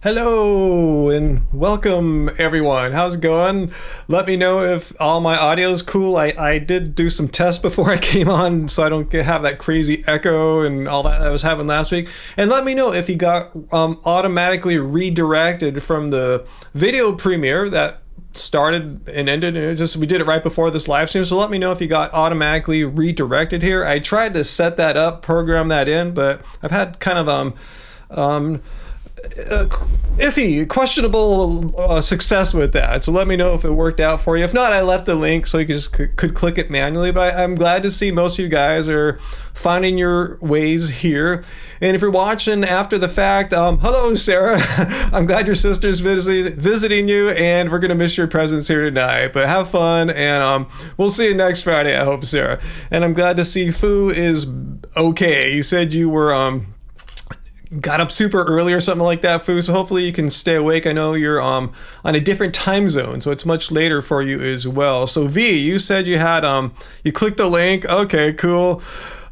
Hello and welcome everyone. How's it going? Let me know if all my audio is cool. I did do some tests before I came on so I don't have that crazy echo and all that I was having last week. And let me know if you got automatically redirected from the video premiere that started and ended, and we did it right before this live stream. So let me know if you got automatically redirected here. I tried to set that up, program that in, but I've had kind of iffy, questionable success with that. So let me know if it worked out for you. If not, I left the link so you could click it manually. But I'm glad to see most of you guys are finding your ways here. And if you're watching after the fact, hello, Sarah. I'm glad your sister's visiting you, and we're gonna miss your presence here tonight. But have fun, and we'll see you next Friday, I hope, Sarah. And I'm glad to see Fu is okay. You said you were got up super early or something like that, Fu, so hopefully you can stay awake. I know you're on a different time zone, so it's much later for you as well. So V, you said you had you clicked the link. Okay, cool.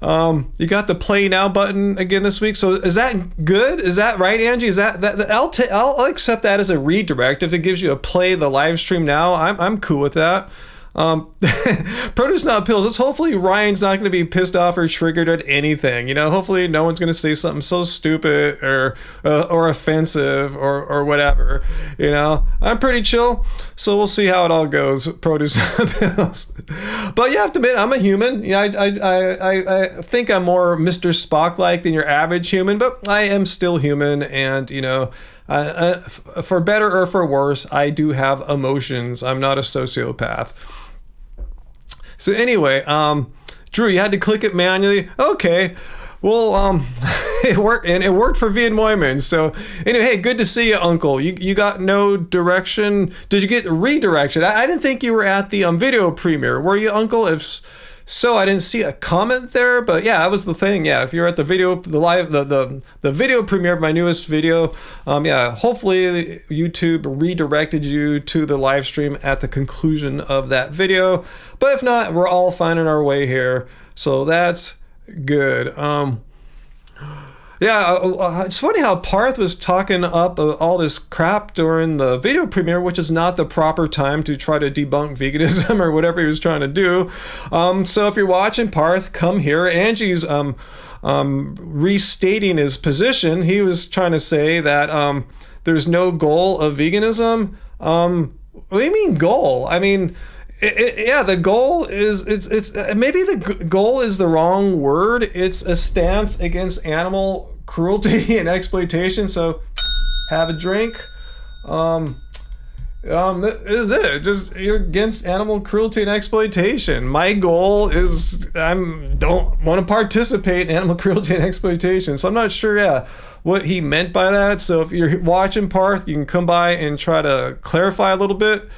You got the play now button again this week. So is that good? Is that right, Angie? Is that I'll accept that as a redirect if it gives you a play the live stream now. I'm cool with that. Produce not pills. It's hopefully Ryan's not going to be pissed off or triggered at anything. You know, hopefully no one's going to say something so stupid or offensive or whatever. You know, I'm pretty chill, so we'll see how it all goes. Produce not pills. But you have to admit, I'm a human. Yeah, I think I'm more Mr. Spock-like than your average human, but I am still human, and you know. For better or for worse, I do have emotions. I'm not a sociopath. So anyway, Drew, you had to click it manually. Okay, well, it worked, and it worked for Vian Moyman. So anyway, hey, good to see you, Uncle. You got no direction. Did you get redirection? I didn't think you were at the video premiere. Were you, Uncle? If so, I didn't see a comment there, but yeah, that was the thing. Yeah, if you're at the video premiere of my newest video, yeah, hopefully YouTube redirected you to the live stream at the conclusion of that video. But if not, we're all finding our way here, so that's good. Yeah, it's funny how Parth was talking up all this crap during the video premiere, which is not the proper time to try to debunk veganism or whatever he was trying to do. So if you're watching, Parth, come here. Angie's restating his position. He was trying to say that there's no goal of veganism. What do you mean goal? I mean, yeah, the goal is it's maybe the goal is the wrong word. It's a stance against animal cruelty and exploitation. So have a drink. That is it. Just you're against animal cruelty and exploitation. My goal is don't want to participate in animal cruelty and exploitation. So I'm not sure what he meant by that. So if you're watching, Parth, you can come by and try to clarify a little bit.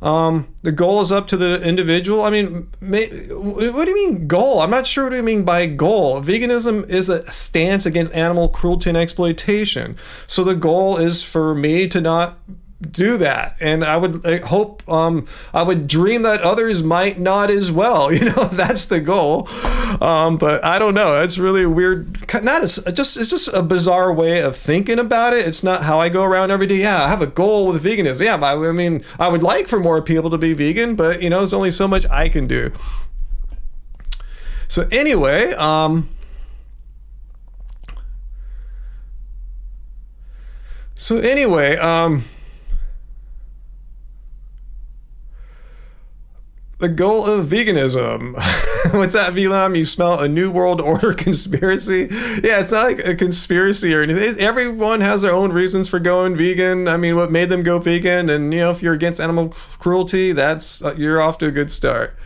The goal is up to the individual. I mean, what do you mean goal? I'm not sure what do you mean by goal. Veganism is a stance against animal cruelty and exploitation. So the goal is for me to not do that, and I would hope I would dream that others might not as well. You know, that's the goal. But I don't know, it's really weird. It's just a bizarre way of thinking about it. It's not how I go around every day. Yeah, I have a goal with veganism. Yeah, I mean, I would like for more people to be vegan, but you know, there's only so much I can do. So anyway, the goal of veganism. What's that, Vilam? You smell a New World Order conspiracy? Yeah, it's not like a conspiracy or anything. Everyone has their own reasons for going vegan. I mean, what made them go vegan? And, you know, if you're against animal cruelty, you're off to a good start.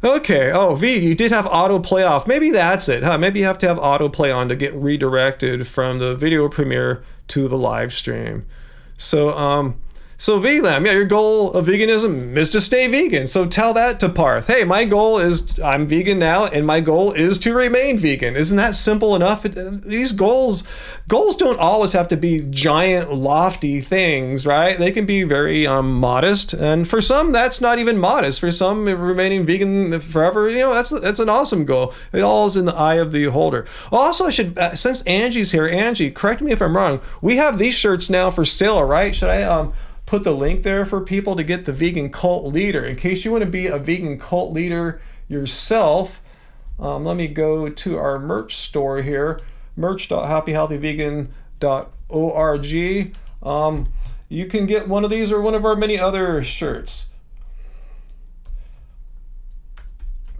Okay. Oh, V, you did have autoplay off. Maybe that's it, huh? Maybe you have to have autoplay on to get redirected from the video premiere to the live stream. So, So VLAM, yeah, your goal of veganism is to stay vegan. So tell that to Parth. Hey, my goal is I'm vegan now, and my goal is to remain vegan. Isn't that simple enough? These goals don't always have to be giant, lofty things, right? They can be very modest, and for some, that's not even modest. For some, remaining vegan forever, that's an awesome goal. It all is in the eye of the beholder. Also, I should, since Angie's here, Angie, correct me if I'm wrong. We have these shirts now for sale, right? Should I put the link there for people to get the vegan cult leader in case you want to be a vegan cult leader yourself? Let me go to our merch store here, merch.happyhealthyvegan.org. You can get one of these or one of our many other shirts.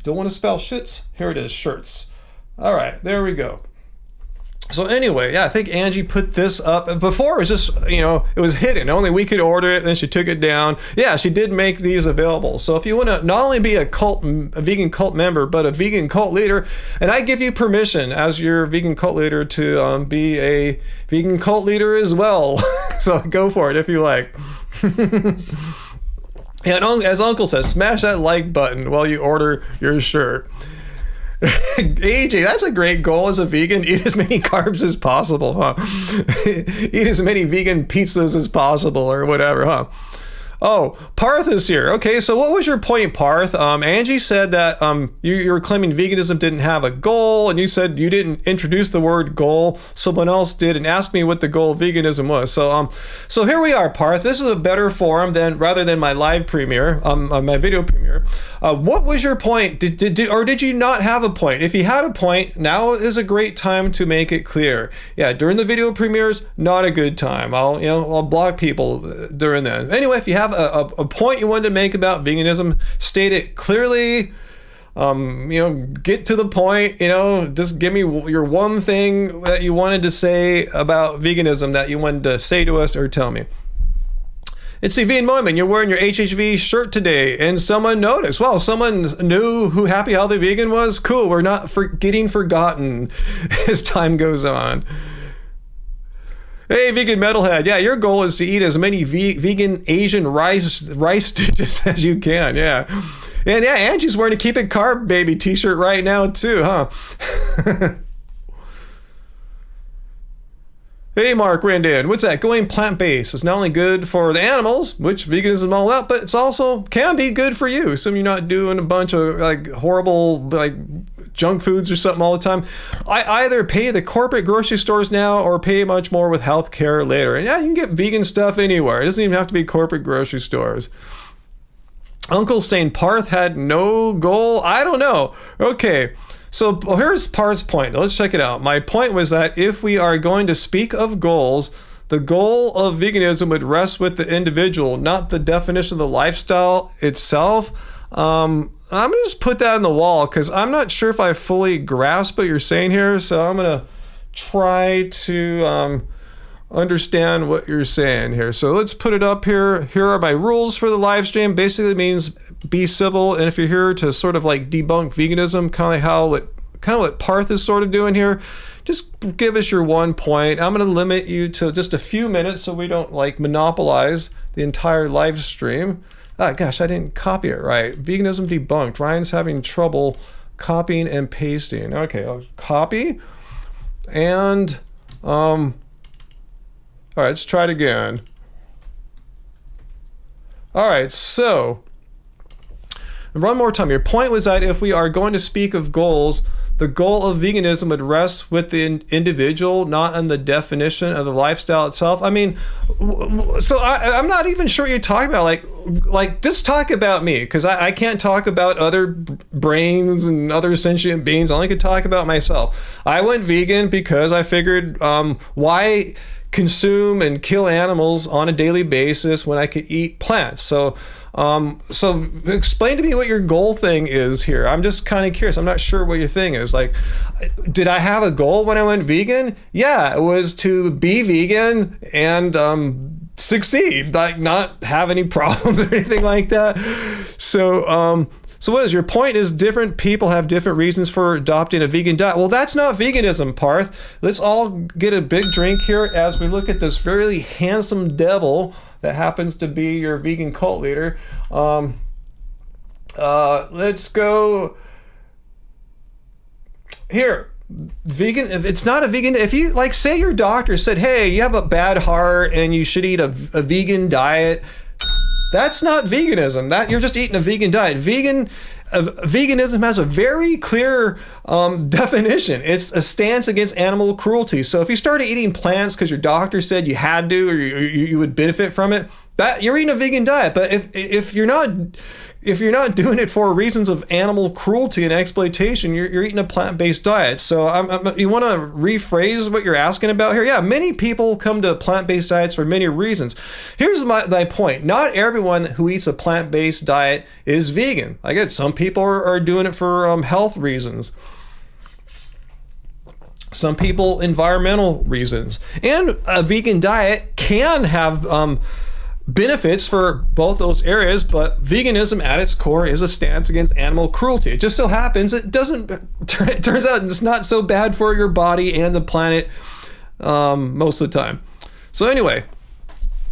Don't want to spell shits? Here it is, shirts. All right, there we go. So anyway, yeah, I think Angie put this up. Before it was just, it was hidden. Only we could order it, then she took it down. Yeah, she did make these available. So if you want to not only be a vegan cult member, but a vegan cult leader, and I give you permission as your vegan cult leader to be a vegan cult leader as well. So go for it if you like. And as Uncle says, smash that like button while you order your shirt. AJ, that's a great goal as a vegan. Eat as many carbs as possible, huh? Eat as many vegan pizzas as possible or whatever, huh? Oh, Parth is here. Okay, so what was your point, Parth? Angie said that you were claiming veganism didn't have a goal, and you said you didn't introduce the word goal. Someone else did and asked me what the goal of veganism was. So here we are, Parth. This is a better forum rather than my live premiere, my video premiere. What was your point? Did you not have a point? If you had a point, now is a great time to make it clear. Yeah, during the video premieres, not a good time. I'll block people during that. Anyway, if you have a point you wanted to make about veganism, state it clearly. Get to the point. Just give me your one thing that you wanted to say about veganism that you wanted to say to us or tell me. It's the Vegan Moment. You're wearing your HHV shirt today, and someone noticed. Well, someone knew who Happy Healthy Vegan was. Cool. We're not getting forgotten as time goes on. Hey, vegan metalhead. Yeah, your goal is to eat as many vegan Asian rice dishes as you can. Yeah. And yeah, Angie's wearing a Keep It Carb Baby t-shirt right now too, huh? Hey, Mark Randin, what's that? Going plant-based is not only good for the animals, which veganism is all about, but it's also can be good for you. So you're not doing a bunch of horrible junk foods or something all the time. I either pay the corporate grocery stores now or pay much more with healthcare later. And yeah, you can get vegan stuff anywhere. It doesn't even have to be corporate grocery stores. Uncle's saying Parth had no goal. I don't know. Okay. So here's Parth's point. Let's check it out. My point was that if we are going to speak of goals, the goal of veganism would rest with the individual, not the definition of the lifestyle itself. I'm going to just put that on the wall because I'm not sure if I fully grasp what you're saying here. So I'm going to try to understand what you're saying here. So let's put it up here. Here are my rules for the live stream. Basically means be civil, and if you're here to sort of debunk veganism, kind of what Parth is sort of doing here, just give us your one point. I'm going to limit you to just a few minutes so we don't monopolize the entire live stream. Ah, gosh, I didn't copy it right. Veganism debunked. Ryan's having trouble copying and pasting. Okay, I'll copy. And, all right, let's try it again. All right, so one more time. Your point was that if we are going to speak of goals, the goal of veganism would rest with the individual, not on the definition of the lifestyle itself. I mean, so I'm not even sure what you're talking about. Just talk about me, because I can't talk about other brains and other sentient beings. I only could talk about myself. I went vegan because I figured, why consume and kill animals on a daily basis when I could eat plants? So explain to me what your goal thing is here. I'm just kind of curious. I'm not sure what your thing is. Did I have a goal when I went vegan? Yeah, it was to be vegan succeed, not have any problems or anything like that. So So what is your point? Is different people have different reasons for adopting a vegan diet. Well, that's not veganism, Parth. Let's all get a big drink here as we look at this very handsome devil that happens to be your vegan cult leader. Let's go here. Vegan, if it's not a vegan, if you like, say your doctor said, hey, you have a bad heart and you should eat a vegan diet, that's not veganism. That you're just eating a vegan diet. Veganism has a very clear definition. It's a stance against animal cruelty. So if you started eating plants because your doctor said you had to, or you would benefit from it, that you're eating a vegan diet. But if you're not doing it for reasons of animal cruelty and exploitation, you're eating a plant-based diet. So you want to rephrase what you're asking about here? Yeah, many people come to plant-based diets for many reasons. Here's my point. Not everyone who eats a plant-based diet is vegan. I get some people are doing it for health reasons. Some people environmental reasons. And a vegan diet can have benefits for both those areas, but veganism at its core is a stance against animal cruelty. It just so happens it turns out it's not so bad for your body and the planet most of the time. So anyway,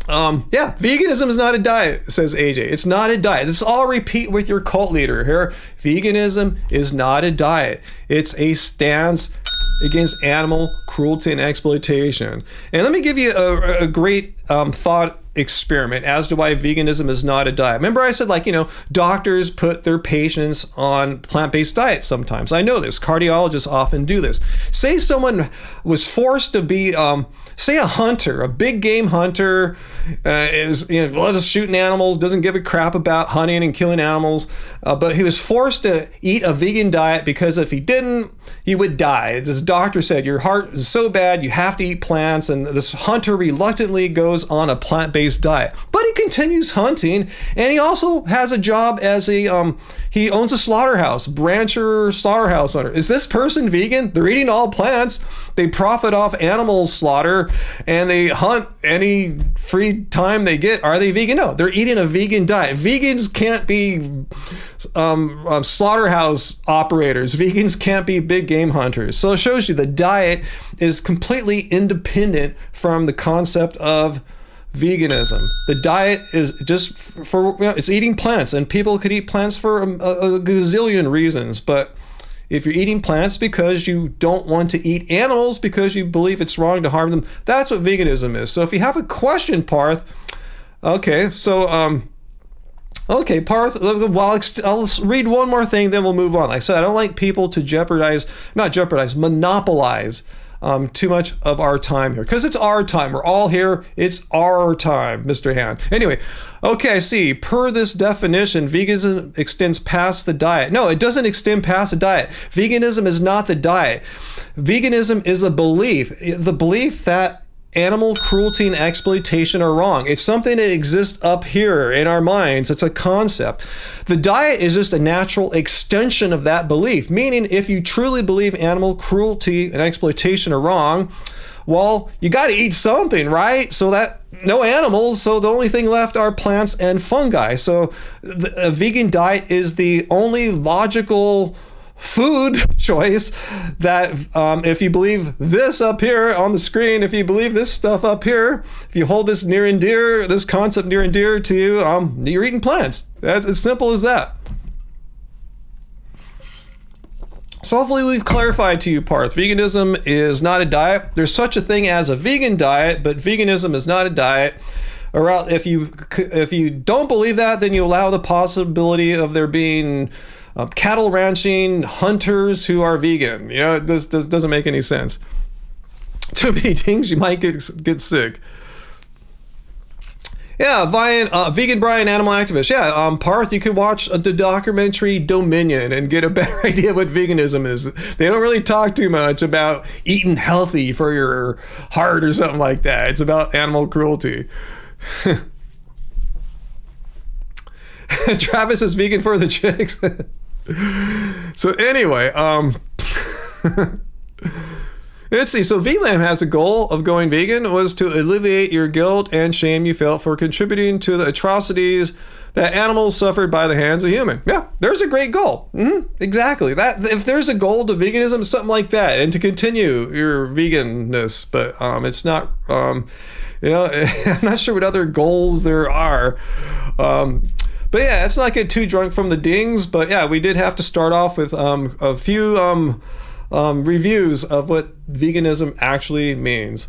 yeah, veganism is not a diet, says AJ. It's not a diet. This all repeat with your cult leader here. Veganism is not a diet. It's a stance against animal cruelty and exploitation. And let me give you a great thought experiment as to why veganism is not a diet. Remember I said, like, doctors put their patients on plant-based diets sometimes. I know this. Cardiologists often do this. Say someone was forced to be, say a hunter, a big game hunter, loves shooting animals, doesn't give a crap about hunting and killing animals, but he was forced to eat a vegan diet because if he didn't, he would die. This doctor said, your heart is so bad, you have to eat plants, and this hunter reluctantly goes on a plant-based diet. But he continues hunting, and he also has a job as he owns a slaughterhouse, rancher slaughterhouse owner. Is this person vegan? They're eating all plants, they profit off animal slaughter, and they hunt any free time they get. Are they vegan? No, they're eating a vegan diet. Vegans can't be slaughterhouse operators. Vegans can't be big game hunters. So it shows you the diet is completely independent from the concept of veganism. The diet is just for, it's eating plants, and people could eat plants for a gazillion reasons, but if you're eating plants because you don't want to eat animals because you believe it's wrong to harm them, that's what veganism is. So if you have a question, Parth, okay, so okay, Parth, well, I'll read one more thing, then we'll move on. Like I said, I don't like people to monopolize too much of our time here, because it's our time. We're all here. It's our time, Mr. Hand. Anyway, okay, I see. Per this definition, veganism extends past the diet. No, it doesn't extend past the diet. Veganism is not the diet. Veganism is a belief. The belief that animal cruelty and exploitation are wrong. It's something that exists up here in our minds. It's a concept. The diet is just a natural extension of that belief, meaning if you truly believe animal cruelty and exploitation are wrong, well, you got to eat something, right? So that no animals, so the only thing left are plants and fungi. So a vegan diet is the only logical food choice that if you believe this up here on the screen, if you believe this stuff up here, if you hold this near and dear, this concept near and dear to you, you're eating plants. That's as simple as that. So hopefully we've clarified to you, Parth. Veganism is not a diet. There's such a thing as a vegan diet, but veganism is not a diet. Or if you don't believe that, then you allow the possibility of there being cattle ranching hunters who are vegan. This doesn't make any sense. Too many things, you might get sick. Yeah, Vegan Brian, animal activist. Yeah, Parth, you could watch the documentary Dominion and get a better idea what veganism is. They don't really talk too much about eating healthy for your heart or something like that. It's about animal cruelty. Travis is vegan for the chicks. So anyway, Let's see. So VLAM has a goal of going vegan was to alleviate your guilt and shame you felt for contributing to the atrocities that animals suffered by the hands of human. Yeah, there's a great goal. Exactly. That if there's a goal to veganism, something like that, and to continue your veganness, but it's not. I'm not sure what other goals there are. But yeah, let's not get too drunk from the dings. But yeah, we did have to start off with a few reviews of what veganism actually means.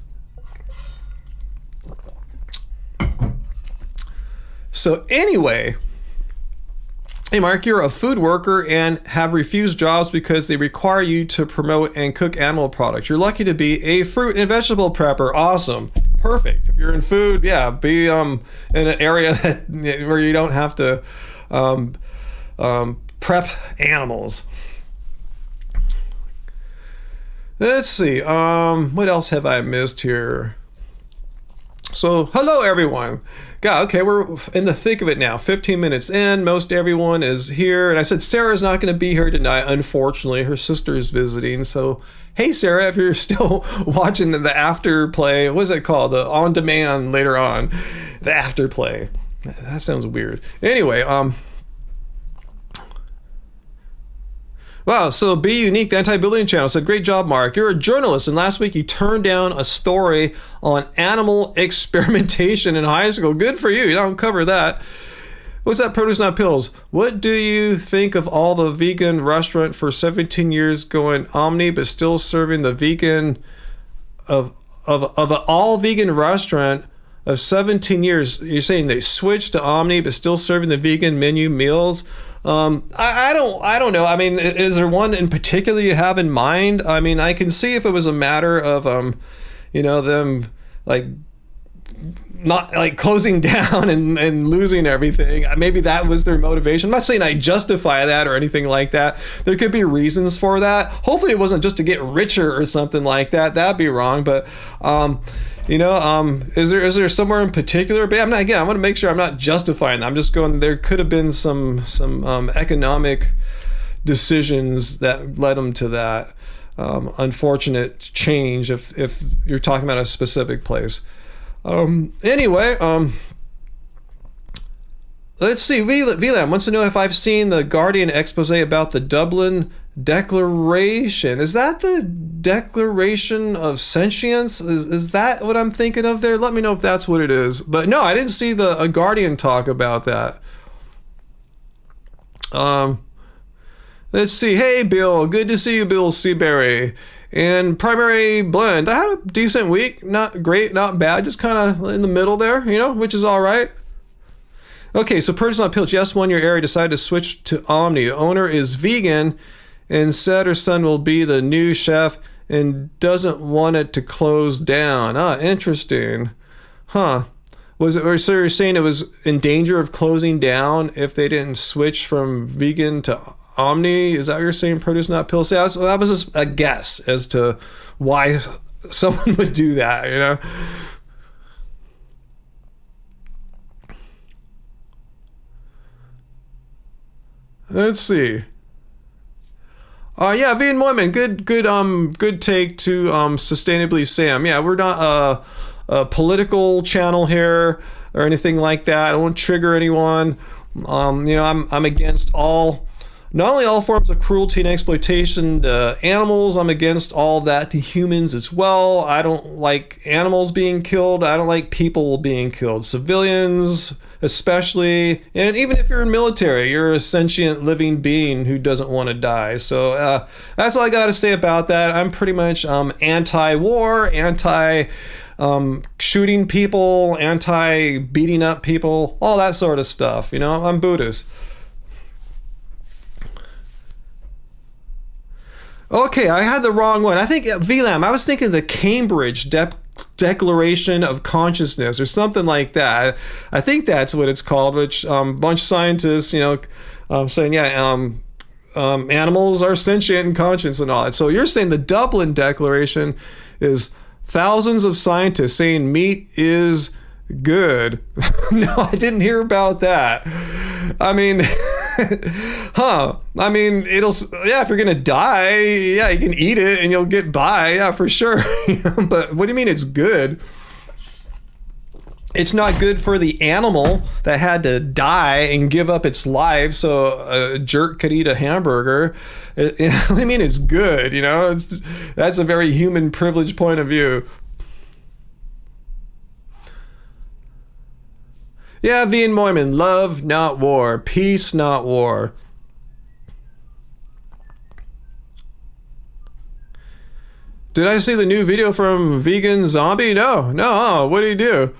So anyway, hey Mark, you're a food worker and have refused jobs because they require you to promote and cook animal products. You're lucky to be a fruit and vegetable prepper. Awesome. Perfect. If you're in food, yeah, be in an area where you don't have to prep animals. Let's see. What else have I missed here? So, hello everyone. God, okay, we're in the thick of it now. 15 minutes in, most everyone is here. And I said Sarah's not going to be here tonight, unfortunately. Her sister is visiting. So, hey Sarah, if you're still watching the afterplay, what is it called? The on-demand later on. The afterplay. That sounds weird. Anyway, wow, so Be Unique, the anti-bullying channel, said, great job, Mark. You're a journalist, and last week you turned down a story on animal experimentation in high school. Good for you. You don't cover that. What's that, Produce Not Pills? What do you think of all the vegan restaurant for 17 years going omni, but still serving the vegan of an all-vegan restaurant of 17 years? You're saying they switched to omni, but still serving the vegan menu meals? I don't know. I mean, is there one in particular you have in mind? I mean, I can see if it was a matter of, them like not like closing down and losing everything. Maybe that was their motivation. I'm not saying I justify that or anything like that. There could be reasons for that. Hopefully it wasn't just to get richer or something like that. That'd be wrong. But, is there somewhere in particular? But I want to make sure I'm not justifying that. I'm just going, there could have been some economic decisions that led them to that unfortunate change if you're talking about a specific place. Anyway, let's see. VLAM wants to know if I've seen the Guardian expose about the Dublin Declaration. Is that the Declaration of Sentience? Is that what I'm thinking of there? Let me know if that's what it is. But no, I didn't see a Guardian talk about that. Let's see. Hey, Bill. Good to see you, Bill Seabury. And Primary Blend. I had a decent week. Not great, not bad. Just kind of in the middle there, which is all right. Okay, so Purchase Not Pilch. Yes, one, your area decided to switch to Omni. The owner is vegan and said her son will be the new chef and doesn't want it to close down. Interesting. Huh. So you're saying it was in danger of closing down if they didn't switch from vegan to Omni? Is that what you're saying, Produce Not Pills? That was just a guess as to why someone would do that, Let's see. Yeah, Vegan Woman, good take to Sustainably Sam. Yeah, we're not a political channel here or anything like that. I won't trigger anyone. I'm against not only all forms of cruelty and exploitation to animals, I'm against all that to humans as well. I don't like animals being killed. I don't like people being killed. Civilians especially, and even if you're in military, you're a sentient living being who doesn't want to die. So that's all I got to say about that. I'm pretty much anti-war, shooting people, anti-beating up people, all that sort of stuff. I'm Buddhist. Okay, I had the wrong one. I think VLAM, I was thinking the Cambridge Declaration of Consciousness or something like that. I think that's what it's called, which a bunch of scientists, saying, animals are sentient and conscious and all that. So you're saying the Dublin Declaration is thousands of scientists saying meat is good. No, I didn't hear about that. I mean, Huh. I mean, if you're gonna die, yeah, you can eat it and you'll get by, yeah, for sure. But what do you mean it's good? It's not good for the animal that had to die and give up its life so a jerk could eat a hamburger. What do you mean it's good? That's a very human privilege point of view. Yeah, Vian Moyman, love, not war. Peace, not war. Did I see the new video from Vegan Zombie? No. What did he do?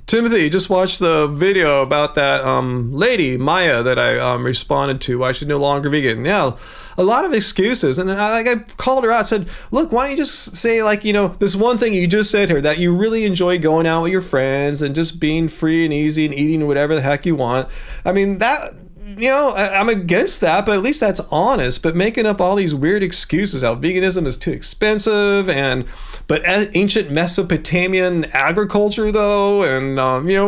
Timothy, just watched the video about that lady, Maya, that I responded to, why she's no longer vegan. Yeah, a lot of excuses. And I called her out, said, look, why don't you just say, this one thing you just said here, that you really enjoy going out with your friends and just being free and easy and eating whatever the heck you want. I mean, that... I'm against that, but at least that's honest. But making up all these weird excuses, how veganism is too expensive, but ancient Mesopotamian agriculture though, and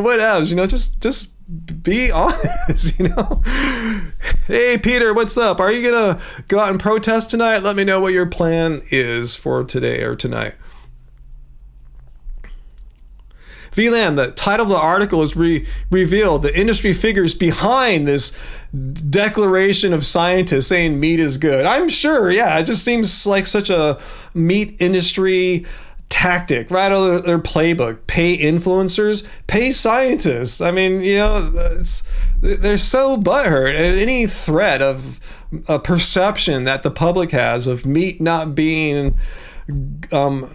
what else? Just be honest. Hey Peter, what's up? Are you gonna go out and protest tonight? Let me know what your plan is for today or tonight. VLAN, the title of the article is revealed the industry figures behind this declaration of scientists saying meat is good. I'm sure, yeah, it just seems like such a meat industry tactic, right out of their playbook. Pay influencers, pay scientists. I mean, they're so butthurt at any threat of a perception that the public has of meat not being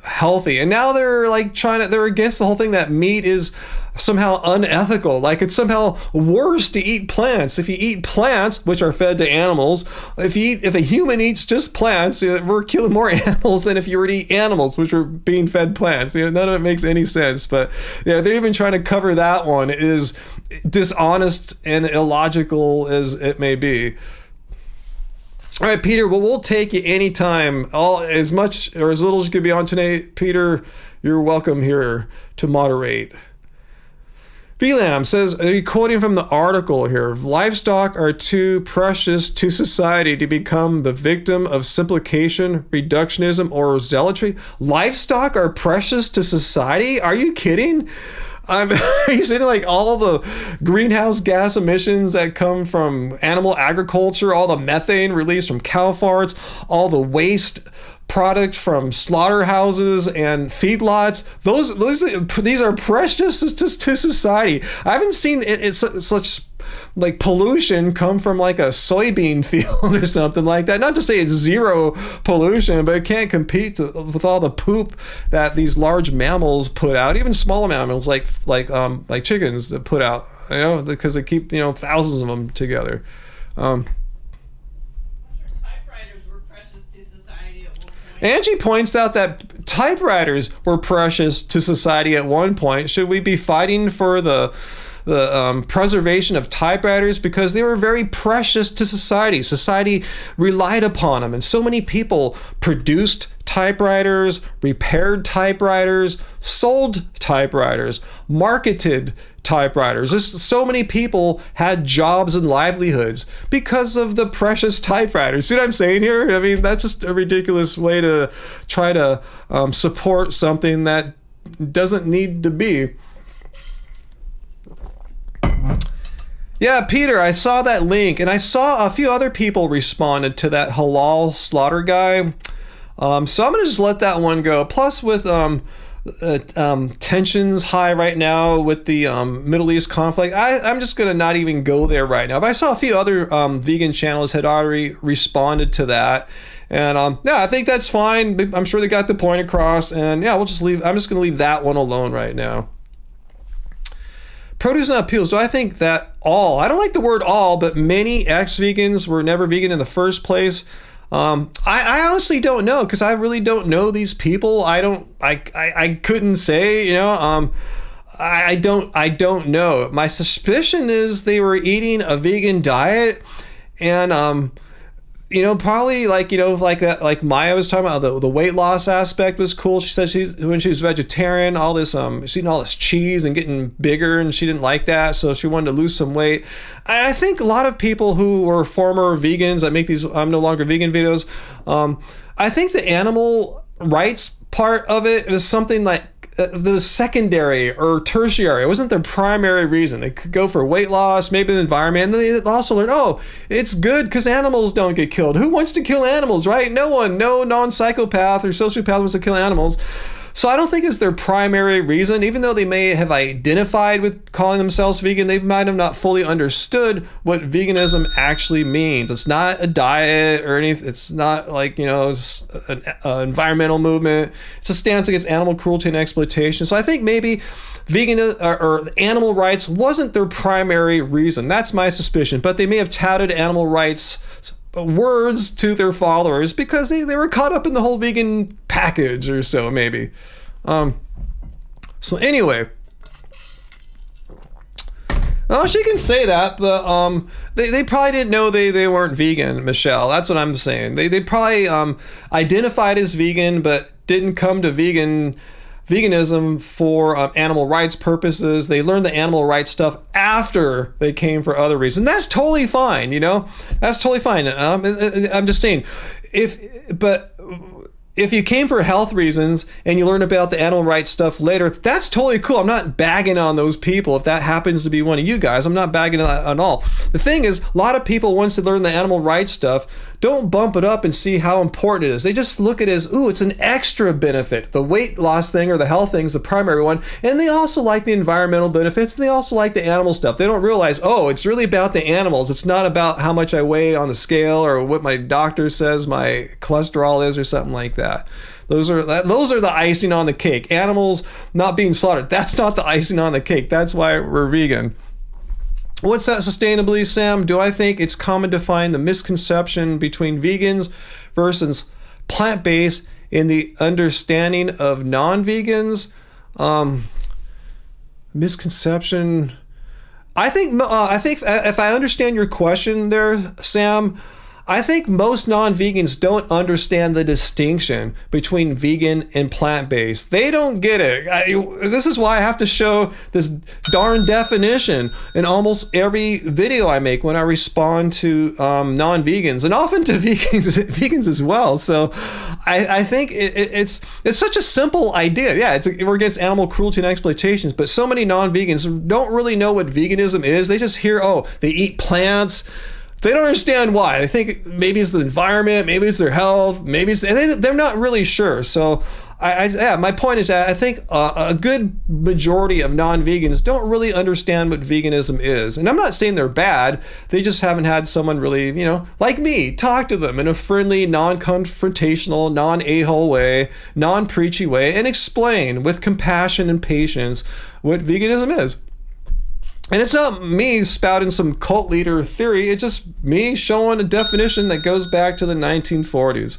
healthy, and now they're they're against the whole thing that meat is somehow unethical, like it's somehow worse to eat plants. If you eat plants, which are fed to animals, if a human eats just plants, we're killing more animals than if you were to eat animals, which are being fed plants. None of it makes any sense. But yeah, they're even trying to cover that one is dishonest and illogical as it may be. All right, Peter, well, we'll take you anytime, as much or as little as you could be on tonight. Peter, you're welcome here to moderate. VLAM says, are you quoting from the article here? Livestock are too precious to society to become the victim of simplification, reductionism, or zealotry. Livestock are precious to society? Are you kidding? Are you saying all the greenhouse gas emissions that come from animal agriculture, all the methane released from cow farts, all the waste product from slaughterhouses and feedlots, these are precious to society? I haven't seen such pollution come from a soybean field or something like that. Not to say it's zero pollution, but it can't compete with all the poop that these large mammals put out, even smaller mammals like chickens that put out, because they keep thousands of them together. Typewriters were precious to society at one point. Angie points out that typewriters were precious to society at one point. Should we be fighting for the preservation of typewriters? Because they were very precious to society. Society relied upon them, and so many people produced typewriters, repaired typewriters, sold typewriters, marketed typewriters. Just so many people had jobs and livelihoods because of the precious typewriters. See what I'm saying here? I mean, that's just a ridiculous way to try to support something that doesn't need to be. Yeah, Peter, I saw that link, and I saw a few other people responded to that halal slaughter guy. So I'm gonna just let that one go. Plus, with tensions high right now with the Middle East conflict, I'm just gonna not even go there right now. But I saw a few other vegan channels had already responded to that, and yeah, I think that's fine. I'm sure they got the point across, and yeah, we'll just leave. I'm just gonna leave that one alone right now. Produce and appeals. Do I think that I don't like the word all, but many ex-vegans were never vegan in the first place? I honestly don't know, because I really don't know these people. I couldn't say, I don't know. My suspicion is they were eating a vegan diet, and probably like Maya was talking about, the weight loss aspect was cool. She said when she was vegetarian, all this she's eating all this cheese and getting bigger, and she didn't like that, so she wanted to lose some weight. And I think a lot of people who were former vegans that make these I'm no longer vegan videos, I think the animal rights part of it is something like the secondary or tertiary. It wasn't their primary reason. They could go for weight loss, maybe the environment, and then they also learn, oh, it's good because animals don't get killed. Who wants to kill animals, right? No one. No non-psychopath or sociopath wants to kill animals. So I don't think it's their primary reason. Even though they may have identified with calling themselves vegan, they might have not fully understood what veganism actually means. It's not a diet or anything. It's not like, it's an environmental movement. It's a stance against animal cruelty and exploitation. So I think maybe vegan or animal rights wasn't their primary reason. That's my suspicion. But they may have touted animal rights words to their followers because they were caught up in the whole vegan package or so, maybe. So anyway, she can say that, but they probably didn't know they weren't vegan, Michelle. That's what I'm saying. They probably identified as vegan but didn't come to veganism for animal rights purposes. They learned the animal rights stuff after they came for other reasons. That's totally fine, That's totally fine. I'm just saying, if you came for health reasons and you learn about the animal rights stuff later, that's totally cool. I'm not bagging on those people. If that happens to be one of you guys, I'm not bagging on at all. The thing is, a lot of people, once they learn the animal rights stuff, don't bump it up and see how important it is. They just look at it as, ooh, it's an extra benefit. The weight loss thing or the health thing is the primary one. And they also like the environmental benefits, and they also like the animal stuff. They don't realize, oh, it's really about the animals. It's not about how much I weigh on the scale or what my doctor says my cholesterol is or something like that. Those are the icing on the cake. Animals not being slaughtered, that's not the icing on the cake. That's why we're vegan. What's that sustainably, Sam? Do I think it's common to find the misconception between vegans versus plant-based in the understanding of non-vegans? Misconception. I think if I understand your question there, Sam, I think most non-vegans don't understand the distinction between vegan and plant-based. They don't get it. This is why I have to show this darn definition in almost every video I make when I respond to non-vegans, and often to vegans as well. So I think it's such a simple idea. Yeah, we're against animal cruelty and exploitations, but so many non-vegans don't really know what veganism is. They just hear, oh, they eat plants. They don't understand why. I think maybe it's the environment, maybe it's their health, maybe it's, and they're not really sure. So my point is that I think a good majority of non-vegans don't really understand what veganism is. And I'm not saying they're bad. They just haven't had someone really, like me, talk to them in a friendly, non-confrontational, non-a-hole way, non-preachy way, and explain with compassion and patience what veganism is. And it's not me spouting some cult leader theory. It's just me showing a definition that goes back to the 1940s.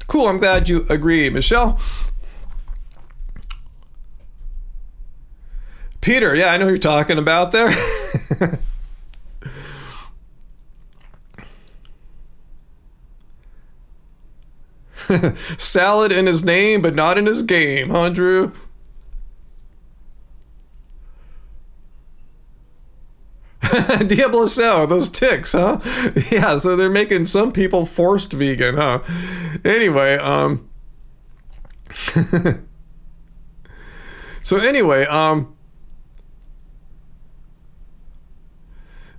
Cool, I'm glad you agree, Michelle. Peter, yeah, I know who you're talking about there. Salad in his name, but not in his game, huh, Drew? Diablo, those ticks, huh? Yeah, so they're making some people forced vegan, huh? Anyway,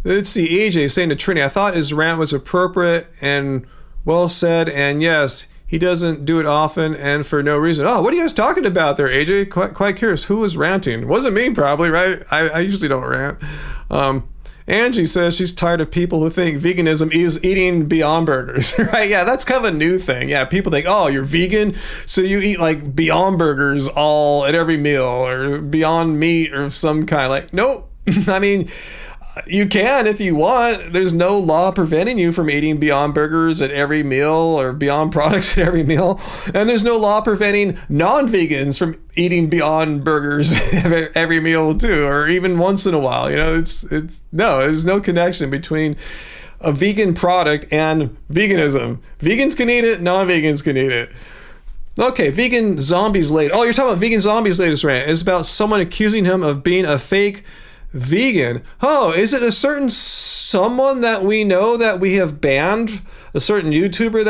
let's see, AJ saying to Trini, I thought his rant was appropriate and well said, and yes, he doesn't do it often and for no reason. Oh, what are you guys talking about there, AJ? Quite curious. Who was ranting? Wasn't me, probably, right? I usually don't rant. Angie says she's tired of people who think veganism is eating Beyond Burgers, right? Yeah, that's kind of a new thing. Yeah, people think, oh, you're vegan, so you eat like Beyond Burgers all at every meal or Beyond Meat or some kind. Like, nope. I mean, You can if you want. There's no law preventing you from eating Beyond Burgers at every meal or Beyond products at every meal. And there's no law preventing non-vegans from eating Beyond Burgers every meal too, or even once in a while. You know, there's no connection between a vegan product and veganism. Vegans can eat it, non-vegans can eat it. Okay, Vegan Zombie's latest. Oh, you're talking about Vegan Zombie's latest rant. It's about someone accusing him of being a fake vegan. Oh, is it a certain someone that we know that we have banned? A certain YouTuber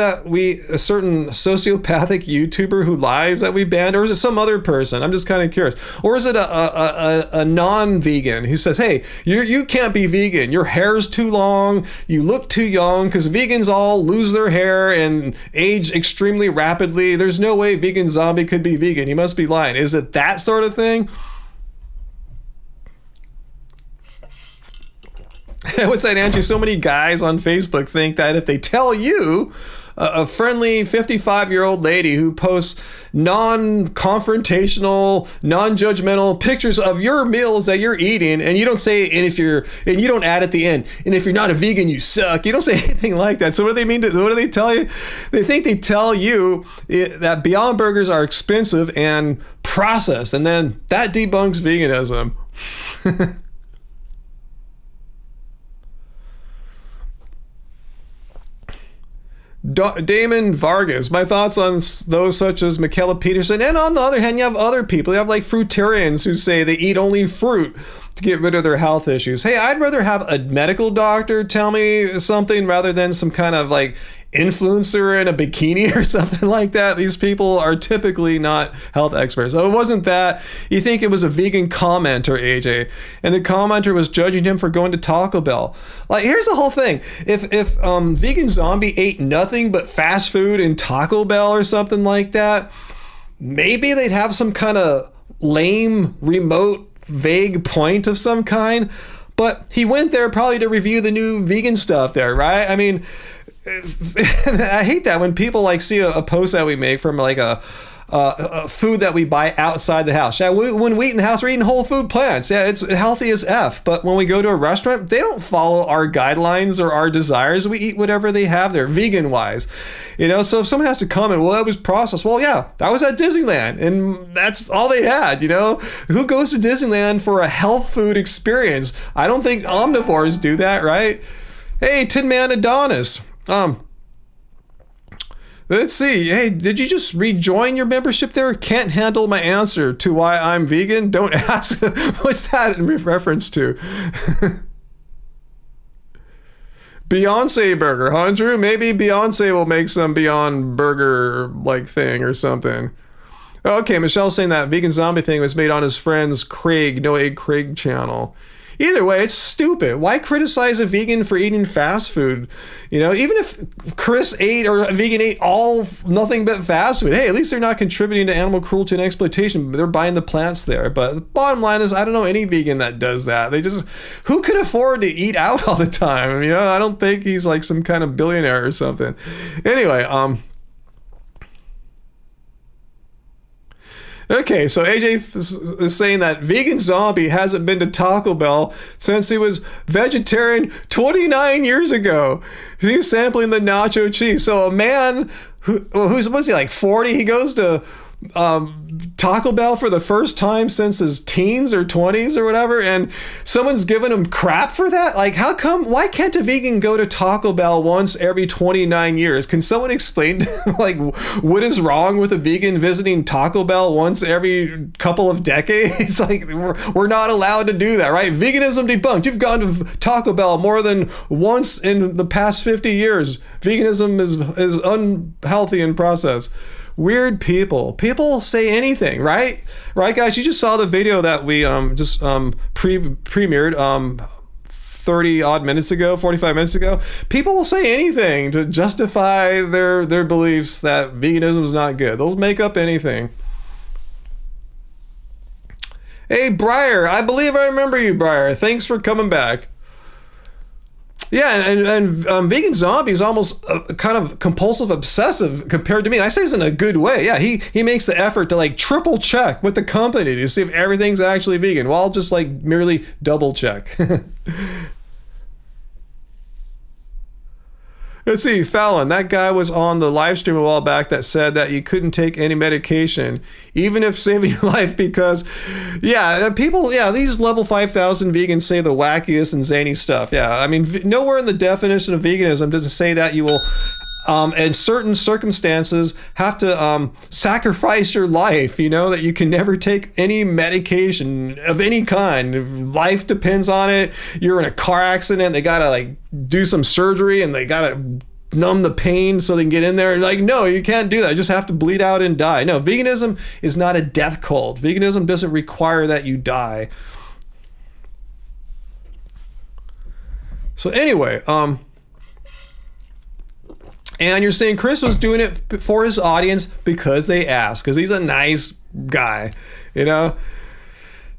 a certain sociopathic YouTuber who lies that we banned? Or is it some other person? I'm just kind of curious. Or is it a non-vegan who says, hey, you can't be vegan. Your hair's too long. You look too young, because vegans all lose their hair and age extremely rapidly. There's no way Vegan Zombie could be vegan. He must be lying. Is it that sort of thing? What's that, Andrew? So many guys on Facebook think that if they tell you, a friendly 55-year-old lady who posts non-confrontational, non-judgmental pictures of your meals that you're eating, and you don't say, and you don't add at the end, and if you're not a vegan, you suck. You don't say anything like that. So what do they mean? What do they tell you? They think they tell you that Beyond Burgers are expensive and processed, and then that debunks veganism. Damon Vargas, my thoughts on those such as Michaela Peterson, and on the other hand, you have other people. You have like Fruitarians who say they eat only fruit to get rid of their health issues. Hey, I'd rather have a medical doctor tell me something rather than some kind of like influencer in a bikini or something like that. These people are typically not health experts. So it wasn't that. You think it was a vegan commenter, AJ, and the commenter was judging him for going to Taco Bell. Like, here's the whole thing. If Vegan Zombie ate nothing but fast food in Taco Bell or something like that, maybe they'd have some kind of lame, remote, vague point of some kind. But he went there probably to review the new vegan stuff there, right? I mean, I hate that when people like see a post that we make from like a food that we buy outside the house. Yeah, when we eat in the house, we're eating whole food plants. Yeah, it's healthy as F. But when we go to a restaurant, they don't follow our guidelines or our desires. We eat whatever they have there, vegan wise. You know, so if someone has to comment, well, that was processed. Well, yeah, I was at Disneyland and that's all they had, you know? Who goes to Disneyland for a health food experience? I don't think omnivores do that, right? Hey, Tin Man Adonis. Let's see. Hey, did you just rejoin your membership there? Can't handle my answer to why I'm vegan. Don't ask. What's that in reference to? Beyonce burger, huh, Drew? Maybe Beyonce will make some Beyond Burger like thing or something. Okay, Michelle's saying that Vegan Zombie thing was made on his friend's Craig, No Egg Craig channel. Either way, it's stupid. Why criticize a vegan for eating fast food? You know, even if Chris ate or a vegan ate nothing but fast food, hey, at least they're not contributing to animal cruelty and exploitation. They're buying the plants there. But the bottom line is, I don't know any vegan that does that. Who could afford to eat out all the time? You know, I don't think he's like some kind of billionaire or something. Anyway, okay, so AJ is saying that Vegan Zombie hasn't been to Taco Bell since he was vegetarian 29 years ago. He was sampling the nacho cheese. So a man who's, was he, like 40? He goes to Taco Bell for the first time since his teens or 20s or whatever, and someone's giving him crap for that? Like, why can't a vegan go to Taco Bell once every 29 years? Can someone explain like what is wrong with a vegan visiting Taco Bell once every couple of decades? Like, we're not allowed to do that, right? Veganism debunked. You've gone to Taco Bell more than once in the past 50 years. Veganism is unhealthy in process. Weird people. People say anything, right? Right, guys? You just saw the video that we just premiered 30 odd minutes ago, 45 minutes ago. People will say anything to justify their beliefs that veganism is not good. They'll make up anything. Hey, Briar. I believe I remember you, Briar. Thanks for coming back. Yeah, and Vegan Zombie is almost kind of compulsive obsessive compared to me. And I say this in a good way. Yeah, he makes the effort to like triple check with the company to see if everything's actually vegan, while I'll just like merely double check. Let's see, Fallon, that guy was on the live stream a while back that said that you couldn't take any medication, even if saving your life, because, yeah, people, yeah, these level 5,000 vegans say the wackiest and zany stuff. Yeah, I mean, nowhere in the definition of veganism does it say that you will, in certain circumstances, have to sacrifice your life, you know, that you can never take any medication of any kind. If life depends on it, you're in a car accident, they gotta like do some surgery and they gotta numb the pain so they can get in there. Like, no, you can't do that. You just have to bleed out and die. No, veganism is not a death cult. Veganism doesn't require that you die. So anyway, and you're saying Chris was doing it for his audience because they asked, because he's a nice guy, you know?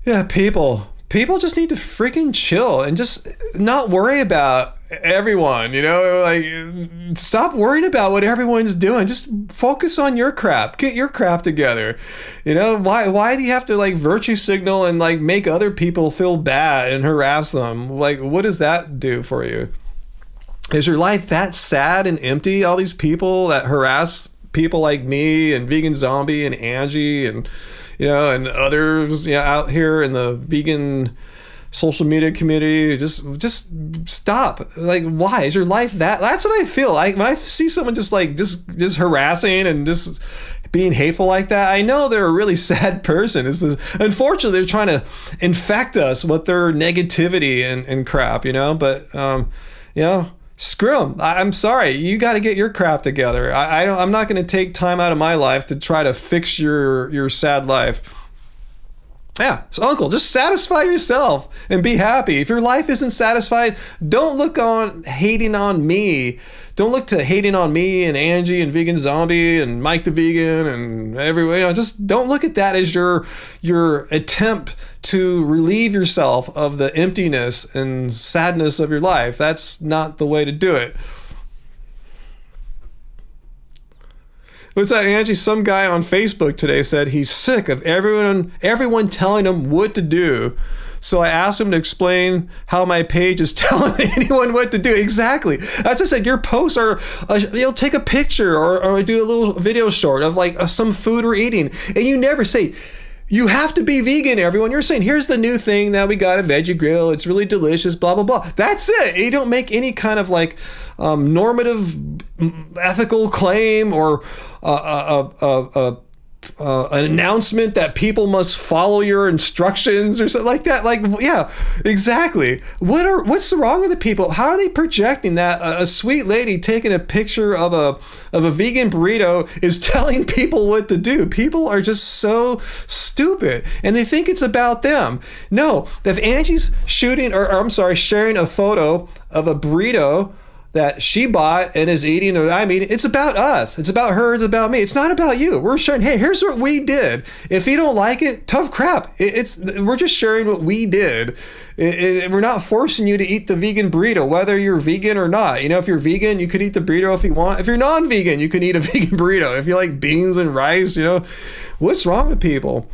Yeah, people just need to freaking chill and just not worry about everyone, you know? Like, stop worrying about what everyone's doing. Just focus on your crap. Get your crap together. You know, why do you have to like virtue signal and like make other people feel bad and harass them? Like, what does that do for you? Is your life that sad and empty? All these people that harass people like me and Vegan Zombie and Angie and, you know, and others, you know, out here in the vegan social media community, just stop. Like, why is your life that's what I feel like when I see someone just harassing and just being hateful like that. I know they're a really sad person. Unfortunately, they're trying to infect us with their negativity and crap, you know, but you know, screw them. I'm sorry. You got to get your crap together. I'm not going to take time out of my life to try to fix your sad life. Yeah, so Uncle, just satisfy yourself and be happy. If your life isn't satisfied, don't look on hating on me. Don't look to hating on me and Angie and Vegan Zombie and Mike the Vegan and everyone. You know, just don't look at that as your attempt to relieve yourself of the emptiness and sadness of your life. That's not the way to do it. What's that, Angie? Some guy on Facebook today said he's sick of everyone telling him what to do. So I asked him to explain how my page is telling anyone what to do. Exactly. As I said, your posts are, you'll take a picture or do a little video short of like some food we're eating. And you never say, you have to be vegan, everyone. You're saying, here's the new thing that we got, a veggie grill. It's really delicious, blah, blah, blah. That's it. You don't make any kind of like normative ethical claim or an announcement that people must follow your instructions or something like that. Like, yeah, exactly. What's wrong with the people? How are they projecting that a sweet lady taking a picture of a vegan burrito is telling people what to do? People are just so stupid and they think it's about them. No, if Angie's sharing a photo of a burrito that she bought and is eating, or I'm eating, it's about us. It's about her. It's about me. It's not about you. We're sharing, hey, here's what we did. If you don't like it, tough crap. We're just sharing what we did. We're not forcing you to eat the vegan burrito, whether you're vegan or not. You know, if you're vegan, you could eat the burrito if you want. If you're non-vegan, you can eat a vegan burrito. If you like beans and rice, you know, what's wrong with people?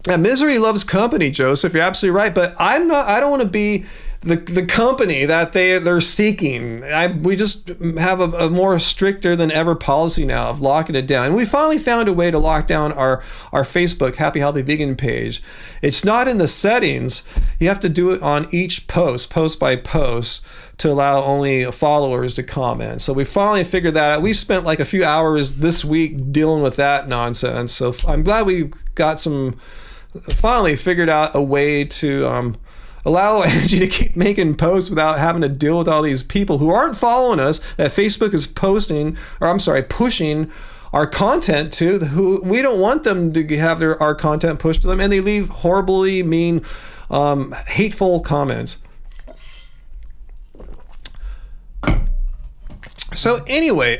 And misery loves company, Joseph. You're absolutely right. But I don't want to be the company that they're seeking. We just have a more stricter than ever policy now of locking it down. And we finally found a way to lock down our Facebook Happy Healthy Vegan page. It's not in the settings. You have to do it on each post by post, to allow only followers to comment. So we finally figured that out. We spent like a few hours this week dealing with that nonsense. So I'm glad we finally figured out a way to allow Angie to keep making posts without having to deal with all these people who aren't following us, that Facebook is pushing our content to, who we don't want them to have our content pushed to them, and they leave horribly mean, hateful comments. So anyway,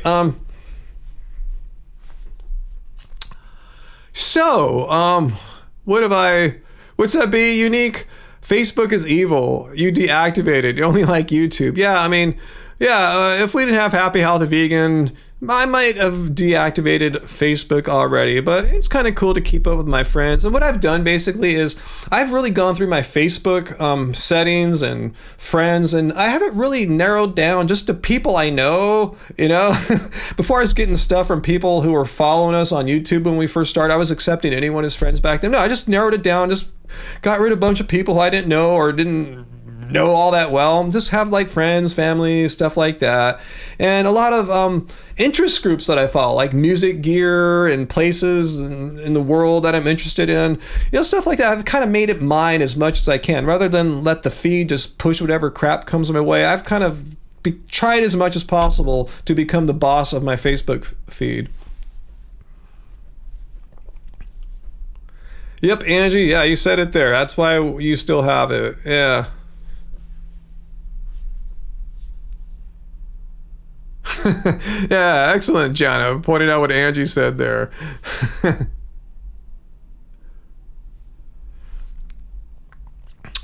what's that be, Unique? Facebook is evil. You deactivate it. You only like YouTube. Yeah, I mean, yeah, if we didn't have Happy Healthy Vegan, I might have deactivated Facebook already, but it's kind of cool to keep up with my friends. And what I've done basically is I've really gone through my Facebook settings and friends, and I haven't really narrowed down just to people I know, you know. Before I was getting stuff from people who were following us on YouTube when we first started, I was accepting anyone as friends back then. No, I just narrowed it down, just got rid of a bunch of people who I didn't know or didn't know all that well. Just have like friends, family, stuff like that. And a lot of interest groups that I follow, like music gear and places in the world that I'm interested in, you know, stuff like that. I've kind of made it mine as much as I can, rather than let the feed just push whatever crap comes my way. I've kind of tried as much as possible to become the boss of my Facebook feed. Yep, Angie. Yeah, you said it there. That's why you still have it. Yeah. Yeah, excellent, Jana. Pointing out what Angie said there.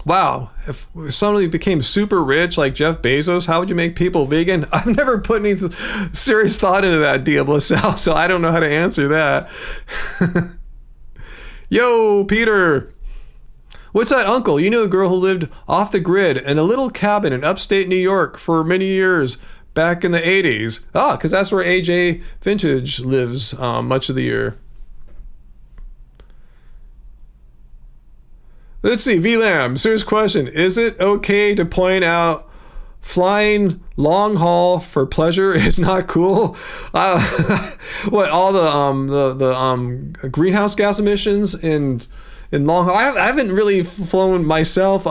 Wow, if somebody became super rich like Jeff Bezos, how would you make people vegan? I've never put any serious thought into that, Diablo, so I don't know how to answer that. Yo, Peter. What's that, uncle? You knew a girl who lived off the grid in a little cabin in upstate New York for many years back in the 80s. Ah, because that's where AJ Vintage lives much of the year. Let's see, VLAM, serious question. Is it okay to point out flying long haul for pleasure is not cool? What, all the greenhouse gas emissions in long haul? I haven't really flown myself.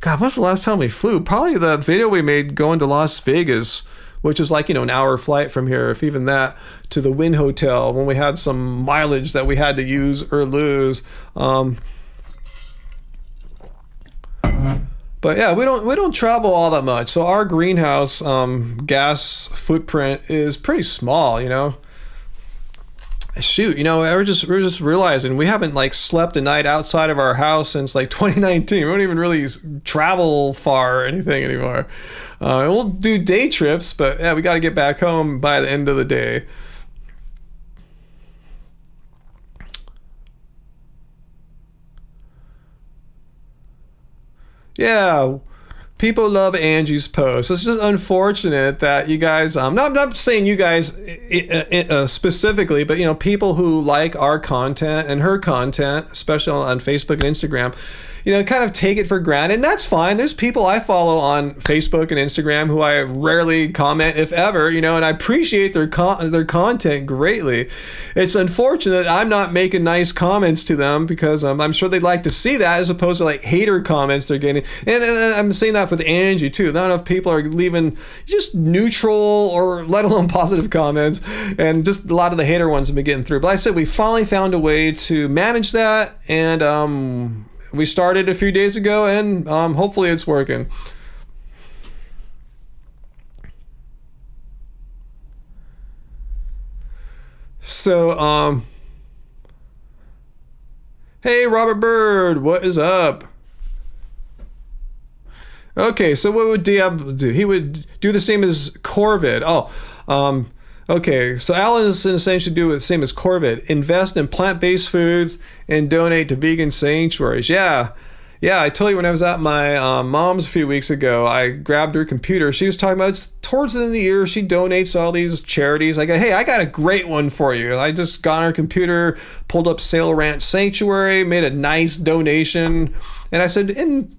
God, when's the last time we flew? Probably the video we made going to Las Vegas, which is like, you know, an hour flight from here, if even that, to the Wynn Hotel when we had some mileage that we had to use or lose. But yeah, we don't travel all that much, so our greenhouse gas footprint is pretty small, you know. Shoot, you know, we're just realizing we haven't like slept a night outside of our house since like 2019. We don't even really travel far or anything anymore. We'll do day trips, but yeah, we got to get back home by the end of the day. Yeah, people love Angie's post. It's just unfortunate that you guys, I'm not saying you guys specifically, but, you know, people who like our content and her content, especially on Facebook and Instagram, you know, kind of take it for granted. And that's fine. There's people I follow on Facebook and Instagram who I rarely comment, if ever, you know, and I appreciate their content greatly. It's unfortunate I'm not making nice comments to them because I'm sure they'd like to see that, as opposed to like hater comments they're getting. And I'm saying that with Angie too. Not enough people are leaving just neutral or let alone positive comments, and just a lot of the hater ones have been getting through. But like I said, we finally found a way to manage that, and we started a few days ago, and hopefully it's working. So, hey, Robert Bird, what is up? Okay, so what would Diab do? He would do the same as Corvid. Okay, so Alan is saying should do the same as Corvid. Invest in plant-based foods and donate to vegan sanctuaries. Yeah, I told you when I was at my mom's a few weeks ago, I grabbed her computer. She was talking about, it's towards the end of the year, she donates to all these charities. I go, hey, I got a great one for you. I just got on her computer, pulled up Sail Ranch Sanctuary, made a nice donation. And I said, in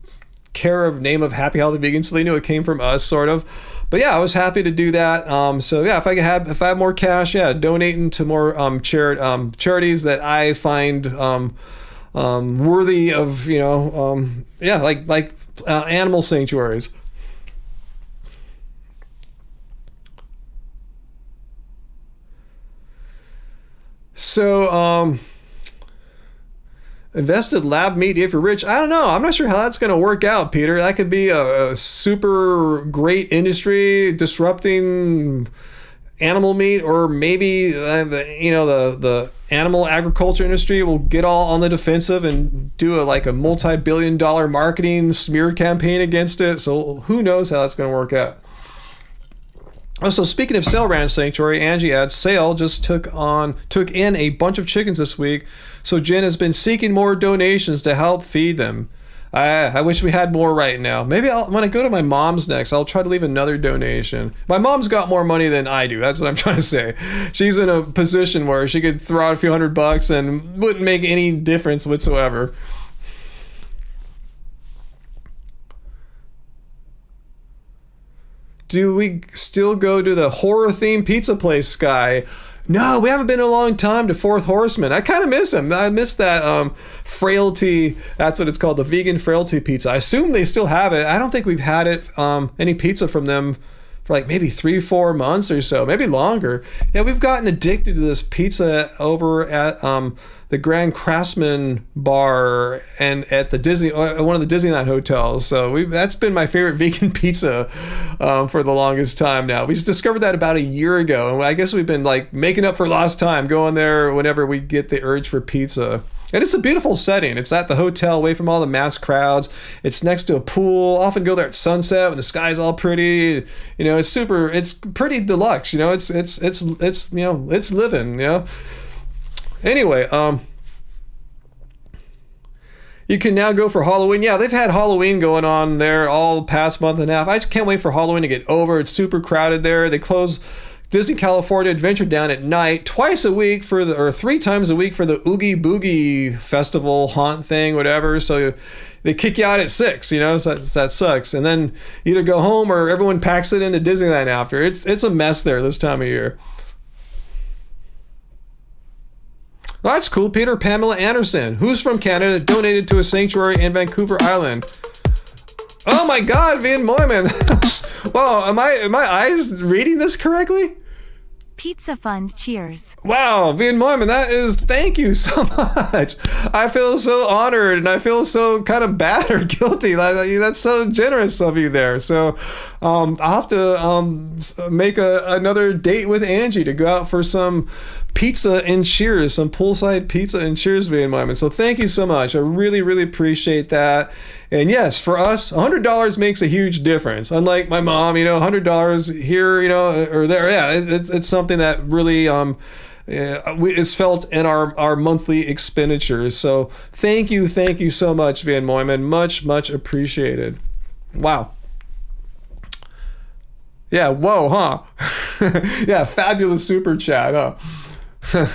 care of name of Happy Healthy Vegan, so they knew it came from us, sort of. But yeah, I was happy to do that. So yeah, if I have more cash, yeah, donating to more charities that I find worthy of, you know, yeah, like animal sanctuaries. So invested lab meat if you're rich. I don't know. I'm not sure how that's going to work out, Peter. That could be a super great industry disrupting animal meat, or maybe the animal agriculture industry will get all on the defensive and do a multi-billion-dollar marketing smear campaign against it. So who knows how that's going to work out. Also, speaking of Sale Ranch Sanctuary, Angie adds, Sale just took in a bunch of chickens this week, so Jen has been seeking more donations to help feed them. I wish we had more right now. Maybe when I go to my mom's next, I'll try to leave another donation. My mom's got more money than I do. That's what I'm trying to say. She's in a position where she could throw out a few $100 and wouldn't make any difference whatsoever. Do we still go to the horror-themed pizza place, Sky? No, we haven't been in a long time to Fourth Horseman. I kind of miss him. I miss that frailty. That's what it's called, the vegan frailty pizza. I assume they still have it. I don't think we've had it, any pizza from them for maybe 3-4 months or so, maybe longer. Yeah, we've gotten addicted to this pizza over at the Grand Craftsman bar and at the one of the Disneyland hotels. So that's been my favorite vegan pizza for the longest time now. We just discovered that about a year ago, and I guess we've been making up for lost time, going there whenever we get the urge for pizza. And it's a beautiful setting. It's at the hotel, away from all the mass crowds. It's next to a pool. Often go there at sunset when the sky's all pretty. It's pretty deluxe. It's living. Anyway, you can now go for Halloween. Yeah, they've had Halloween going on there all past month and a half. I just can't wait for Halloween to get over. It's super crowded there. They close Disney California Adventure down at night twice a week or 3 times a week for the Oogie Boogie festival haunt thing, whatever. So they kick you out at 6, so that sucks. And then either go home or everyone packs it into Disneyland after. It's a mess there this time of year. Well, that's cool. Peter Pamela Anderson, who's from Canada, donated to a sanctuary in Vancouver Island. Oh my God, Van Moyman. Wow, am my eyes reading this correctly? Pizza Fund, cheers. Wow, Van Moyman, thank you so much. I feel so honored and I feel so kind of bad or guilty. That's so generous of you there. So I'll have to make another date with Angie to go out for some pizza and cheers, some poolside pizza and cheers, Van Moyman. So thank you so much. I really, really appreciate that. And yes, for us, $100 makes a huge difference. Unlike my mom, $100 here, or there. Yeah, it's something that really is felt in our monthly expenditures. So thank you so much, Van Moyman. Much, much appreciated. Wow. Yeah, whoa, huh? Yeah, fabulous super chat, huh?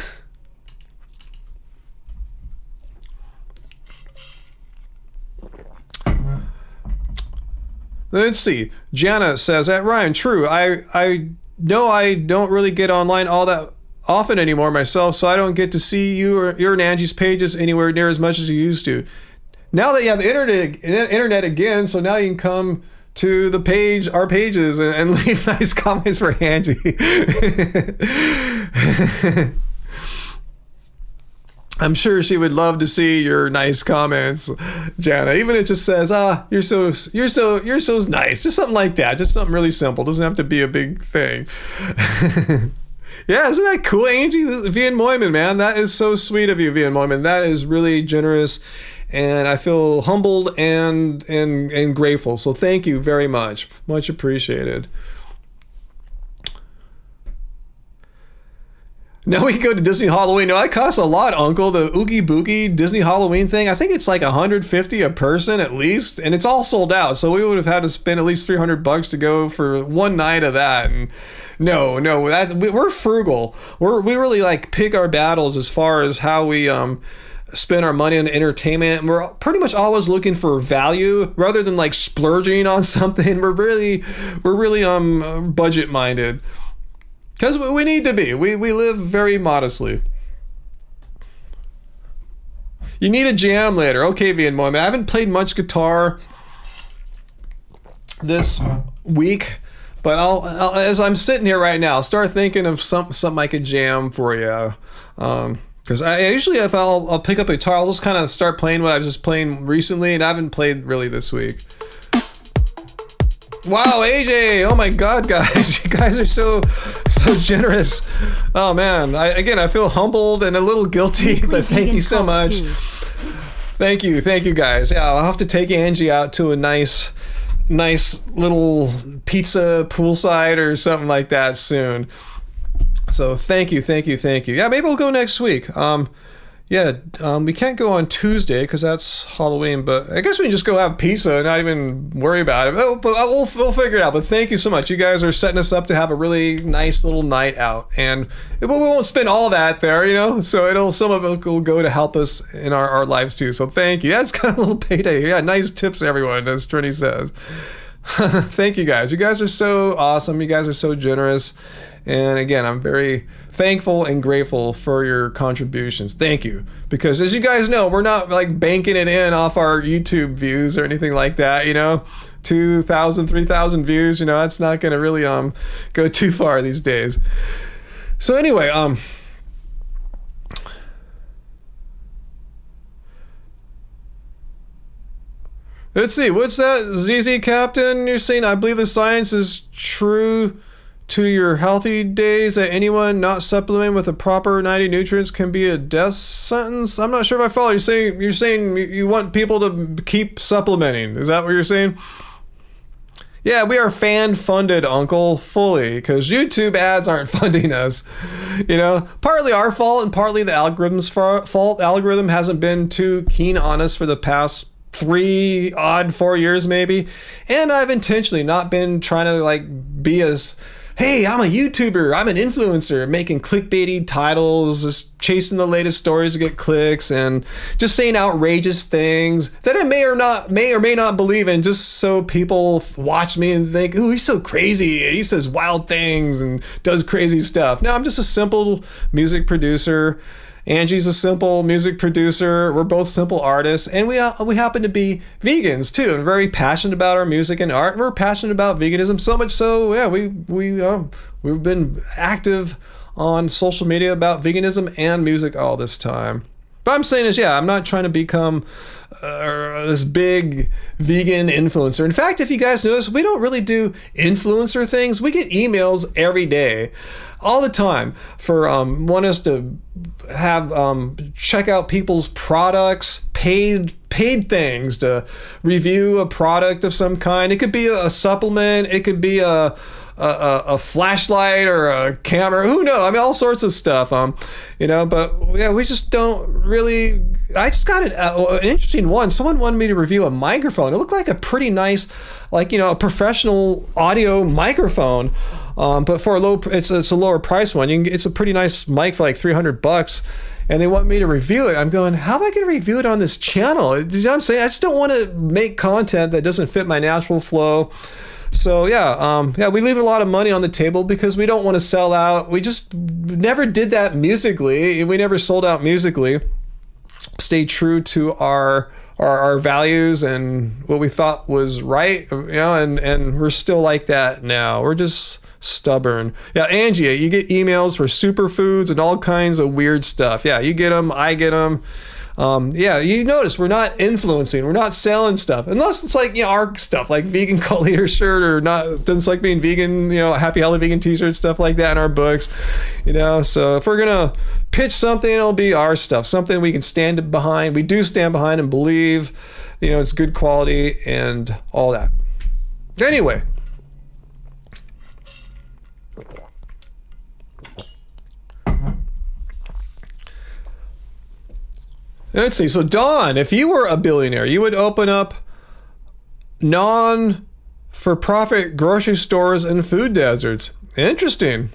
Let's see. Jana says, Ryan, true. I know I don't really get online all that often anymore myself, so I don't get to see your and Angie's pages anywhere near as much as you used to. Now that you have internet again, so now you can come to our pages and leave nice comments for Angie. I'm sure she would love to see your nice comments, Jana. Even if it just says, you're so nice. Just something like that. Just something really simple. Doesn't have to be a big thing. Yeah, isn't that cool, Angie? Van Moyman, man. That is so sweet of you, Van Moyman. That is really generous. And I feel humbled and grateful. So thank you very much. Much appreciated. Now we can go to Disney Halloween. No, that costs a lot, Uncle. The Oogie Boogie Disney Halloween thing. I think it's like $150 a person at least, and it's all sold out. So we would have had to spend at least $300 to go for one night of that. And no, we're frugal. We really pick our battles as far as how we spend our money on entertainment. And we're pretty much always looking for value rather than splurging on something. We're really budget minded. Because we need to be. We live very modestly. You need a jam later. Okay, Van Moyman. I haven't played much guitar this week, but I'll as I'm sitting here right now, I'll start thinking of something I could jam for you. Because I usually, if I'll pick up a guitar, I'll just kind of start playing what I was just playing recently, and I haven't played really this week. Wow, AJ! Oh my God, guys, you guys are so so generous. Oh man, I feel humbled and a little guilty, but thank you so much. Thank you guys. Yeah, I'll have to take Angie out to a nice little pizza poolside or something like that soon. So thank you. Yeah, maybe we'll go next week. We can't go on Tuesday because that's Halloween, but I guess we can just go have pizza and not even worry about it. Oh, but we'll figure it out. But thank you so much. You guys are setting us up to have a really nice little night out, and we won't spend all that there, So some of it will go to help us in our lives too. So thank you. That's kind of a little payday. Yeah, nice tips, everyone, as Trini says. Thank you guys. You guys are so awesome. You guys are so generous. And again, I'm very thankful and grateful for your contributions. Thank you. Because as you guys know, we're not like banking it in off our YouTube views or anything like that, 2,000, 3,000 views, that's not going to really go too far these days. So anyway, let's see, what's that, ZZ Captain? You're saying, I believe the science is true to your healthy days that anyone not supplementing with the proper 90 nutrients can be a death sentence. I'm not sure if I follow. You're saying you want people to keep supplementing. Is that what you're saying? Yeah, we are fan funded, Uncle, fully, because YouTube ads aren't funding us. Partly our fault and partly the algorithm's fault. Algorithm hasn't been too keen on us for the past 4 years maybe, and I've intentionally not been trying to be as, hey, I'm a YouTuber, I'm an influencer, making clickbaity titles, just chasing the latest stories to get clicks, and just saying outrageous things that I may or may not believe in, just so people watch me and think, ooh, he's so crazy, and he says wild things and does crazy stuff. No, I'm just a simple music producer. Angie's a simple music producer. We're both simple artists, and we happen to be vegans too, and very passionate about our music and art. And we're passionate about veganism, so much so, yeah, we've been active on social media about veganism and music all this time. But I'm saying is, yeah, I'm not trying to become this big vegan influencer. In fact, if you guys notice, we don't really do influencer things. We get emails every day, all the time, for want us to have check out people's products, paid things to review a product of some kind. It could be a supplement. It could be a flashlight or a camera, who knows? I mean, all sorts of stuff, but yeah, we just don't really. I just got an interesting one. Someone wanted me to review a microphone. It looked like a pretty nice, a professional audio microphone, but for it's a lower price one. It's a pretty nice mic for $300, and they want me to review it. I'm going, how am I going to review it on this channel? You know what I'm saying? I just don't want to make content that doesn't fit my natural flow. So yeah, we leave a lot of money on the table because we don't want to sell out. We just never did that musically. We never sold out musically. Stay true to our values and what we thought was right, and we're still like that now. We're just stubborn. Yeah, Angie, you get emails for superfoods and all kinds of weird stuff. Yeah, you get them, I get them. Yeah, you notice we're not influencing, we're not selling stuff, unless it's our stuff, like vegan cult leader shirt, or not, doesn't like being vegan, happy healthy vegan t-shirts, stuff like that in our books, so if we're gonna pitch something, it'll be our stuff, something we can stand behind. We do stand behind and believe, it's good quality and all that. Anyway, let's see. So Don, if you were a billionaire, you would open up non-for-profit grocery stores and food deserts. Interesting.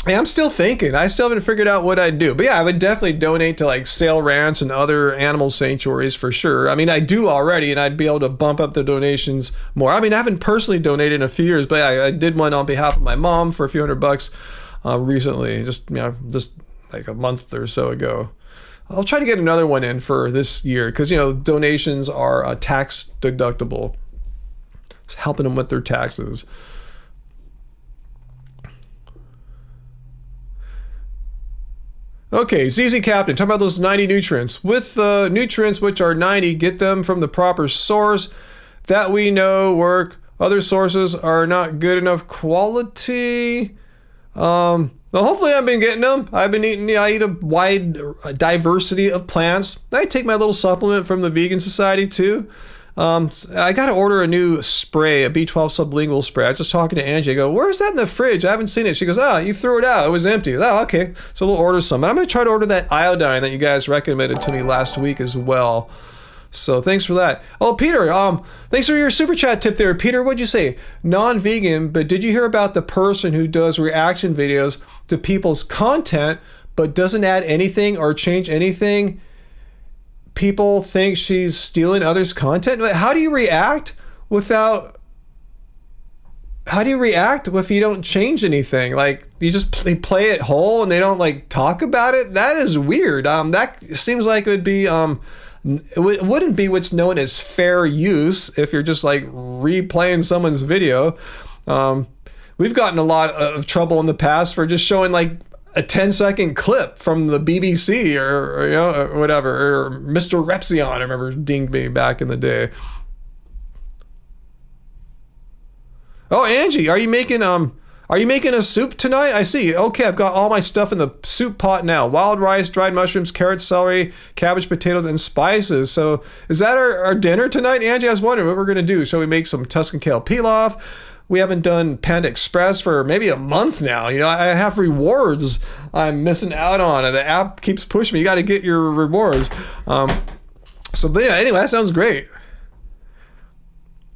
Yeah, I'm still thinking. I still haven't figured out what I'd do. But yeah, I would definitely donate to Sale Ranch and other animal sanctuaries for sure. I mean, I do already, and I'd be able to bump up the donations more. I mean, I haven't personally donated in a few years, but I did one on behalf of my mom for a few $100 recently, just like a month or so ago. I'll try to get another one in for this year because, donations are tax deductible. It's helping them with their taxes. Okay, ZZ Captain, talk about those 90 nutrients. With nutrients which are 90, get them from the proper source that we know work. Other sources are not good enough quality. Well, hopefully I've been getting them. I've been eating, I eat a wide diversity of plants. I take my little supplement from the Vegan Society too. I got to order a new spray, a B12 sublingual spray. I was just talking to Angie. I go, where's that in the fridge? I haven't seen it. She goes, oh, you threw it out. It was empty. Oh, okay. So we'll order some. And I'm going to try to order that iodine that you guys recommended to me last week as well. So thanks for that. Oh, Peter, thanks for your super chat tip there. Peter, what'd you say? Non-vegan, but did you hear about the person who does reaction videos to people's content, but doesn't add anything or change anything? People think she's stealing others' content. How do you react if you don't change anything? Like, you just play it whole and they don't like talk about it? That is weird. That seems like it would be it wouldn't be what's known as fair use if you're just like replaying someone's video. We've gotten a lot of trouble in the past for just showing like a 10-second clip from the BBC or you know, or whatever, or Mr. Repsion, I remember dinged me back in the day. Oh, Angie, are you making a soup tonight? I see. Okay, I've got all my stuff in the soup pot now. Wild rice, dried mushrooms, carrots, celery, cabbage, potatoes, and spices. So is that our dinner tonight, Angie? I was wondering what we're going to do. Shall we make some Tuscan kale pilaf? We haven't done Panda Express for maybe a month now. You know, I have rewards I'm missing out on. And the app keeps pushing me. You got to get your rewards. But yeah, anyway, that sounds great.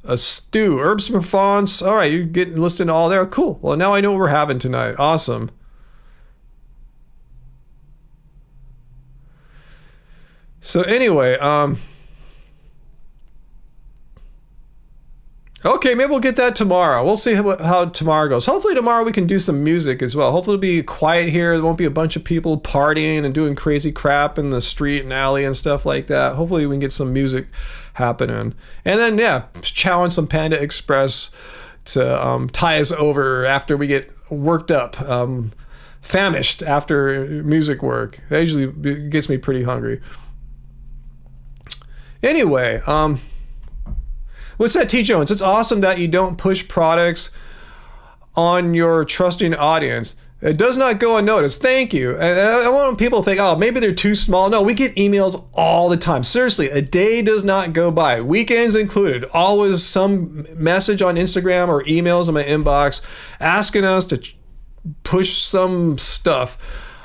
A stew, herbs from Provence. All right, you're getting listed all there. Cool. Well, now I know what we're having tonight. Awesome. So anyway, okay, maybe we'll get that tomorrow. We'll see how tomorrow goes. Hopefully tomorrow we can do some music as well. Hopefully it'll be quiet here. There won't be a bunch of people partying and doing crazy crap in the street and alley and stuff like that. Hopefully we can get some music happening. And then, yeah, challenge some Panda Express to tie us over after we get worked up, famished after music work. That usually gets me pretty hungry. Anyway, what's that, T. Jones? It's awesome that you don't push products on your trusting audience. It does not go unnoticed. Thank you. I want people to think, oh, maybe they're too small. No, we get emails all the time. Seriously, a day does not go by, weekends included, always some message on Instagram or emails in my inbox asking us to push some stuff.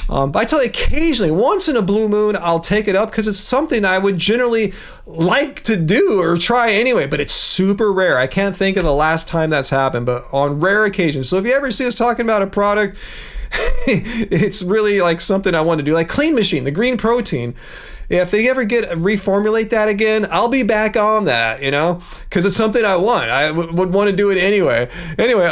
I tell you, occasionally, once in a blue moon, I'll take it up because it's something I would generally like to do or try anyway, but it's super rare. I can't think of the last time that's happened, but on rare occasions. So if you ever see us talking about a product, it's really like something I want to do, like Clean Machine, the green protein. If they ever reformulate that again, I'll be back on that, you know, because it's something I want. I would want to do it anyway. Anyway,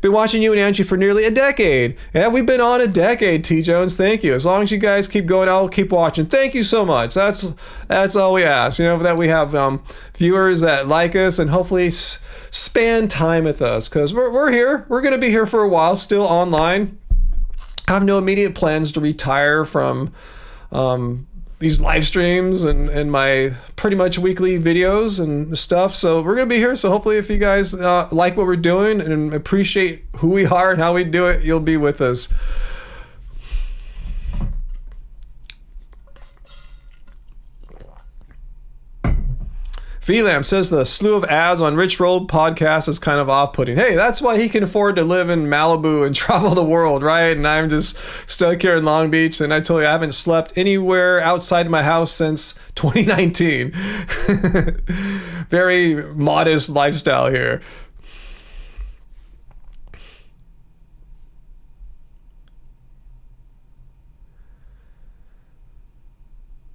been watching you and Angie for nearly a decade. Yeah, we've been on a decade, T. Jones. Thank you. As long as you guys keep going, I'll keep watching. Thank you so much. That's all we ask, you know, that we have viewers that like us and hopefully span time with us, because we're here. We're going to be here for a while, still online. I have no immediate plans to retire from these live streams and my pretty much weekly videos and stuff. So we're going to be here. So hopefully if you guys like what we're doing and appreciate who we are and how we do it, you'll be with us. VLAM says the slew of ads on Rich Roll podcast is kind of off-putting. Hey, that's why he can afford to live in Malibu and travel the world, right? And I'm just stuck here in Long Beach, and I told you I haven't slept anywhere outside my house since 2019. Very modest lifestyle here.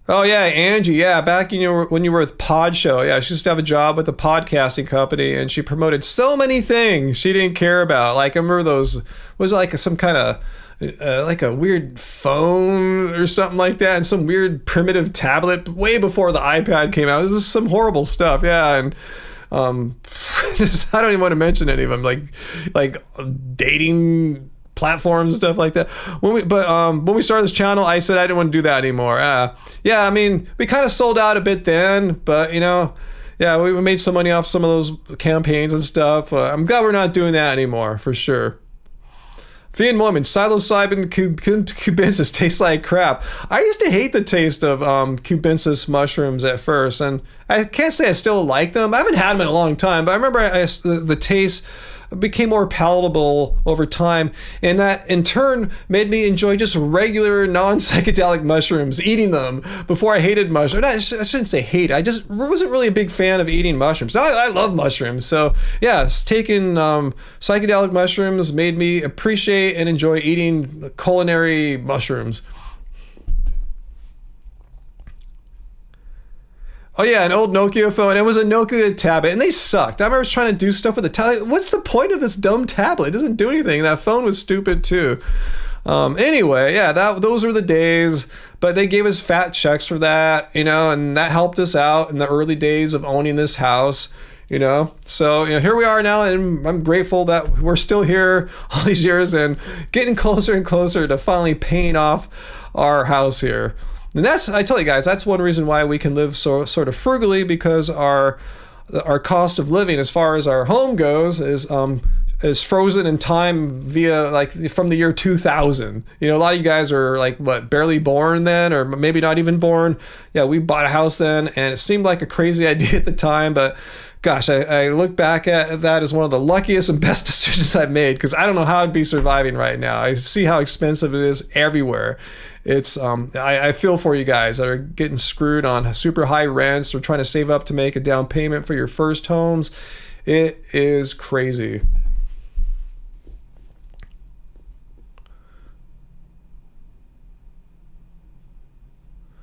Oh yeah, Angie. Yeah, back when you were with Pod Show. Yeah, she used to have a job with a podcasting company, and she promoted so many things she didn't care about. Like I remember those was it like some kind of like a weird phone or something like that, and some weird primitive tablet way before the iPad came out. This is some horrible stuff. Yeah, and just, I don't even want to mention any of them. Like dating platforms and stuff like that. When we started this channel, I said I didn't want to do that anymore. Yeah, I mean, we kind of sold out a bit then, but you know, yeah, we made some money off some of those campaigns and stuff. I'm glad we're not doing that anymore, for sure. Vegan woman, psilocybin cubensis tastes like crap. I used to hate the taste of cubensis mushrooms at first, and I can't say I still like them. I haven't had them in a long time, but I remember the taste became more palatable over time, and that in turn made me enjoy just regular non-psychedelic mushrooms, eating them before I hated mushrooms. I shouldn't say hate, I just wasn't really a big fan of eating mushrooms. Now I love mushrooms, so yes, taking psychedelic mushrooms made me appreciate and enjoy eating culinary mushrooms. Oh yeah, an old Nokia phone. It was a Nokia tablet, and they sucked. I remember trying to do stuff with the tablet. What's the point of this dumb tablet? It doesn't do anything. That phone was stupid too. Anyway, yeah, those were the days. But they gave us fat checks for that, and that helped us out in the early days of owning this house. So here we are now, and I'm grateful that we're still here all these years and getting closer and closer to finally paying off our house here. And I tell you guys, that's one reason why we can live so sort of frugally, because our cost of living as far as our home goes is frozen in time via like from the year 2000. A lot of you guys are like barely born then, or maybe not even born. Yeah, we bought a house then, and it seemed like a crazy idea at the time, but gosh, I look back at that as one of the luckiest and best decisions I've made, because I don't know how I'd be surviving right now. I see how expensive it is everywhere. It's I feel for you guys that are getting screwed on super high rents or trying to save up to make a down payment for your first homes. It is crazy.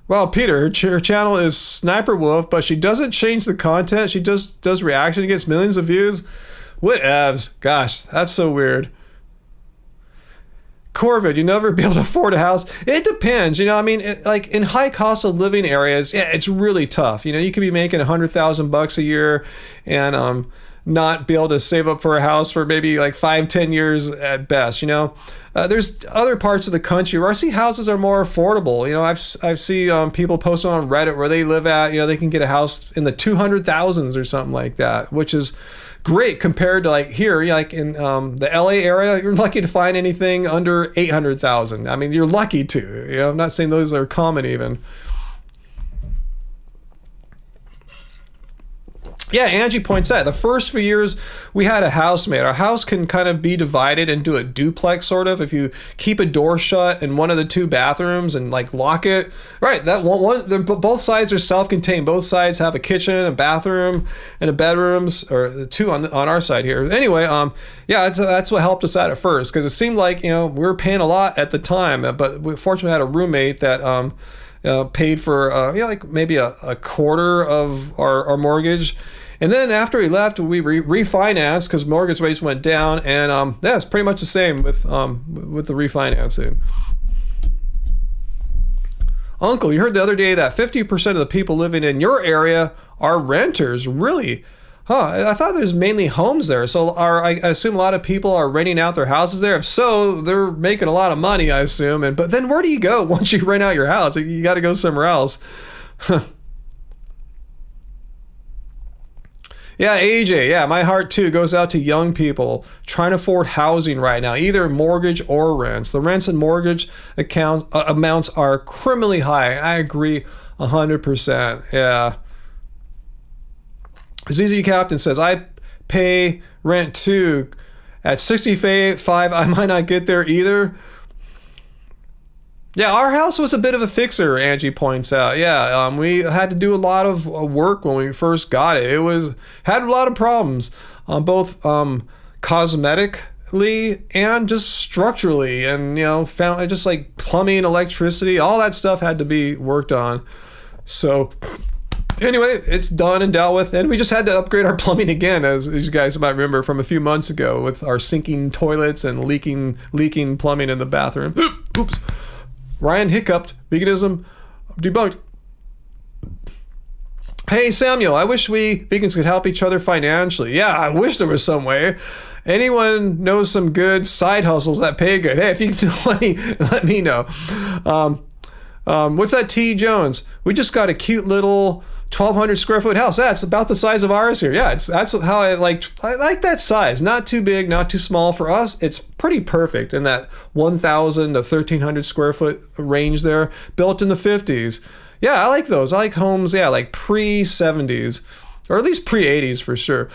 Well, Peter, her channel is Sniper Wolf, but she doesn't change the content. She just does reaction, gets millions of views. Whatevs. Gosh, that's so weird. Corvid, you never be able to afford a house. It depends, like in high cost of living areas, yeah, it's really tough. You could be making $100,000 a year and not be able to save up for a house for maybe like 5-10 years at best. There's other parts of the country where I see houses are more affordable. I've seen people posting on Reddit where they live at, they can get a house in the 200,000s or something like that, which is great compared to like here, like in the LA area. You're lucky to find anything under 800,000. I mean, you're lucky to. I'm not saying those are common even. Yeah, Angie points out the first few years we had a housemate. Our house can kind of be divided into a duplex sort of if you keep a door shut in one of the two bathrooms and like lock it. Right, that both sides are self-contained. Both sides have a kitchen, a bathroom, and a bedrooms, or the two on our side here. Anyway, yeah, that's what helped us out at first, because it seemed like we were paying a lot at the time, but we fortunately had a roommate that paid for like maybe a quarter of our mortgage. And then after he left, we refinanced because mortgage rates went down, and yeah, it's pretty much the same with the refinancing. Uncle, you heard the other day that 50% of the people living in your area are renters. Really? Huh, I thought there's mainly homes there. So I assume a lot of people are renting out their houses there. If so, they're making a lot of money, I assume. But then where do you go once you rent out your house? You got to go somewhere else. Yeah, AJ, yeah, my heart too goes out to young people trying to afford housing right now, either mortgage or rents. The rents and mortgage amounts are criminally high. I agree 100%. Yeah. ZZ Captain says, I pay rent too. At 65, I might not get there either. Yeah, our house was a bit of a fixer, Angie points out. Yeah, we had to do a lot of work when we first got it. It had a lot of problems, both cosmetically and just structurally, and found just like plumbing, electricity, all that stuff had to be worked on. So anyway, it's done and dealt with, and we just had to upgrade our plumbing again, as you guys might remember from a few months ago, with our sinking toilets and leaking plumbing in the bathroom. Oops. Ryan hiccuped. Veganism debunked. Hey, Samuel, I wish we vegans could help each other financially. Yeah, I wish there was some way. Anyone knows some good side hustles that pay good? Hey, if you know any, let me know. What's that, T. Jones? We just got a cute little 1,200 square foot house. That's about the size of ours here. Yeah, that's how I like that size. Not too big, not too small. For us, it's pretty perfect in that 1,000 to 1,300 square foot range there, built in the 50s. Yeah, I like those. I like homes, yeah, like pre-70s, or at least pre-80s for sure.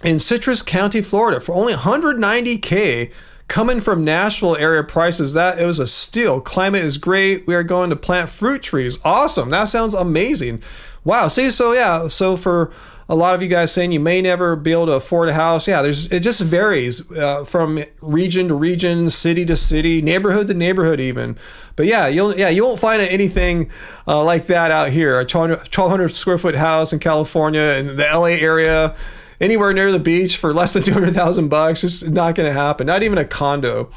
In Citrus County, Florida, for only $190K, coming from Nashville area prices, that it was a steal. Climate is great. We are going to plant fruit trees. Awesome. That sounds amazing. Wow. See, so yeah, so for a lot of you guys saying you may never be able to afford a house, yeah, it just varies from region to region, city to city, neighborhood to neighborhood even. But yeah, you won't find anything like that out here. A 1,200 square foot house in California, in the LA area, anywhere near the beach for less than $200,000, just not going to happen. Not even a condo.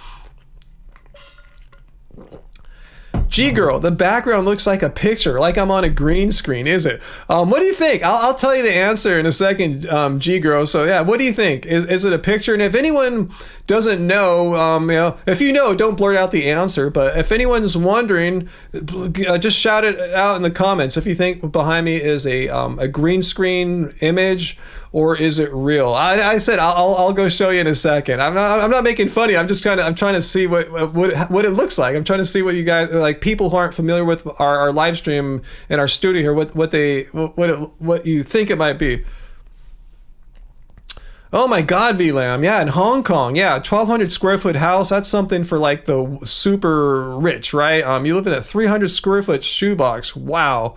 G-Girl, the background looks like a picture, like I'm on a green screen, is it? What do you think? I'll tell you the answer in a second, G-Girl. So yeah, what do you think? Is it a picture? And if anyone doesn't know, if you know, don't blurt out the answer. But if anyone's wondering, just shout it out in the comments if you think behind me is a green screen image, or is it real? I said I'll go show you in a second. I'm not making funny. I'm trying to see what it looks like. I'm trying to see what you guys, like, people who aren't familiar with our live stream in our studio here, what you think it might be. Oh my God, VLAM. Yeah, in Hong Kong. Yeah, 1,200 square foot house. That's something for like the super rich, right? You live in a 300 square foot shoebox. Wow.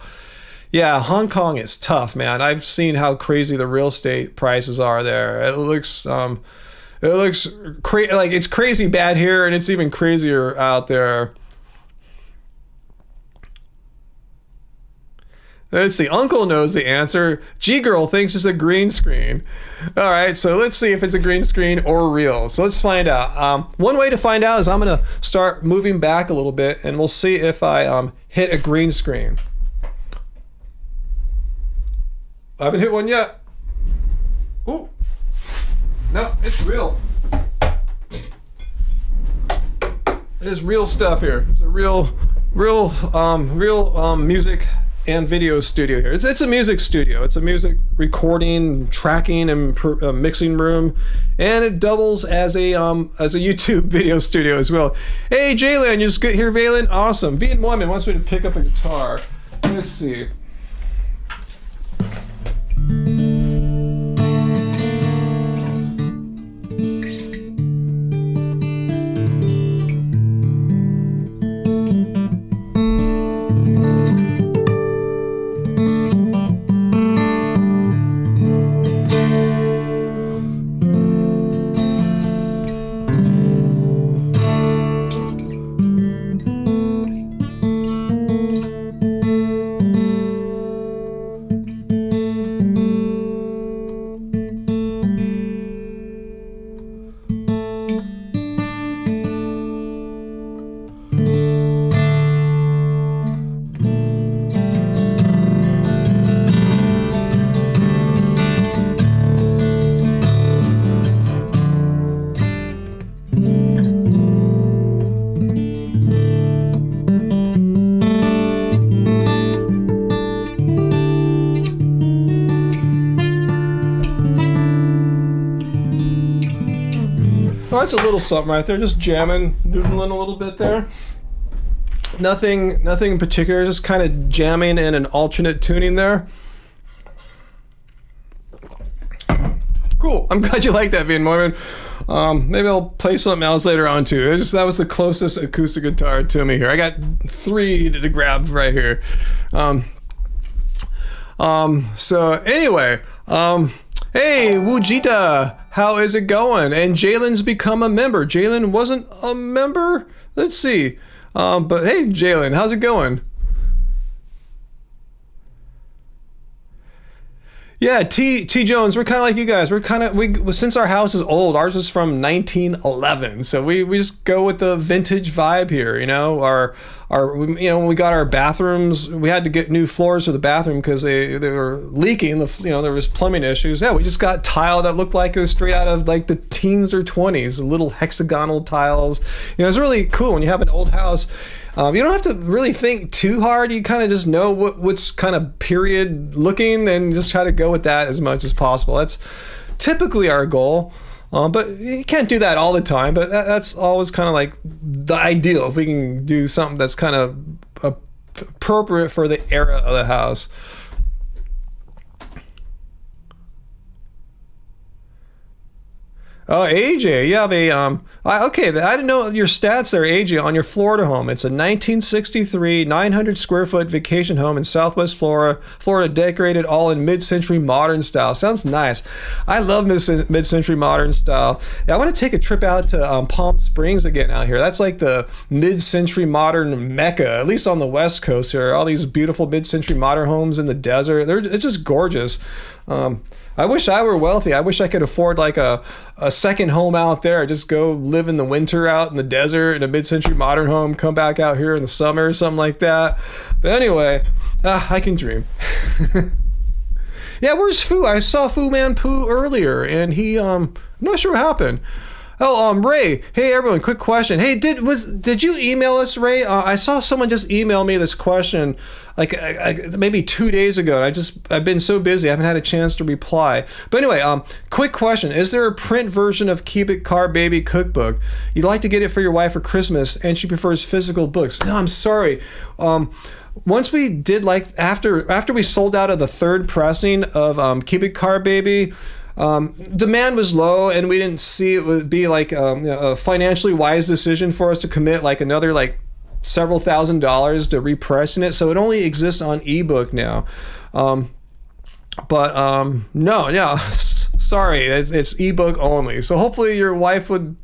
Yeah, Hong Kong is tough, man. I've seen how crazy the real estate prices are there. It looks like it's crazy bad here, and it's even crazier out there. Let's see. Uncle knows the answer. G-Girl thinks it's a green screen. All right, so let's see if it's a green screen or real. So let's find out. One way to find out is I'm going to start moving back a little bit, and we'll see if I hit a green screen. I haven't hit one yet. Ooh. No, it's real. There's real stuff here. It's a real music and video studio here. It's a music studio. It's a music recording, tracking, and mixing room, and it doubles as a YouTube video studio as well. Hey, Jalen, you just get here, Valen? Awesome. Vian Moyman wants me to pick up a guitar. Let's see. Oh, that's a little something right there. Just jamming, noodling a little bit there. Nothing in particular. Just kind of jamming in an alternate tuning there. Cool. I'm glad you like that, Vian Mormon. Maybe I'll play something else later on too. That was the closest acoustic guitar to me here. I got 3 to grab right here. So anyway, hey, Wujita, how is it going? And Jalen's become a member. Jalen wasn't a member? Let's see. But hey, Jalen, how's it going? Yeah, T Jones, we're kind of like you guys. Since our house is old, ours is from 1911, so we just go with the vintage vibe here. You know, when we got our bathrooms, we had to get new floors for the bathroom because they were leaking. There was plumbing issues. Yeah, we just got tile that looked like it was straight out of like the teens or 20s, little hexagonal tiles. It's really cool when you have an old house. You don't have to really think too hard. You kind of just know what's kind of period looking and just try to go with that as much as possible. That's typically our goal. But you can't do that all the time, but that's always kind of like the ideal, if we can do something that's kind of appropriate for the era of the house. Oh, AJ, you have a okay. I didn't know your stats there, AJ, on your Florida home. It's a 1963 900 square foot vacation home in Southwest Florida, decorated all in mid-century modern style. Sounds nice. I love mid-century modern style. Yeah, I want to take a trip out to Palm Springs again out here. That's like the mid-century modern mecca, at least on the West Coast here. All these beautiful mid-century modern homes in the desert. It's just gorgeous. I wish I were wealthy. I wish I could afford like a second home out there. Just go live in the winter out in the desert in a mid-century modern home, come back out here in the summer or something like that. But anyway, I can dream. Yeah, where's Fu? I saw Fu Man Poo earlier and I'm not sure what happened. Oh, Ray. Hey, everyone. Quick question. Hey, did you email us, Ray? I saw someone just email me this question, like maybe 2 days ago. And I've been so busy, I haven't had a chance to reply. But anyway, quick question: is there a print version of Keep It Carb Baby cookbook? You'd like to get it for your wife for Christmas, and she prefers physical books. No, I'm sorry. Once we did after we sold out of the third pressing of Keep It Carb Baby. Demand was low, and we didn't see it would be like a financially wise decision for us to commit like another like several $1,000s to repressing it. So it only exists on ebook now. No, sorry, it's ebook only. So hopefully your wife would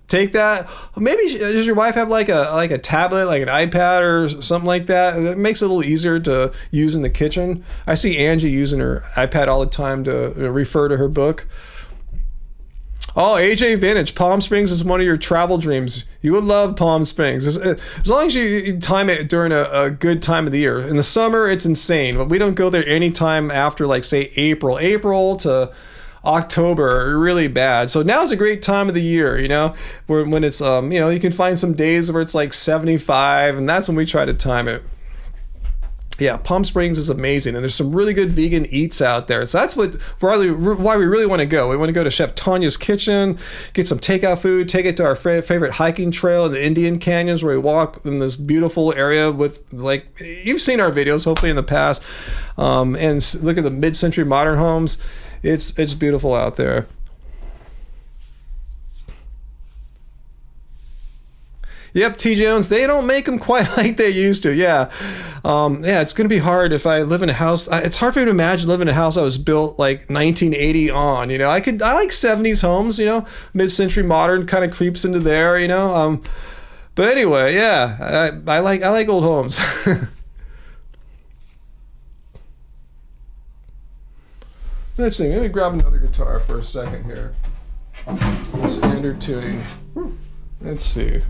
take that. Maybe does your wife have like a tablet, like an iPad or something like that? It makes it a little easier to use in the kitchen. I see Angie using her iPad all the time to refer to her book. Oh, AJ Vintage, Palm Springs is one of your travel dreams. You would love Palm Springs. As long as you time it during a good time of the year. In the summer, it's insane, but we don't go there anytime after like say April to October are really bad. So now's a great time of the year, when it's you can find some days where it's like 75, and that's when we try to time it. Yeah, Palm Springs is amazing, and there's some really good vegan eats out there. So that's why we really want to go. We want to go to Chef Tanya's kitchen, get some takeout food, take it to our favorite hiking trail in the Indian Canyons, where we walk in this beautiful area with, like, you've seen our videos hopefully in the past, and look at the mid-century modern homes. It's beautiful out there. Yep, T. Jones, they don't make them quite like they used to. Yeah. It's going to be hard if I live in a house. It's hard for me to imagine living in a house that was built like 1980 on, I like 70s homes, mid-century modern kind of creeps into there, but anyway, yeah, I like old homes. Let's see, maybe grab another guitar for a second here. Standard tuning. Let's see.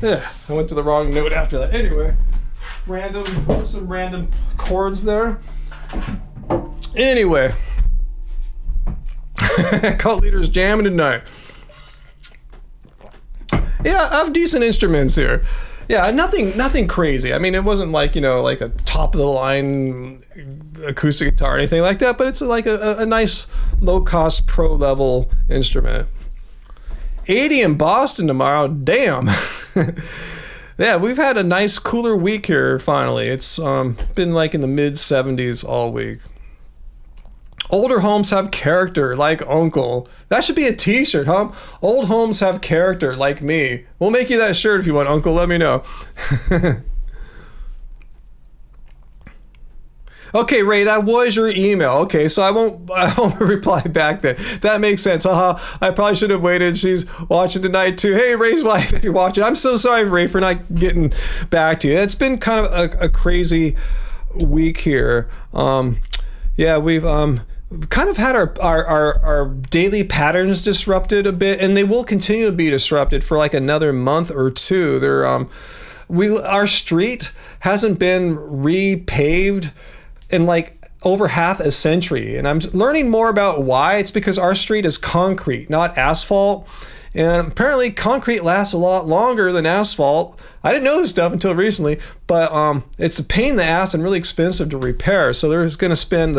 Yeah, I went to the wrong note after that. Anyway, some random chords there. Anyway, cult leaders jamming tonight. Yeah, I have decent instruments here. Yeah, nothing crazy. I mean, it wasn't like like a top of the line acoustic guitar or anything like that. But it's like a nice low cost pro level instrument. 80 in Boston tomorrow. Damn. Yeah, we've had a nice cooler week here finally. It's been like in the mid 70s all week. Older homes have character, like Uncle. That should be a t-shirt, huh? Old homes have character, like me. We'll make you that shirt if you want, Uncle. Let me know. Okay, Ray, that was your email. Okay, so I won't reply back then. That makes sense. I probably should have waited. She's watching tonight too. Hey, Ray's wife, if you're watching, I'm so sorry, Ray, for not getting back to you. It's been kind of a crazy week here. Yeah, we've kind of had our daily patterns disrupted a bit, and they will continue to be disrupted for like another month or two. Our street hasn't been repaved in like over half a century, and I'm learning more about why. It's because our street is concrete, not asphalt, and apparently concrete lasts a lot longer than asphalt. I didn't know this stuff until recently, but it's a pain in the ass and really expensive to repair. So the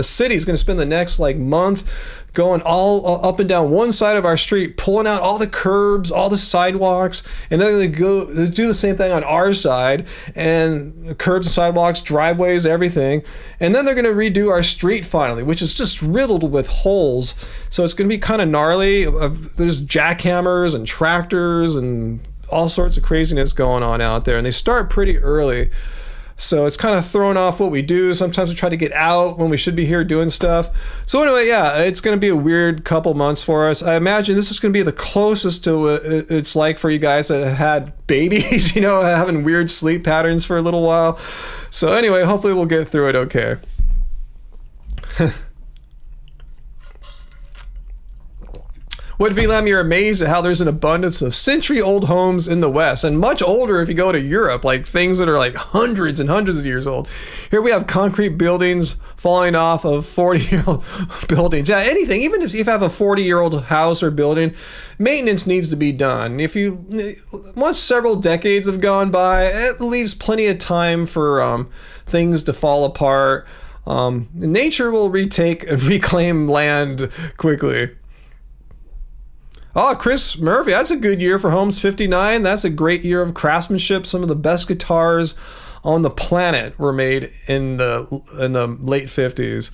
city's going to spend the next like month going all up and down one side of our street, pulling out all the curbs, all the sidewalks, and they're going to do the same thing on our side, and the curbs, sidewalks, driveways, everything. And then they're going to redo our street finally, which is just riddled with holes. So it's going to be kind of gnarly. There's jackhammers and tractors and all sorts of craziness going on out there, and they start pretty early. So it's kind of throwing off what we do. Sometimes we try to get out when we should be here doing stuff. So anyway, yeah, it's going to be a weird couple months for us. I imagine this is going to be the closest to what it's like for you guys that have had babies, having weird sleep patterns for a little while. So anyway, hopefully we'll get through it okay. What, VLM, you're amazed at how there's an abundance of century-old homes in the West, and much older if you go to Europe, like things that are like hundreds and hundreds of years old. Here we have concrete buildings falling off of 40-year-old buildings. Yeah, anything, even if you have a 40-year-old house or building, maintenance needs to be done. Once several decades have gone by, it leaves plenty of time for things to fall apart. Nature will retake and reclaim land quickly. Oh, Chris Murphy, that's a good year for Homes 59. That's a great year of craftsmanship. Some of the best guitars on the planet were made in the late 50s.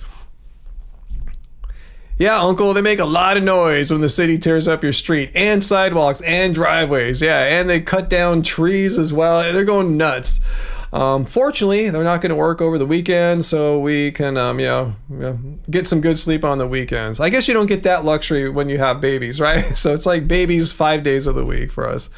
Yeah, Uncle, they make a lot of noise when the city tears up your street and sidewalks and driveways. Yeah, and they cut down trees as well. They're going nuts. Fortunately, they're not going to work over the weekend, so we can, get some good sleep on the weekends. I guess you don't get that luxury when you have babies, right? So it's like babies 5 days of the week for us.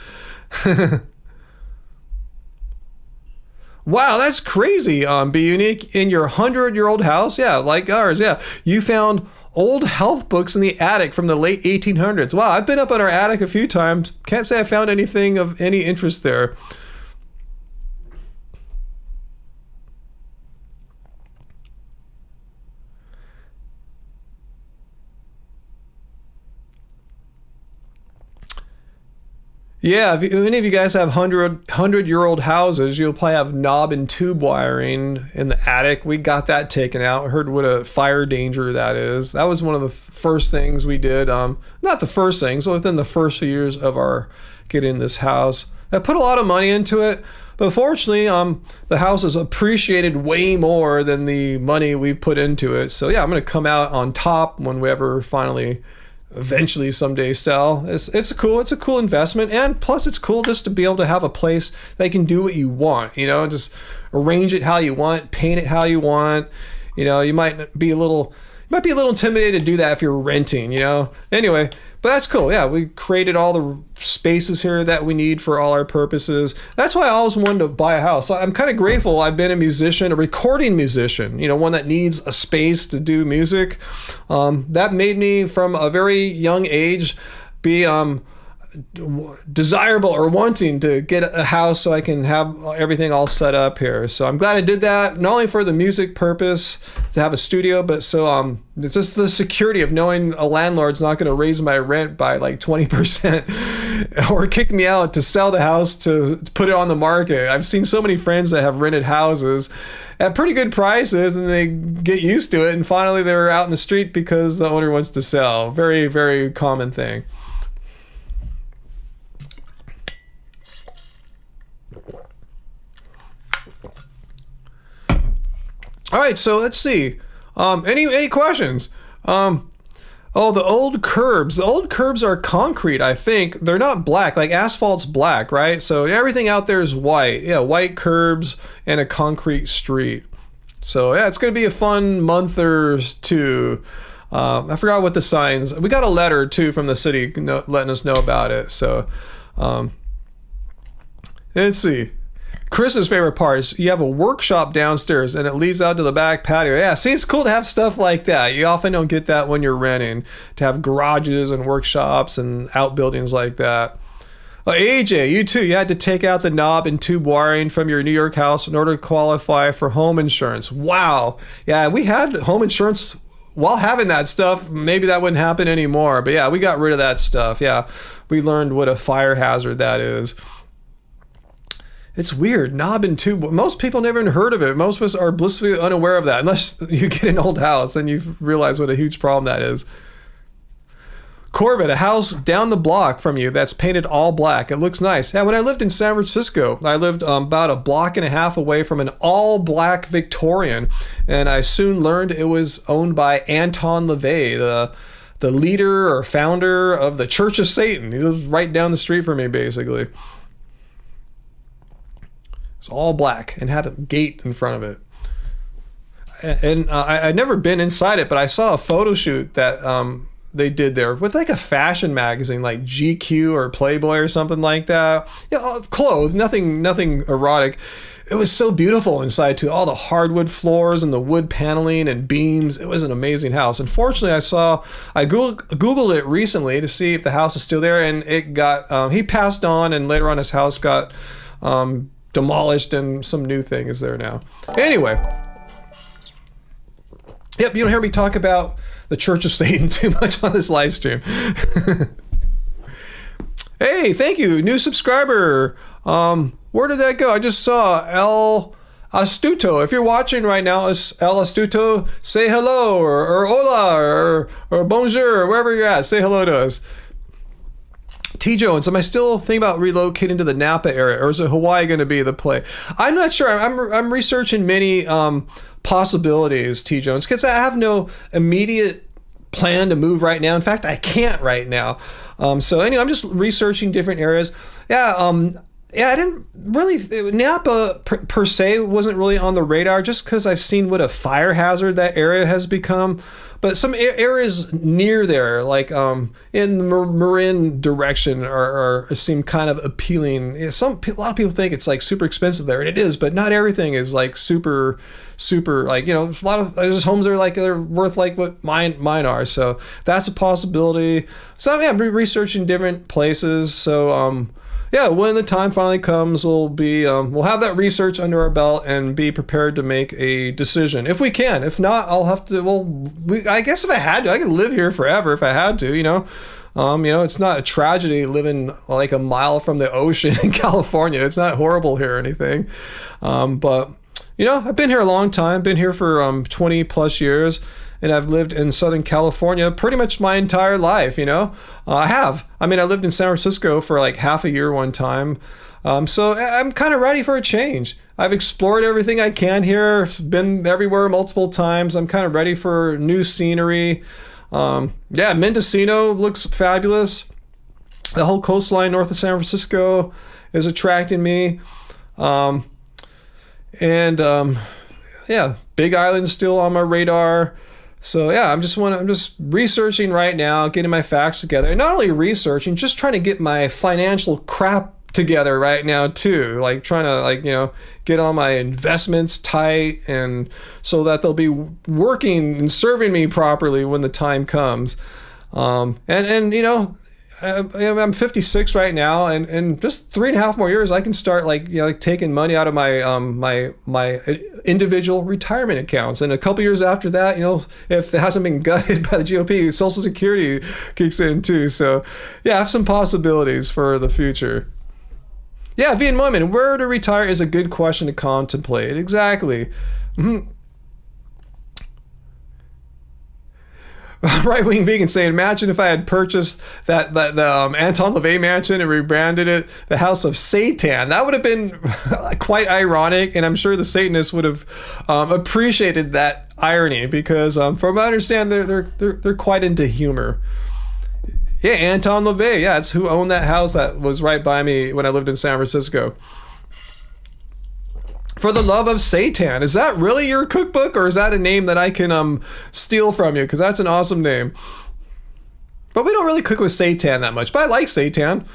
Wow, that's crazy. Be unique in your 100-year-old house. Yeah, like ours. Yeah, you found old health books in the attic from the late 1800s. Wow, I've been up in our attic a few times. Can't say I found anything of any interest there. Yeah, if any of you guys have 100-year-old houses, you'll probably have knob and tube wiring in the attic. We got that taken out. I heard what a fire danger that is. That was one of the first things we did. Not the first things, but within the first few years of our getting this house. I put a lot of money into it, but fortunately, the house is appreciated way more than the money we put into it. So yeah, I'm going to come out on top when we ever finally eventually someday sell. It's a cool investment, and plus it's cool just to be able to have a place that you can do what you want, just arrange it how you want, paint it how you want. You might be a little intimidated to do that if you're renting, anyway, but that's cool. Yeah, we created all the spaces here that we need for all our purposes. That's why I always wanted to buy a house. So I'm kind of grateful I've been a recording musician, one that needs a space to do music. That made me from a very young age be desirable or wanting to get a house so I can have everything all set up here. So I'm glad I did that, not only for the music purpose to have a studio, but so it's just the security of knowing a landlord's not going to raise my rent by like 20% or kick me out to sell the house to put it on the market. I've seen so many friends that have rented houses at pretty good prices, and they get used to it, and finally they're out in the street because the owner wants to sell. Very, very common thing. All right, so let's see. Any questions? The old curbs. The old curbs are concrete, I think. They're not black. Like asphalt's black, right? So everything out there is white. Yeah, white curbs and a concrete street. So yeah, it's going to be a fun month or two. I forgot what the signs. We got a letter too from the city letting us know about it. So let's see. Chris's favorite part is you have a workshop downstairs and it leads out to the back patio. Yeah, see, it's cool to have stuff like that. You often don't get that when you're renting, to have garages and workshops and outbuildings like that. AJ, you too. You had to take out the knob and tube wiring from your New York house in order to qualify for home insurance. Wow. Yeah, we had home insurance while having that stuff. Maybe that wouldn't happen anymore. But yeah, we got rid of that stuff. Yeah, we learned what a fire hazard that is. It's weird. Knob and tube. Most people never even heard of it. Most of us are blissfully unaware of that. Unless you get an old house and you realize what a huge problem that is. Corbett, a house down the block from you that's painted all black. It looks nice. Yeah, when I lived in San Francisco, I lived about a block and a half away from an all black Victorian. And I soon learned it was owned by Anton LaVey, the leader or founder of the Church of Satan. He lives right down the street from me, basically. It's all black and had a gate in front of it. And I'd never been inside it, but I saw a photo shoot that they did there with like a fashion magazine like GQ or Playboy or something like that. Yeah, clothes, nothing erotic. It was so beautiful inside too. All the hardwood floors and the wood paneling and beams. It was an amazing house. Unfortunately, I Googled it recently to see if the house is still there, and it got, he passed on, and later on his house got demolished and some new thing is there now. Anyway. Yep, you don't hear me talk about the Church of Satan too much on this live stream. Hey, thank you. New subscriber. Where did that go? I just saw El Astuto. If you're watching right now, El Astuto, say hello or hola or bonjour, or wherever you're at. Say hello to us. T. Jones, am I still thinking about relocating to the Napa area, or is it Hawaii going to be the play? I'm not sure. I'm researching many possibilities, T. Jones, because I have no immediate plan to move right now. In fact, I can't right now. So anyway, I'm just researching different areas. Yeah, I didn't really, Napa per se wasn't really on the radar, just because I've seen what a fire hazard that area has become. But some areas near there, like in the Marin direction, are seem kind of appealing. A lot of people think it's like super expensive there, and it is, but not everything is like super like, you know, a lot of there's homes that are like they're worth like what mine are. So that's a possibility. So yeah, I'm researching different places. So yeah, when the time finally comes, we'll have that research under our belt and be prepared to make a decision if we can. If not, I'll have to. I guess if I had to, I could live here forever if I had to. You know, it's not a tragedy living like a mile from the ocean in California. It's not horrible here or anything. But you know, I've been here a long time. Been here for 20 plus years. And I've lived in Southern California pretty much my entire life, you know. I have. I mean, I lived in San Francisco for like half a year one time. So I'm kind of ready for a change. I've explored everything I can here. Been everywhere multiple times. I'm kind of ready for new scenery. Yeah, Mendocino looks fabulous. The whole coastline north of San Francisco is attracting me. Yeah, Big Island's still on my radar. So yeah, I'm just researching right now, getting my facts together, and not only researching, just trying to get my financial crap together right now too. Like trying to, like, you know, get all my investments tight, and so that they'll be working and serving me properly when the time comes. And you know, I'm 56 right now, and just 3.5 more years, I can start like taking money out of my my individual retirement accounts. And a couple years after that, you know, if it hasn't been gutted by the GOP, Social Security kicks in too. So yeah, I have some possibilities for the future. Yeah, Vian Moyman, where to retire is a good question to contemplate. Exactly. Mm-hmm. Right-wing vegan saying, imagine if I had purchased the Anton LaVey mansion and rebranded it the House of Satan. That would have been quite ironic, and I'm sure the Satanists would have appreciated that irony, because from what I understand, they're quite into humor. Yeah, Anton LaVey. Yeah, it's who owned that house that was right by me when I lived in San Francisco. For the Love of Satan. Is that really your cookbook, or is that a name that I can steal from you? Because that's an awesome name. But we don't really cook with seitan that much. But I like seitan.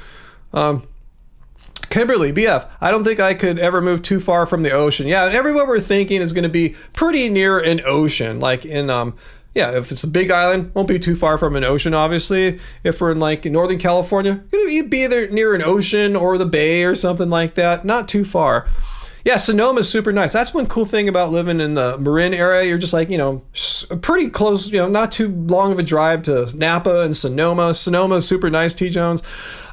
Kimberly, BF, I don't think I could ever move too far from the ocean. Yeah, and everywhere we're thinking is going to be pretty near an ocean. Like in, yeah, if it's a big island, won't be too far from an ocean, obviously. If we're in like Northern California, going to be either near an ocean or the bay or something like that. Not too far. Yeah, Sonoma's super nice. That's one cool thing about living in the Marin area. You're just like, pretty close, not too long of a drive to Napa and Sonoma. Sonoma's super nice, T. Jones.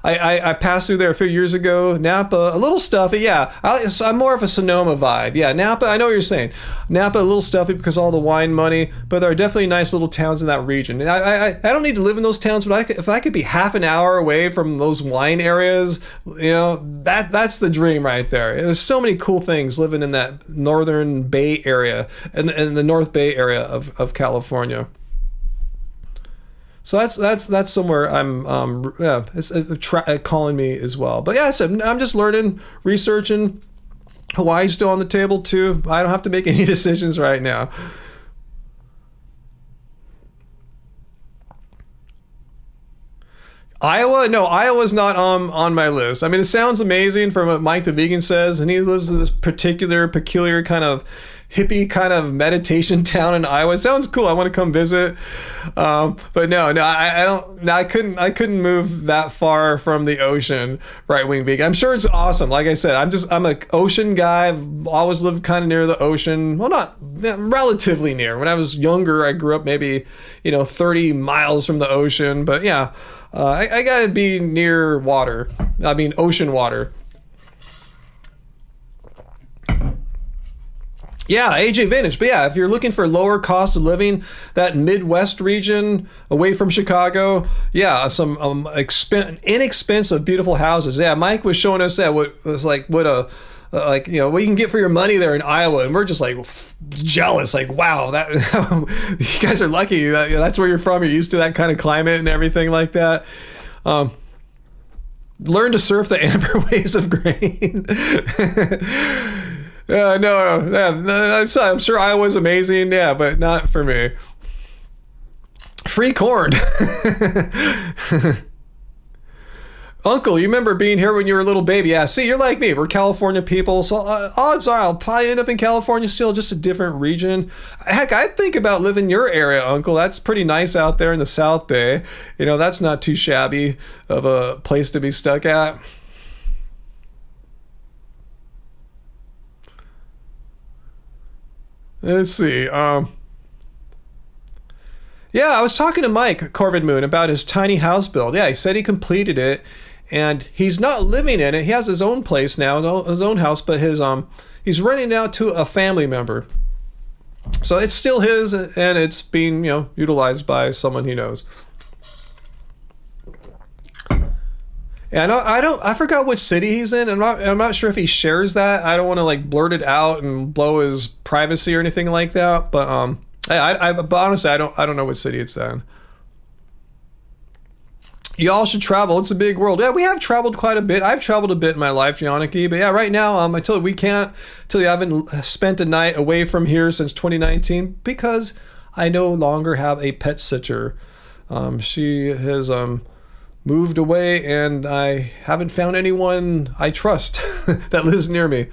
I passed through there a few years ago. Napa, a little stuffy. Yeah, I'm more of a Sonoma vibe. Yeah, Napa, I know what you're saying. Napa, a little stuffy because of all the wine money, but there are definitely nice little towns in that region. And I don't need to live in those towns, but if I could be half an hour away from those wine areas, that's the dream right there. There's so many cool things living in that northern Bay Area and the North Bay area of California. So that's somewhere I'm it's calling me as well. But yeah, I'm just learning, researching. Hawaii's still on the table too. I don't have to make any decisions right now. Iowa? No, Iowa's not on my list. I mean, it sounds amazing from what Mike the Vegan says, and he lives in this peculiar kind of hippie kind of meditation town in Iowa. It sounds cool. I want to come visit. But no, I don't. No, I couldn't move that far from the ocean. Right wing vegan. I'm sure it's awesome. Like I said, I'm an ocean guy. I've always lived kind of near the ocean. Well, not relatively near. When I was younger, I grew up maybe 30 miles from the ocean. But yeah, I gotta be near water. I mean, ocean water. Yeah, AJ Vintage. But yeah, if you're looking for lower cost of living, that Midwest region away from Chicago, yeah, some inexpensive, beautiful houses. Yeah, Mike was showing us that what you can get for your money there in Iowa, and we're just like jealous. Like, wow, that you guys are lucky. That's where you're from. You're used to that kind of climate and everything like that. Learn to surf the amber waves of grain. I'm sure Iowa's amazing, yeah, but not for me. Free corn. Uncle, you remember being here when you were a little baby? Yeah, see, you're like me. We're California people, so odds are I'll probably end up in California still, just a different region. Heck, I'd think about living in your area, Uncle. That's pretty nice out there in the South Bay. That's not too shabby of a place to be stuck at. Let's see. Yeah, I was talking to Mike Corvid Moon about his tiny house build. Yeah, he said he completed it, and he's not living in it. He has his own place now, his own house, but he's renting it out to a family member. So it's still his, and it's being utilized by someone he knows. And I forgot which city he's in. I'm not sure if he shares that. I don't want to blurt it out and blow his privacy or anything like that. But but honestly, I don't know which city it's in. Y'all should travel. It's a big world. Yeah, we have traveled quite a bit. I've traveled a bit in my life, Yannicki. But yeah, right now, I tell you, I haven't spent a night away from here since 2019 because I no longer have a pet sitter. She has moved away, and I haven't found anyone I trust that lives near me.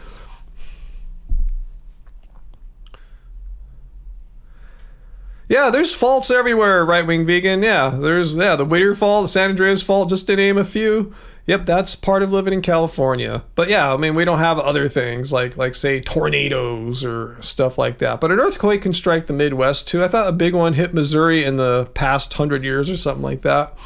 Yeah, there's faults everywhere, right-wing vegan. Yeah, there's the Whittier Fault, the San Andreas Fault, just to name a few. Yep, that's part of living in California. But yeah, I mean, we don't have other things like say tornadoes or stuff like that. But an earthquake can strike the Midwest too. I thought a big one hit Missouri in the past 100 years or something like that.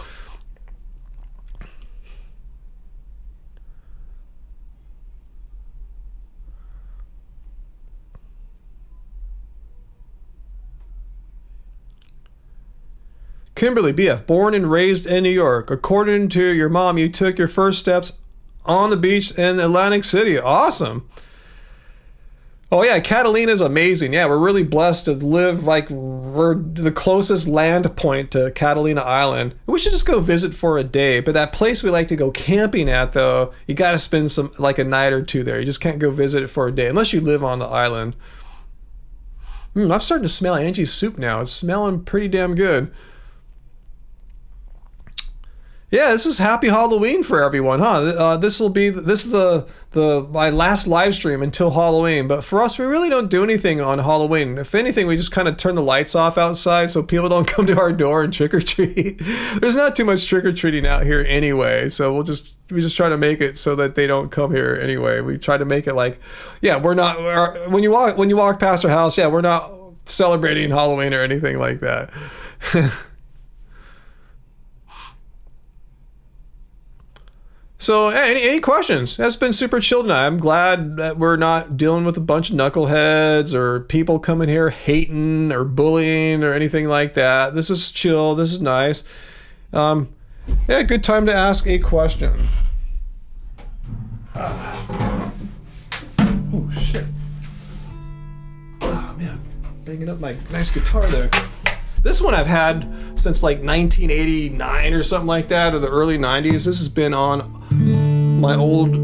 Kimberly BF, born and raised in New York. According to your mom, you took your first steps on the beach in Atlantic City. Awesome. Oh yeah, Catalina's amazing. Yeah, we're really blessed to live like we're the closest land point to Catalina Island. We should just go visit for a day. But that place we like to go camping at, though, you got to spend some like a night or two there. You just can't go visit it for a day unless you live on the island. I'm starting to smell Angie's soup now. It's smelling pretty damn good. Yeah, this is Happy Halloween for everyone, huh? This is the my last live stream until Halloween. But for us, we really don't do anything on Halloween. If anything, we just kind of turn the lights off outside so people don't come to our door and trick or treat. There's not too much trick or treating out here anyway, so we just try to make it so that they don't come here anyway. We try to make it like, yeah, we're not when you walk past our house, yeah, we're not celebrating Halloween or anything like that. So, any questions? That's been super chill tonight. I'm glad that we're not dealing with a bunch of knuckleheads or people coming here hating or bullying or anything like that. This is chill. This is nice. Yeah, good time to ask a question. Oh, shit. Oh, man. Banging up my nice guitar there. This one I've had since like 1989 or something like that, or the early 90s. This has been on my old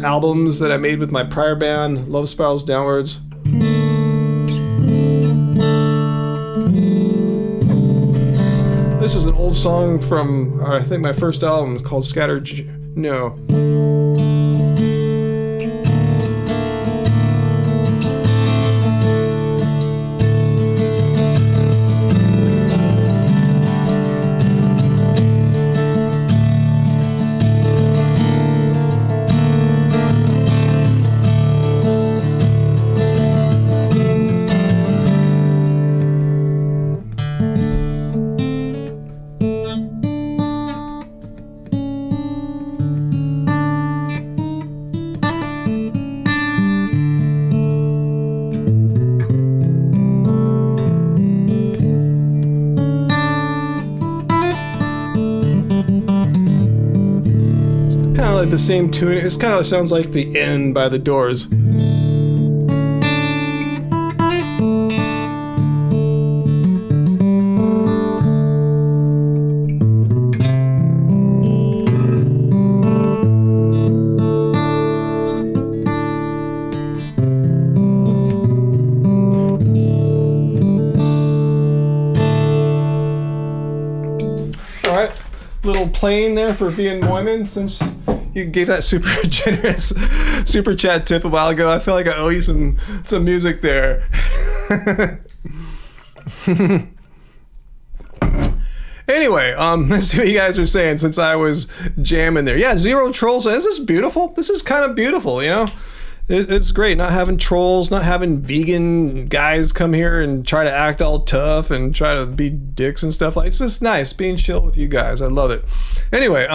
albums that I made with my prior band, Love Spirals Downwards. This is an old song from, I think, my first album called No. The same tune. It kind of sounds like The End by The Doors. All right, little playing there for Vian Moyman since you gave that super generous super chat tip a while ago. I feel like I owe you some music there. Anyway, let's see what you guys are saying since I was jamming there. Yeah, zero trolls. This is beautiful. This is kind of beautiful, you know? It's great not having trolls, not having vegan guys come here and try to act all tough and try to be dicks and stuff. Like, it's just nice being chill with you guys. I love it. Anyway,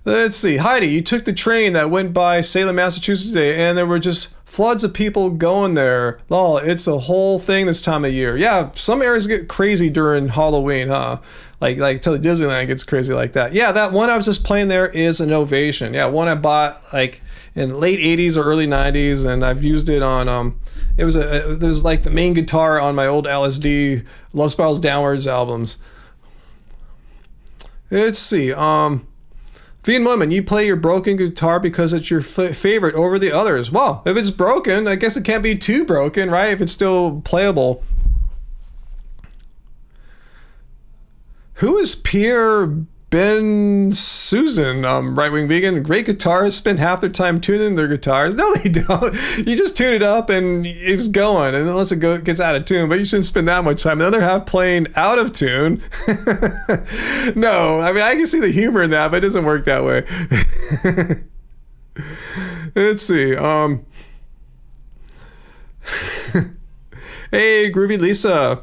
let's see. Heidi, you took the train that went by Salem, Massachusetts today, and there were just floods of people going there. Lol, it's a whole thing this time of year. Yeah, some areas get crazy during Halloween, huh? Like till Disneyland gets crazy like that. Yeah, that one I was just playing there is an Ovation. Yeah, one I bought like in late 80s or early 90s, and I've used it on it was like the main guitar on my old LSD Love Spirals Downwards albums. Let's see. Vian Woman, you play your broken guitar because it's your favorite over the others. Well, if it's broken, I guess it can't be too broken, right? If it's still playable. Who is Pierre Ben Susan, right-wing vegan? Great guitarists spend half their time tuning their guitars. No, they don't. You just tune it up and it's going, and unless it gets out of tune, but you shouldn't spend that much time. The other half playing out of tune. No, I mean, I can see the humor in that, but it doesn't work that way. Let's see. Hey, Groovy Lisa.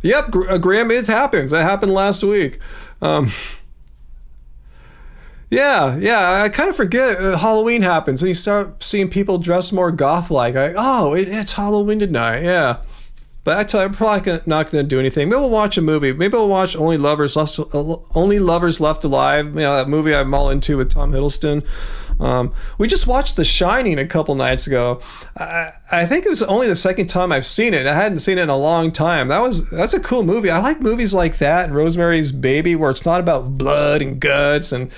Yep, Graham, it happens. That happened last week. Yeah, I kind of forget Halloween happens, and you start seeing people dressed more goth-like. It's Halloween tonight, yeah. But I tell you, I'm probably not going to do anything. Maybe we'll watch a movie. Maybe we'll watch Only Lovers Left Alive. You know, that movie I'm all into with Tom Hiddleston. We just watched The Shining a couple nights ago. I think it was only the second time I've seen it. I hadn't seen it in a long time. That's a cool movie. I like movies like that and Rosemary's Baby, where it's not about blood and guts and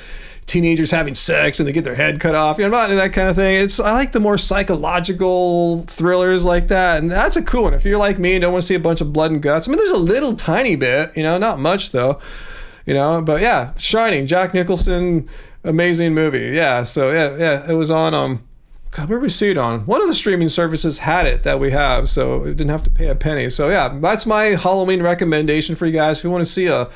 teenagers having sex and they get their head cut off. You know, I'm not into that kind of thing. I like the more psychological thrillers like that, and that's a cool one. If you're like me and don't want to see a bunch of blood and guts, I mean, there's a little tiny bit, you know, not much though, you know. But yeah, Shining, Jack Nicholson, amazing movie. Yeah, so yeah, it was on God, where did we see it on? One of the streaming services had it that we have, so it didn't have to pay a penny. So yeah, that's my Halloween recommendation for you guys. If you want to see a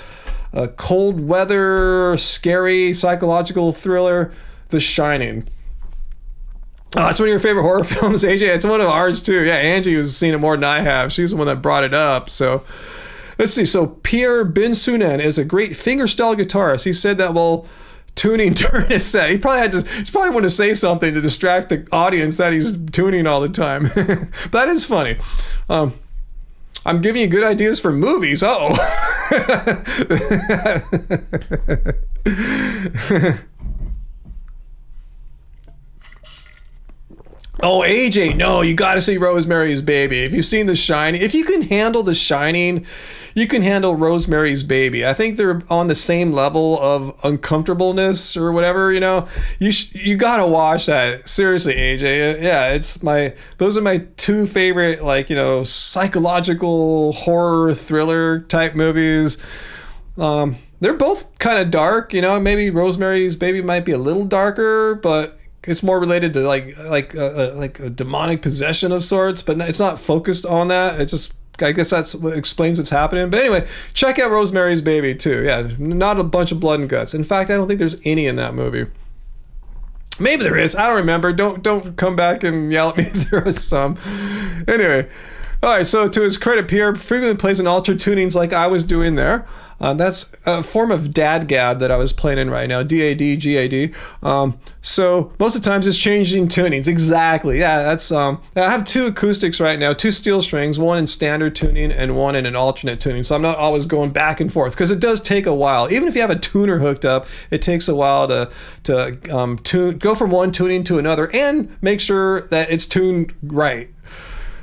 cold weather, scary, psychological thriller, The Shining. Oh, that's one of your favorite horror films, AJ? It's one of ours too. Yeah, Angie has seen it more than I have. She was the one that brought it up. So let's see. So Pierre Bensunen is a great fingerstyle guitarist. He said that while tuning during his set. He's probably want to say something to distract the audience that he's tuning all the time. That is funny. I'm giving you good ideas for movies. Oh. Oh, AJ, no, you got to see Rosemary's Baby. If you've seen The Shining, if you can handle The Shining, you can handle Rosemary's Baby. I think they're on the same level of uncomfortableness or whatever, you know. You got to watch that. Seriously, AJ. Yeah, those are my two favorite, like, you know, psychological horror thriller type movies. They're both kind of dark, you know. Maybe Rosemary's Baby might be a little darker, but it's more related to like a demonic possession of sorts, but it's not focused on that. It just, I guess that's what explains what's happening. But anyway, check out Rosemary's Baby too. Yeah, not a bunch of blood and guts. In fact, I don't think there's any in that movie. Maybe there is. I don't remember. Don't come back and yell at me if there was some. Anyway. All right, so to his credit, Pierre frequently plays in altered tunings like I was doing there. That's a form of dadgad that I was playing in right now, D-A-D-G-A-D. So most of the times it's changing tunings. Exactly. Yeah, that's I have two acoustics right now, two steel strings, one in standard tuning and one in an alternate tuning. So I'm not always going back and forth because it does take a while. Even if you have a tuner hooked up, it takes a while to go from one tuning to another and make sure that it's tuned right,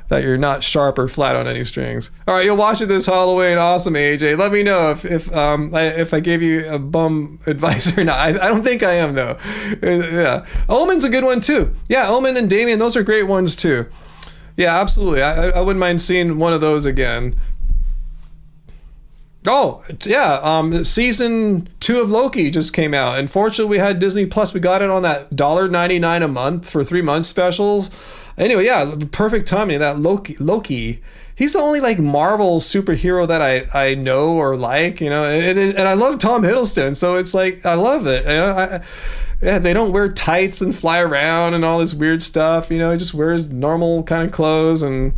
that you're not sharp or flat on any strings. All right, you'll watch it this Halloween. Awesome, AJ. Let me know if I gave you a bum advice or not. I don't think I am though. Yeah, Omen's a good one too. Yeah, Omen and Damien, those are great ones too. Yeah, absolutely. I wouldn't mind seeing one of those again. Oh, yeah, season 2 of Loki just came out. Unfortunately, we had Disney Plus. We got it on that $1.99 a month for 3 month specials. Anyway, yeah, perfect timing. That Loki, he's the only like Marvel superhero that I know or like, you know, and I love Tom Hiddleston, so it's like I love it. You know, yeah, they don't wear tights and fly around and all this weird stuff. You know, he just wears normal kind of clothes and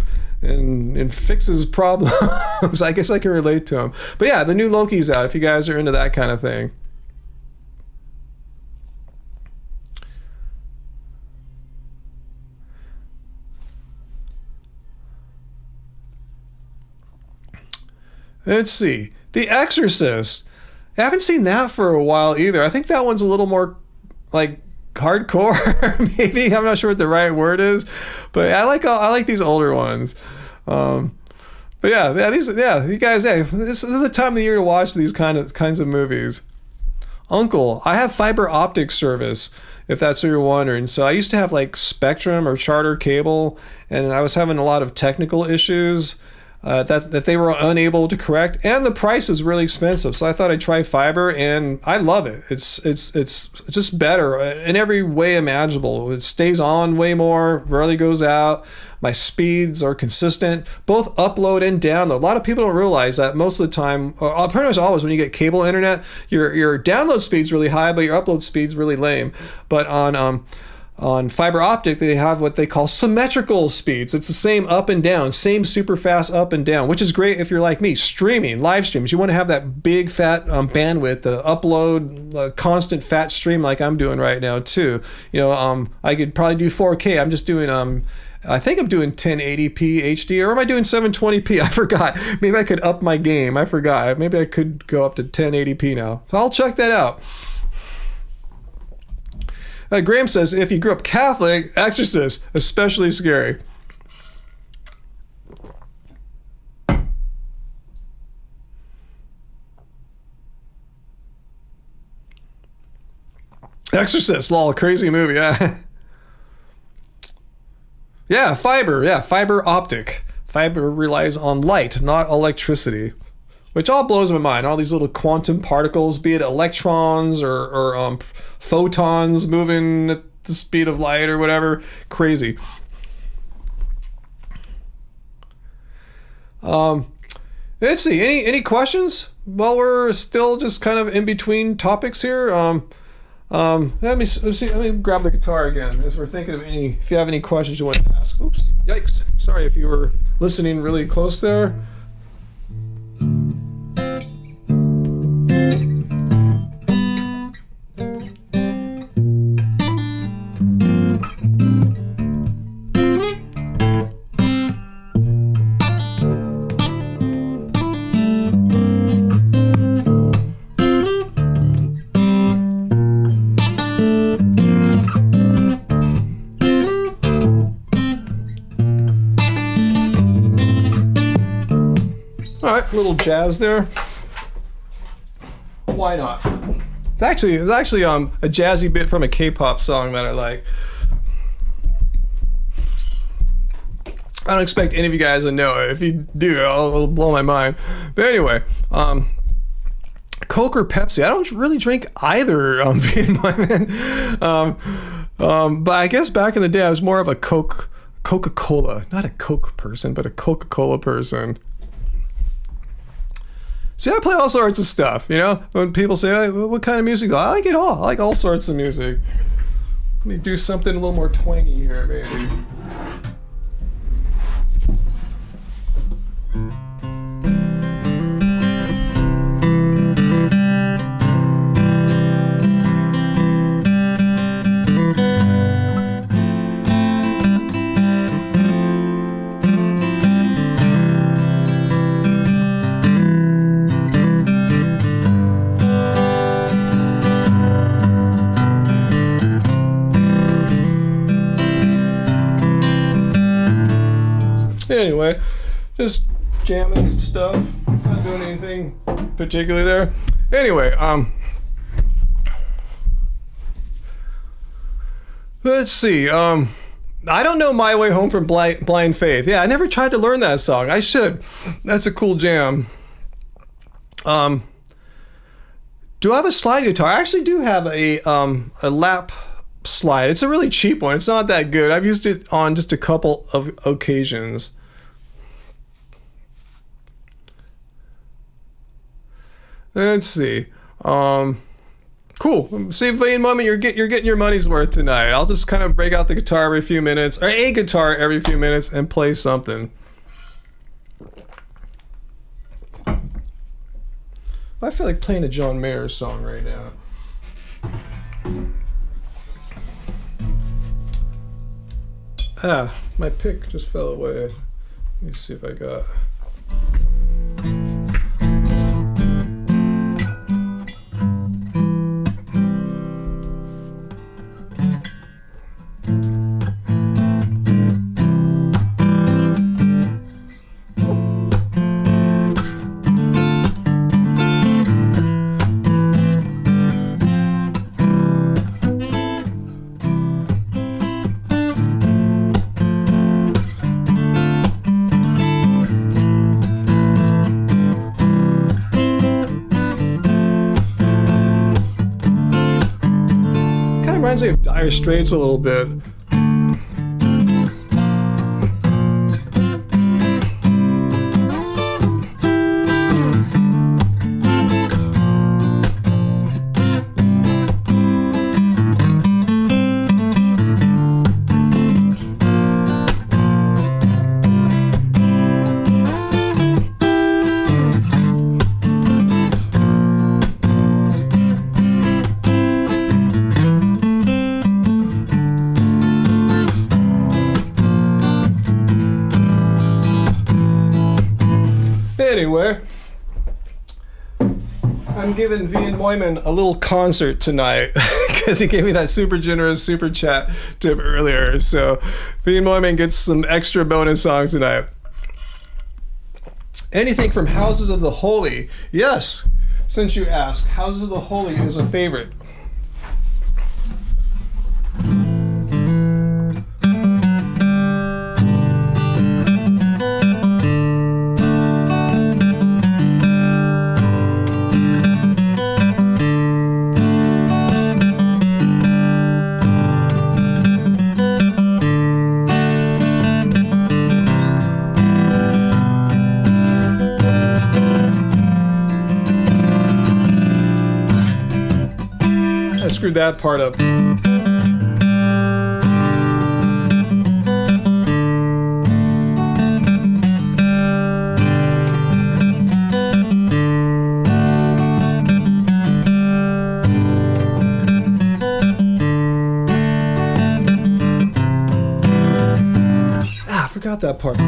fixes problems. I guess I can relate to him. But yeah, the new Loki's out if you guys are into that kind of thing. Let's see. The Exorcist. I haven't seen that for a while either. I think that one's a little more like hardcore, maybe. I'm not sure what the right word is, but I like these older ones. But you guys, this is the time of the year to watch these kinds of movies. Uncle, I have fiber optic service, if that's what you're wondering. So I used to have like Spectrum or Charter cable, and I was having a lot of technical issues that they were unable to correct, and the price was really expensive. So I thought I'd try fiber, and I love it. It's just better in every way imaginable. It stays on way more, rarely goes out. My speeds are consistent, both upload and download. A lot of people don't realize that most of the time, or pretty much always, when you get cable internet, your download speed's really high, but your upload speed's really lame. But on on fiber optic, they have what they call symmetrical speeds. It's the same up and down, same super fast up and down, which is great if you're like me, streaming, live streams. You want to have that big fat bandwidth to upload a constant fat stream like I'm doing right now too. I could probably do 4K. I'm just doing I think I'm doing 1080p HD, or am I doing 720p? I forgot. Maybe I could up my game. I forgot. Maybe I could go up to 1080p now. So I'll check that out. Graham says, if you grew up Catholic, Exorcist, especially scary. Exorcist, lol, crazy movie, yeah. Yeah, fiber optic. Fiber relies on light, not electricity. Which all blows my mind. All these little quantum particles, be it electrons or photons moving at the speed of light or whatever. Crazy. Let's see. Any questions? Well, we're still just kind of in between topics here. Let me grab the guitar again as we're thinking of if you have any questions you want to ask. Oops. Yikes. Sorry if you were listening really close there. Little jazz there. Why not? It's actually a jazzy bit from a K-pop song that I like. I don't expect any of you guys to know it. If you do, it'll blow my mind. But anyway, Coke or Pepsi? I don't really drink either. Being my man. But I guess back in the day, I was more of a Coca-Cola, not a Coke person, but a Coca-Cola person. See, I play all sorts of stuff, when people say, hey, what kind of music? I like it all. I like all sorts of music. Let me do something a little more twangy here, maybe. Anyway, just jamming some stuff, not doing anything particular there. Anyway, let's see. I don't know My Way Home from Blind Faith. Yeah, I never tried to learn that song. I should. That's a cool jam. Do I have a slide guitar? I actually do have a lap slide. It's a really cheap one. It's not that good. I've used it on just a couple of occasions. Let's see. Cool. See, Vain Moment, you're getting your money's worth tonight. I'll just kind of break out the guitar every few minutes, or a guitar every few minutes, and play something. I feel like playing a John Mayer song right now. My pick just fell away. Let me see if I got... Reminds me of Dire Straits a little bit. Anyway, I'm giving Vian Moyman a little concert tonight because he gave me that super generous super chat tip earlier. So Vian Moyman gets some extra bonus songs tonight. Anything from Houses of the Holy? Yes, since you asked, Houses of the Holy is a favorite. I screwed that part up. I forgot that part.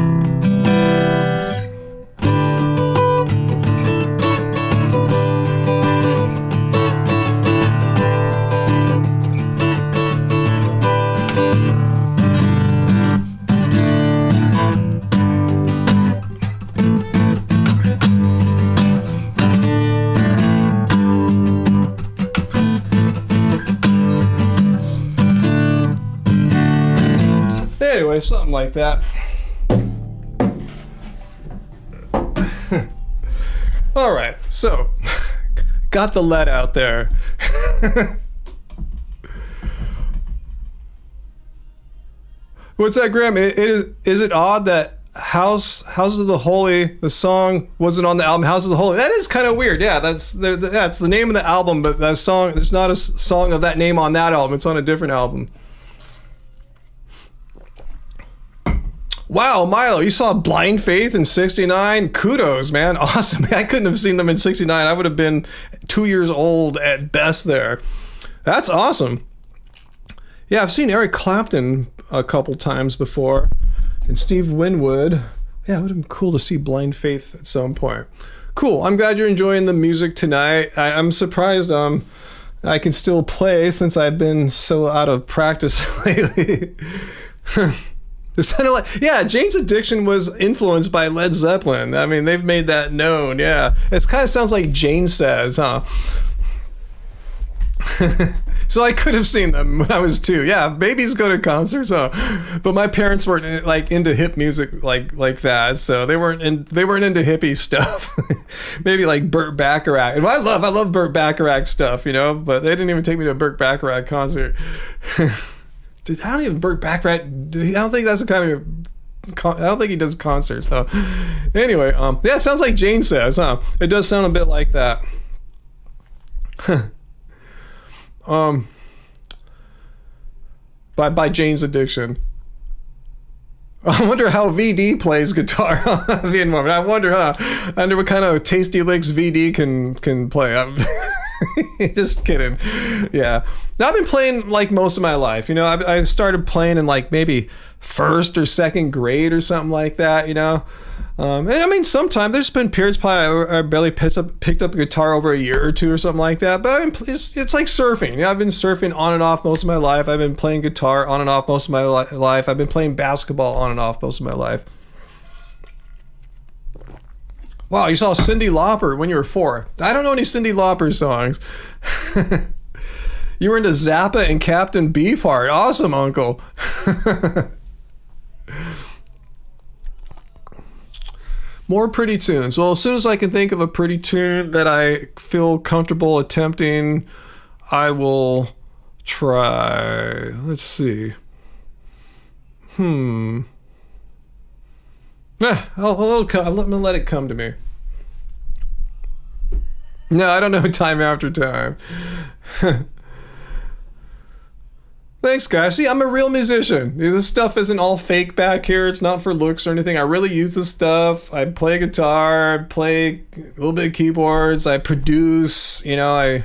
Anyway, something like that. All right, so got the lead out there. What's that, Graham? Is it odd that House of the Holy, the song wasn't on the album House of the Holy? That is kind of weird. Yeah, that's the name of the album, but that song, there's not a song of that name on that album. It's on a different album. Wow, Milo, you saw Blind Faith in 69? Kudos, man. Awesome. I couldn't have seen them in 69. I would have been 2 years old at best there. That's awesome. Yeah, I've seen Eric Clapton a couple times before. And Steve Winwood. Yeah, it would have been cool to see Blind Faith at some point. Cool. I'm glad you're enjoying the music tonight. I'm surprised I can still play since I've been so out of practice lately. It sounded like, yeah, Jane's Addiction was influenced by Led Zeppelin. I mean, they've made that known, yeah. It kind of sounds like Jane Says, huh? So I could have seen them when I was 2. Yeah, babies go to concerts, huh? But my parents weren't like into hip music like that, so they weren't into hippie stuff. Maybe like Burt Bacharach. And I love Burt Bacharach stuff, you know, but they didn't even take me to a Burt Bacharach concert. I don't even Burt Bacharach. I don't think that's the kind of. I don't think he does concerts. So, anyway, yeah, it sounds like Jane Says, huh? It does sound a bit like that. By Jane's Addiction. I wonder how VD plays guitar. I wonder, huh? I wonder what kind of tasty licks VD can play. Just kidding. Yeah, I've been playing like most of my life, you know. I started playing in like maybe first or second grade or something like that, you know. And I mean, sometimes there's been periods probably I barely picked up a guitar over a year or two or something like that. But it's like surfing. You know, I've been surfing on and off most of my life. I've been playing guitar on and off most of my life. I've been playing basketball on and off most of my life. Wow, you saw Cyndi Lauper when you were 4. I don't know any Cyndi Lauper songs. You were into Zappa and Captain Beefheart. Awesome, Uncle. More pretty tunes. Well, as soon as I can think of a pretty tune that I feel comfortable attempting, I will try. Let's see. I'm gonna let it come to me. No, I don't know Time After Time. Thanks, guys. See, I'm a real musician. This stuff isn't all fake back here. It's not for looks or anything. I really use this stuff. I play guitar. I play a little bit of keyboards. I produce. I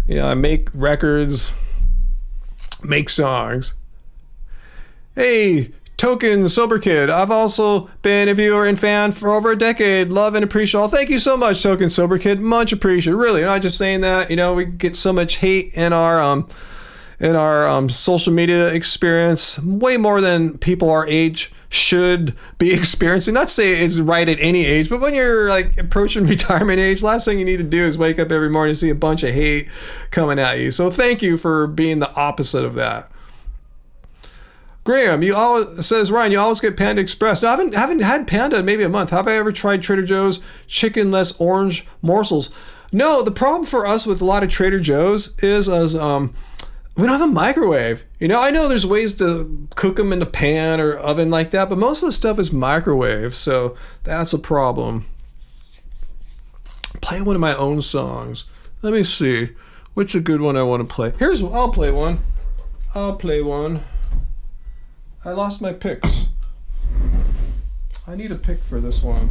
make records, make songs. Hey, Token Sober Kid. I've also been a viewer and fan for over a decade. Love and appreciate all. Thank you so much, Token Sober Kid. Much appreciated. Really, not just saying that. You know, we get so much hate in our social media experience, way more than people our age should be experiencing. Not to say it's right at any age, but when you're like approaching retirement age, last thing you need to do is wake up every morning and see a bunch of hate coming at you. So thank you for being the opposite of that. Graham, says Ryan, you always get Panda Express. No, I haven't had Panda in maybe a month. Have I ever tried Trader Joe's chickenless orange morsels? No, the problem for us with a lot of Trader Joe's is we don't have a microwave. You know, I know there's ways to cook them in a pan or oven like that, but most of the stuff is microwave, so that's a problem. Play one of my own songs. Let me see. Which a good one I want to play. I'll play one. I lost my picks. I need a pick for this one.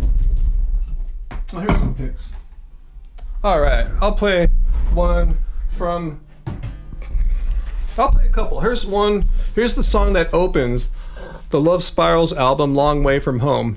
Oh, here's some picks. All right, I'll play one from... I'll play a couple. Here's one. Here's the song that opens the Love Spirals album, Long Way From Home.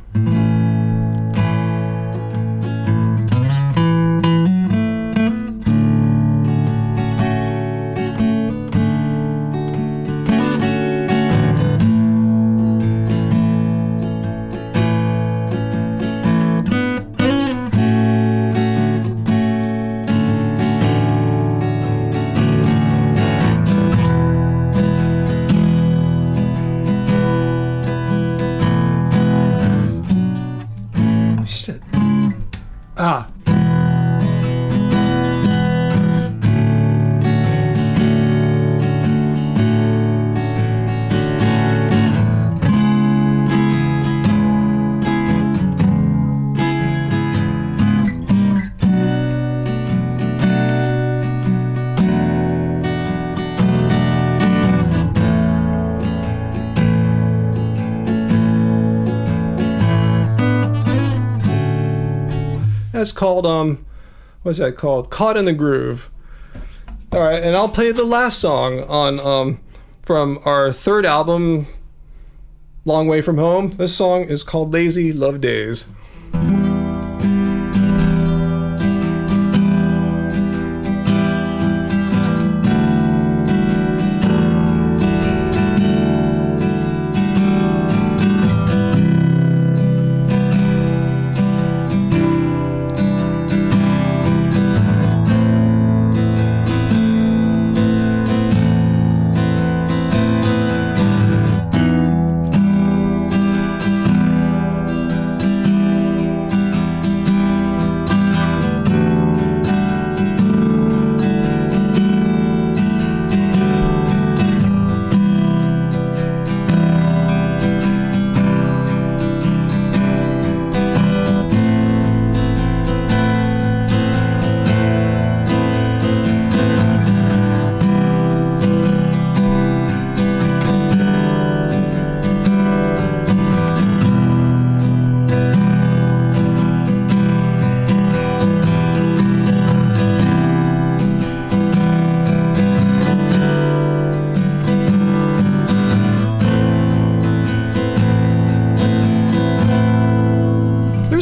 That's called what's that called? Caught in the Groove. All right, and I'll play the last song on from our third album, Long Way From Home. This song is called Lazy Love Days.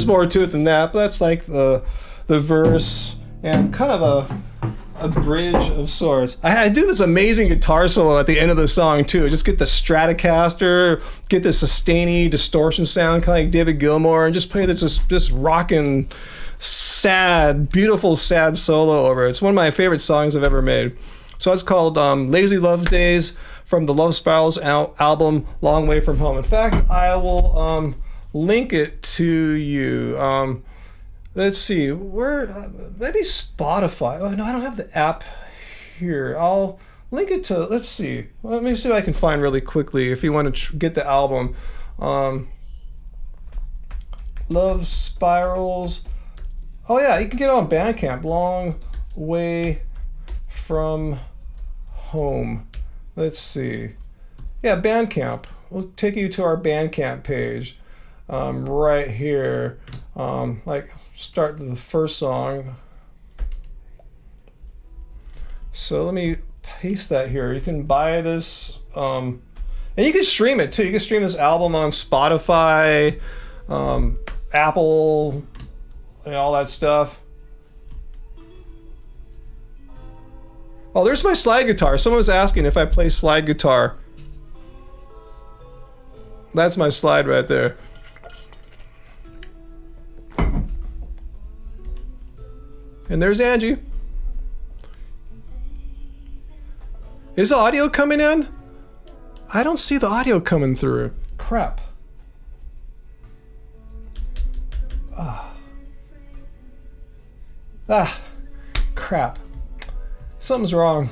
More to it than that, but that's like the verse and kind of a bridge of sorts. I do this amazing guitar solo at the end of the song too. Just get the Stratocaster, get the sustainy distortion sound, kind of like David Gilmour, and just play this rockin', sad, beautiful, sad solo over it. It's one of my favorite songs I've ever made. So it's called Lazy Love Days from the Love Spirals album, Long Way From Home. In fact, I will link it to you. Let's see, maybe Spotify. Oh no, I don't have the app here. I'll link it to, let's see. Let me see if I can find really quickly if you want to get the album. Love Spirals. Oh yeah, you can get it on Bandcamp. Long Way From Home. Let's see. Yeah, Bandcamp. We'll take you to our Bandcamp page. Right here, like start the first song. So let me paste that here. You can buy this And you can stream it too. You can stream this album on Spotify, Apple, and all that stuff. Oh, there's my slide guitar. Someone was asking if I play slide guitar. That's my slide right there. And there's Angie. Is the audio coming in? I don't see the audio coming through. Crap. Crap. Something's wrong.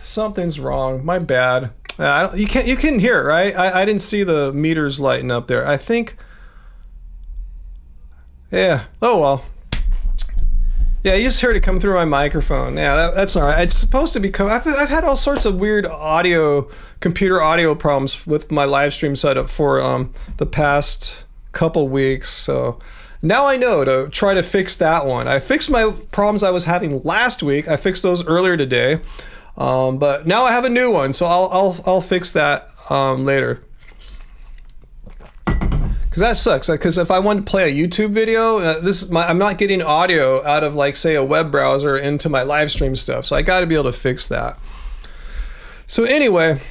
Something's wrong. My bad. You can hear it, right? I didn't see the meters lighting up there. I think. Yeah. Oh well. Yeah, you just heard it come through my microphone. Yeah, that's all right. It's supposed to be I've had all sorts of weird computer audio problems with my live stream setup for the past couple weeks. So now I know to try to fix that one. I fixed my problems I was having last week. I fixed those earlier today, but now I have a new one. So I'll fix that later. Because that sucks. Because if I want to play a YouTube video, I'm not getting audio out of, like, say, a web browser into my live stream stuff. So I got to be able to fix that. So anyway,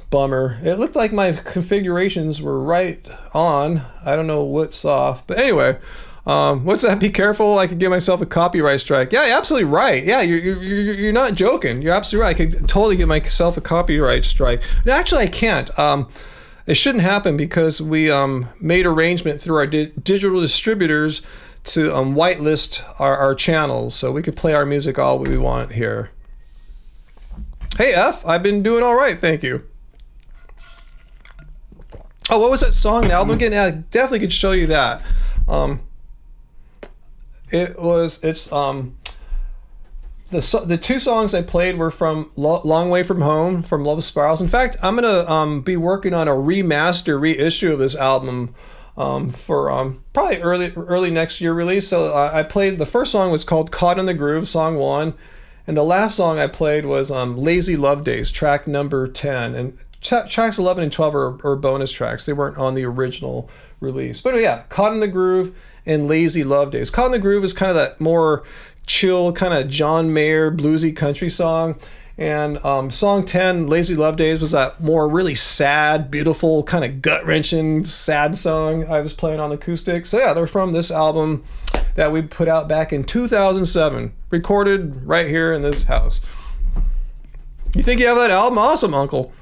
bummer. It looked like my configurations were right on. I don't know what's off. But anyway, what's that? Be careful. I could give myself a copyright strike. Yeah, you're absolutely right. Yeah, you're not joking. You're absolutely right. I could totally give myself a copyright strike. No, actually, I can't. It shouldn't happen because we made arrangement through our digital distributors to whitelist our channels, so we could play our music all we want here. Hey F, I've been doing all right, thank you. Oh, what was that song and album again? Yeah, I definitely could show you that. The two songs I played were from Long Way From Home, from Love Spirals. In fact, I'm gonna be working on a reissue of this album for probably early next year release. So I played, the first song was called Caught in the Groove, song 1, and the last song I played was Lazy Love Days, track number 10. And tracks 11 and 12 are bonus tracks. They weren't on the original release. But yeah, Caught in the Groove and Lazy Love Days. Caught in the Groove is kind of that more chill, kind of John Mayer bluesy country song, and song 10, Lazy Love Days, was that more really sad, beautiful, kind of gut-wrenching sad song I was playing on acoustic. So yeah, they're from this album that we put out back in 2007, recorded right here in this house. You think you have that album? Awesome, Uncle.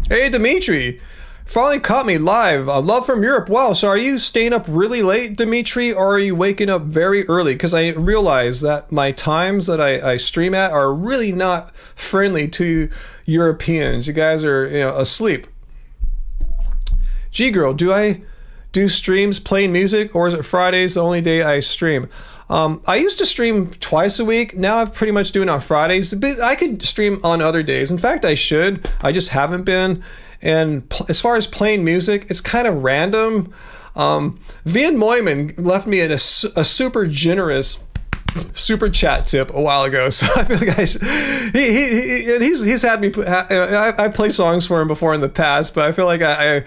Hey Dimitri, finally caught me live. Love from Europe. Wow, so are you staying up really late, Dimitri, or are you waking up very early? Because I realize that my times that I stream at are really not friendly to Europeans. You guys are, asleep. G-Girl, do I do streams playing music, or is it Fridays the only day I stream? I used to stream twice a week. Now I'm pretty much doing it on Fridays, but I could stream on other days. In fact, I should. I just haven't been. And as far as playing music, it's kind of random. Van Moyman left me a super generous super chat tip a while ago, so I feel like he's had me. I played songs for him before in the past, but I feel like I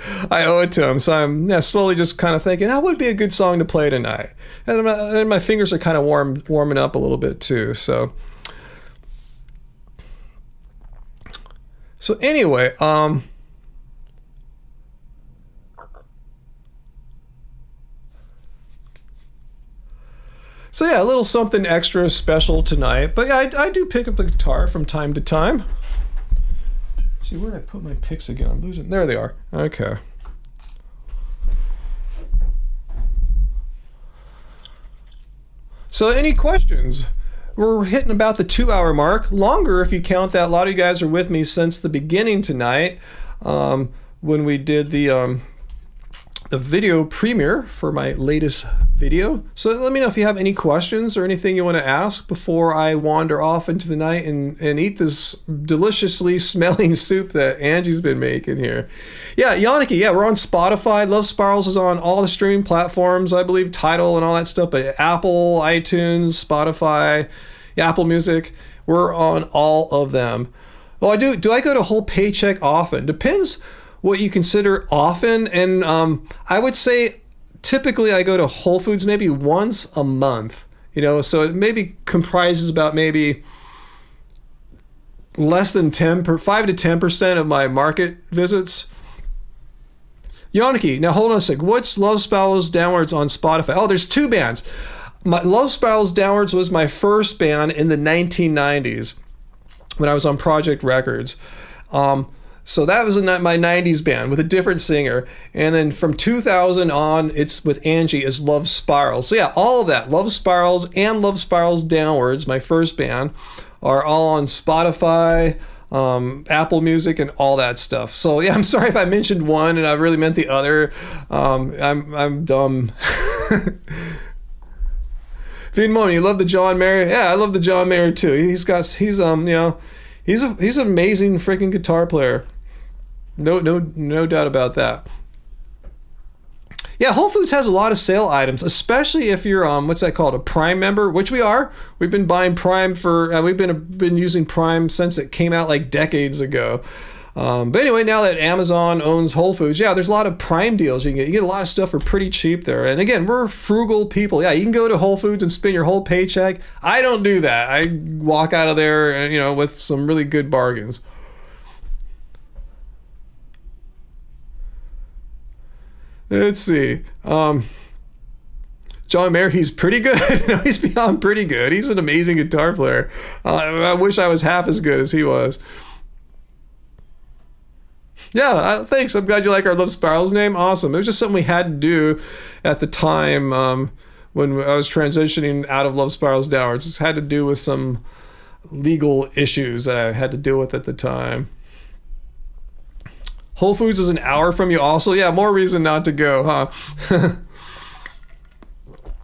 owe it to him. So I'm slowly just kind of thinking, what would be a good song to play tonight? And my fingers are kind of warming up a little bit too. So anyway, So yeah, a little something extra special tonight. But yeah, I do pick up the guitar from time to time. See, where did I put my picks again? I'm losing. There they are. Okay. So any questions? We're hitting about the 2-hour mark. Longer if you count that a lot of you guys are with me since the beginning tonight, when we did the video premiere for my latest video. So let me know if you have any questions or anything you want to ask before I wander off into the night and eat this deliciously smelling soup that Angie's been making here. Yeah, Yannicki, yeah, we're on Spotify. Love Spirals is on all the streaming platforms, I believe, Tidal and all that stuff, but Apple, iTunes, Spotify, Apple Music. We're on all of them. Oh, I do. Do I go to whole paycheck often? Depends what you consider often. And I would say typically I go to Whole Foods maybe once a month. So it maybe comprises about maybe less than 5 to 10% of my market visits. Yannicki, now hold on a sec. What's Love Spirals Downwards on Spotify? Oh, there's 2 bands. Love Spirals Downwards was my first band in the 1990s when I was on Project Records. So that was my 90s band with a different singer. And then from 2000 on, it's with Angie as Love Spirals. So yeah, all of that, Love Spirals and Love Spirals Downwards, my first band, are all on Spotify, Apple Music, and all that stuff. So yeah, I'm sorry if I mentioned one and I really meant the other. I'm dumb. Veganism, you love the John Mayer? Yeah, I love the John Mayer too. He's an amazing freaking guitar player. No doubt about that. Yeah, Whole Foods has a lot of sale items, especially if you're what's that called, a Prime member, which we are. We've been buying Prime we've been using Prime since it came out like decades ago. But anyway, now that Amazon owns Whole Foods, yeah, there's a lot of Prime deals you can get. You get a lot of stuff for pretty cheap there. And again, we're frugal people. Yeah, you can go to Whole Foods and spend your whole paycheck. I don't do that. I walk out of there, with some really good bargains. Let's see. John Mayer, he's pretty good. He's beyond pretty good. He's an amazing guitar player. I wish I was half as good as he was. Yeah, thanks. I'm glad you like our Love Spirals name. Awesome. It was just something we had to do at the time when I was transitioning out of Love Spirals Downwards. It had to do with some legal issues that I had to deal with at the time. Whole Foods is an hour from you also. Yeah, more reason not to go, huh?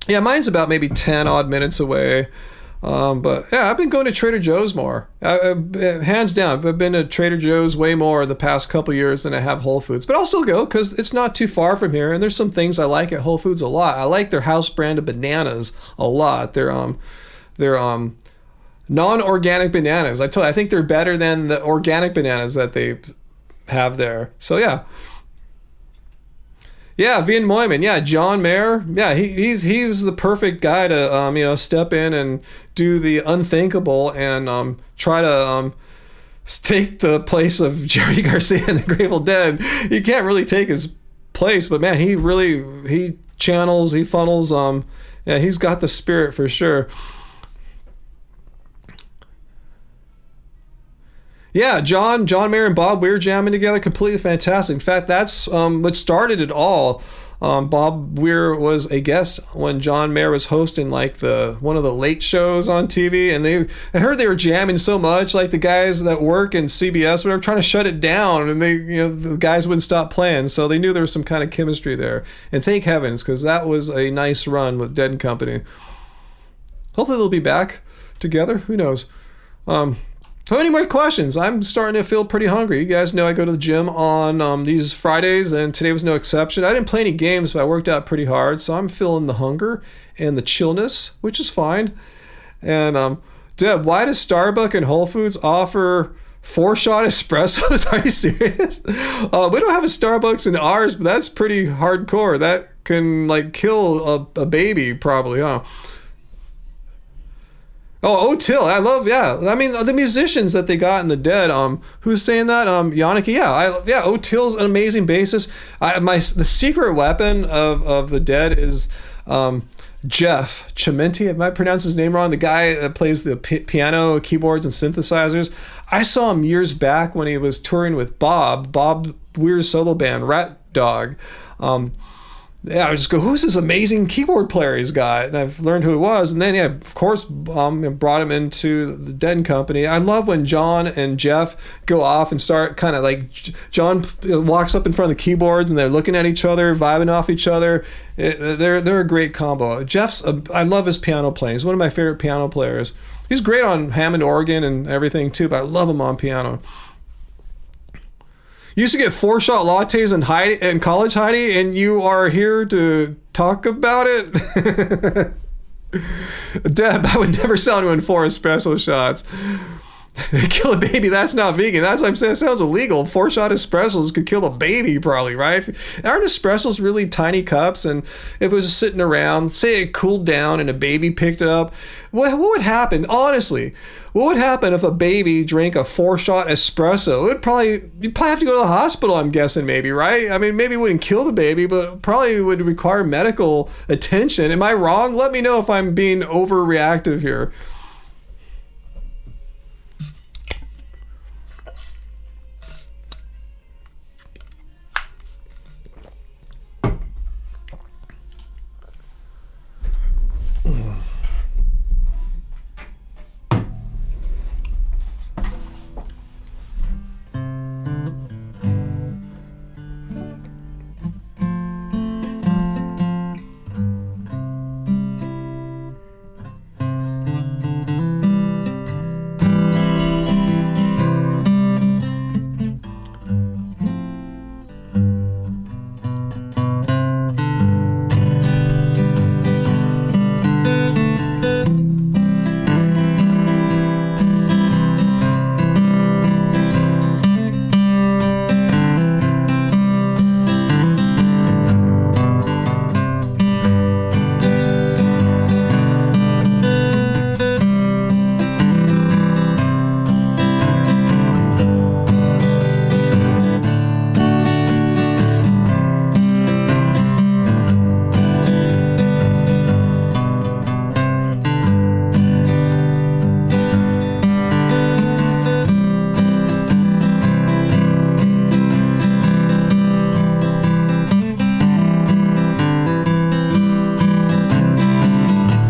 Yeah, mine's about maybe 10 odd minutes away. But yeah, I've been going to Trader Joe's more. Hands down, I've been to Trader Joe's way more the past couple years than I have Whole Foods. But I'll still go because it's not too far from here. And there's some things I like at Whole Foods a lot. I like their house brand of bananas a lot. They're non-organic bananas. I think they're better than the organic bananas that they have there. So yeah. Yeah, Vin Moyman. Yeah, John Mayer. Yeah, he was the perfect guy to step in and do the unthinkable and try to take the place of Jerry Garcia in the Grateful Dead. He can't really take his place, but man, he channels, he funnels. Yeah, he's got the spirit for sure. Yeah, John Mayer and Bob Weir jamming together, completely fantastic. In fact, that's what started it all. Bob Weir was a guest when John Mayer was hosting like one of the late shows on TV, and I heard they were jamming so much, like the guys that work in CBS were trying to shut it down, and the guys wouldn't stop playing, so they knew there was some kind of chemistry there. And thank heavens, because that was a nice run with Dead & Company. Hopefully they'll be back together. Who knows? So any more questions? I'm starting to feel pretty hungry. You guys know I go to the gym on these Fridays, and today was no exception. I didn't play any games, but I worked out pretty hard, so I'm feeling the hunger and the chillness, which is fine. And Deb, why does Starbucks and Whole Foods offer 4-shot espressos? Are you serious? We don't have a Starbucks in ours, but that's pretty hardcore. That can like kill a baby probably, huh? Oh, Otil, I love, yeah. I mean, the musicians that they got in the Dead. Who's saying that? Yannicki, yeah. Otil's an amazing bassist. The secret weapon of the Dead is Jeff Chimenti. If I pronounce his name wrong, the guy that plays the piano, keyboards, and synthesizers. I saw him years back when he was touring with Bob Weir's solo band, Rat Dog. Yeah, I just go, who's this amazing keyboard player he's got? And I've learned who it was. And then, yeah, of course, brought him into the Dead Company. I love when John and Jeff go off and start kind of like, John walks up in front of the keyboards and they're looking at each other, vibing off each other. They're a great combo. I love his piano playing. He's one of my favorite piano players. He's great on Hammond organ and everything too, but I love him on piano. You used to get 4-shot lattes in college, Heidi, and you are here to talk about it? Deb, I would never sell anyone 4 espresso shots. Kill a baby, that's not vegan. That's what I'm saying. It sounds illegal. 4-shot espressos could kill a baby, probably, right? Aren't espressos really tiny cups? And if it was sitting around, say it cooled down and a baby picked it up, what would happen? Honestly, what would happen if a baby drank a 4-shot espresso? You'd probably have to go to the hospital, I'm guessing, maybe, right? I mean, maybe it wouldn't kill the baby, but probably would require medical attention. Am I wrong? Let me know if I'm being overreactive here.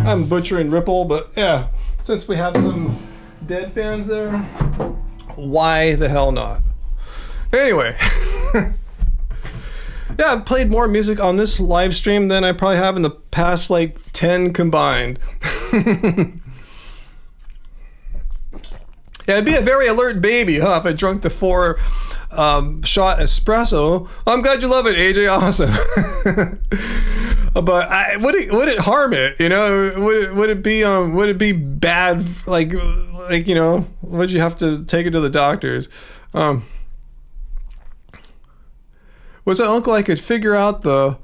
I'm butchering Ripple, but yeah, since we have some dead fans there, why the hell not? Anyway, yeah, I've played more music on this live stream than I probably have in the past like 10 combined. Yeah, it'd be a very alert baby, huh, if I drunk the 4-shot espresso. I'm glad you love it, AJ. Awesome. But would it harm it? You know, would it be bad? Like you know, would you have to take it to the doctors? Was it Uncle? I could figure out the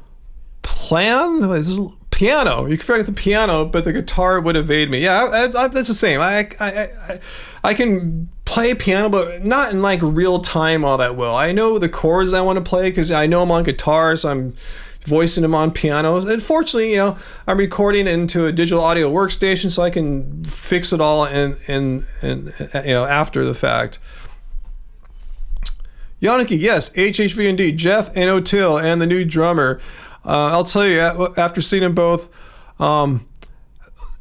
plan. Piano. You can figure out the piano, but the guitar would evade me. Yeah, that's the same. I can play piano, but not in like real time all that well. I know the chords I want to play because I know I'm on guitar, so I'm voicing them on pianos. Unfortunately, you know, I'm recording into a digital audio workstation, so I can fix it all in you know, after the fact. Yannicki, yes, HHVND, Jeff and O'Till, and the new drummer. I'll tell you, after seeing them both,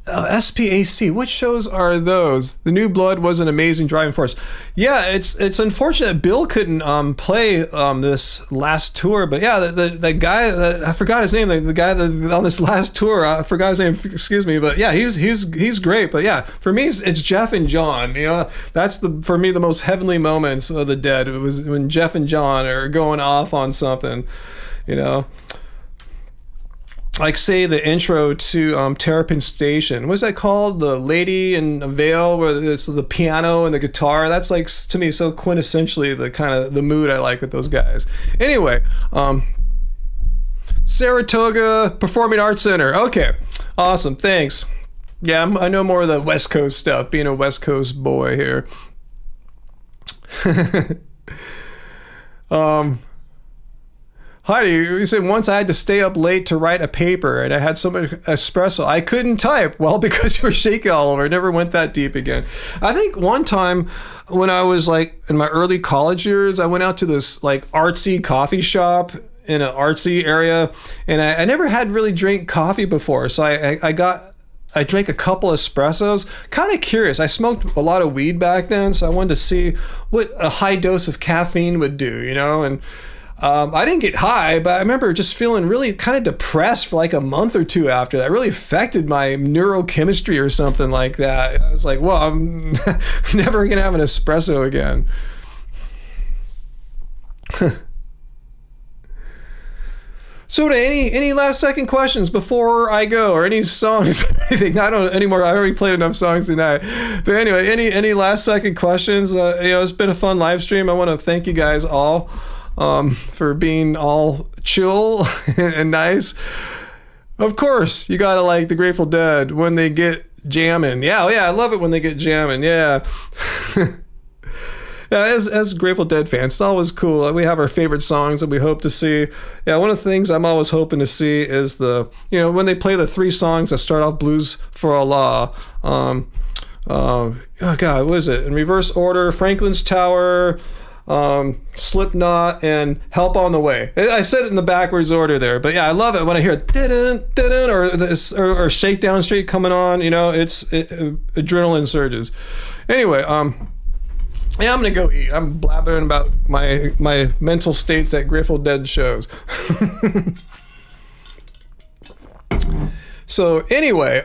SPAC, which shows are those? The New Blood was an amazing driving force. Yeah, it's unfortunate Bill couldn't play this last tour, but yeah, the guy, I forgot his name, the guy on this last tour, I forgot his name, excuse me, but yeah, he's great. But yeah, for me, it's Jeff and John. You know, that's for me the most heavenly moments of the Dead. It was when Jeff and John are going off on something, you know. Like, say, the intro to Terrapin Station. What's that called? The Lady in a Veil, where it's the piano and the guitar. That's, like, to me, so quintessentially the kind of the mood I like with those guys. Anyway, Saratoga Performing Arts Center. Okay, awesome, thanks. Yeah, I know more of the West Coast stuff, being a West Coast boy here. Heidi, you said once I had to stay up late to write a paper and I had so much espresso I couldn't type. Well, because you were shaking all over. It never went that deep again. I think one time when I was like in my early college years, I went out to this like artsy coffee shop in an artsy area, and I never had really drank coffee before. So I drank a couple espressos, kind of curious. I smoked a lot of weed back then, so I wanted to see what a high dose of caffeine would do, you know, and I didn't get high, but I remember just feeling really kind of depressed for like a month or two after that. It really affected my neurochemistry or something like that. I was like, well, I'm never going to have an espresso again. So any last second questions before I go, or any songs or anything? I don't anymore. I already played enough songs tonight. But anyway, any last second questions? It's been a fun live stream. I want to thank you guys all for being all chill and nice. Of course, you gotta like the Grateful Dead when they get jamming. Yeah, I love it when they get jamming. Yeah. Yeah, as Grateful Dead fans, it's always cool. We have our favorite songs that we hope to see. Yeah, one of the things I'm always hoping to see is when they play the 3 songs that start off Blues for Allah. Oh God, what is it? In reverse order, Franklin's Tower, Slipknot, and Help on the Way. I said it in the backwards order there, but yeah, I love it when I hear dun dun or Shakedown Street coming on. Adrenaline surges. Anyway, yeah, I'm gonna go eat. I'm blabbering about my mental states at Grateful Dead shows. So anyway,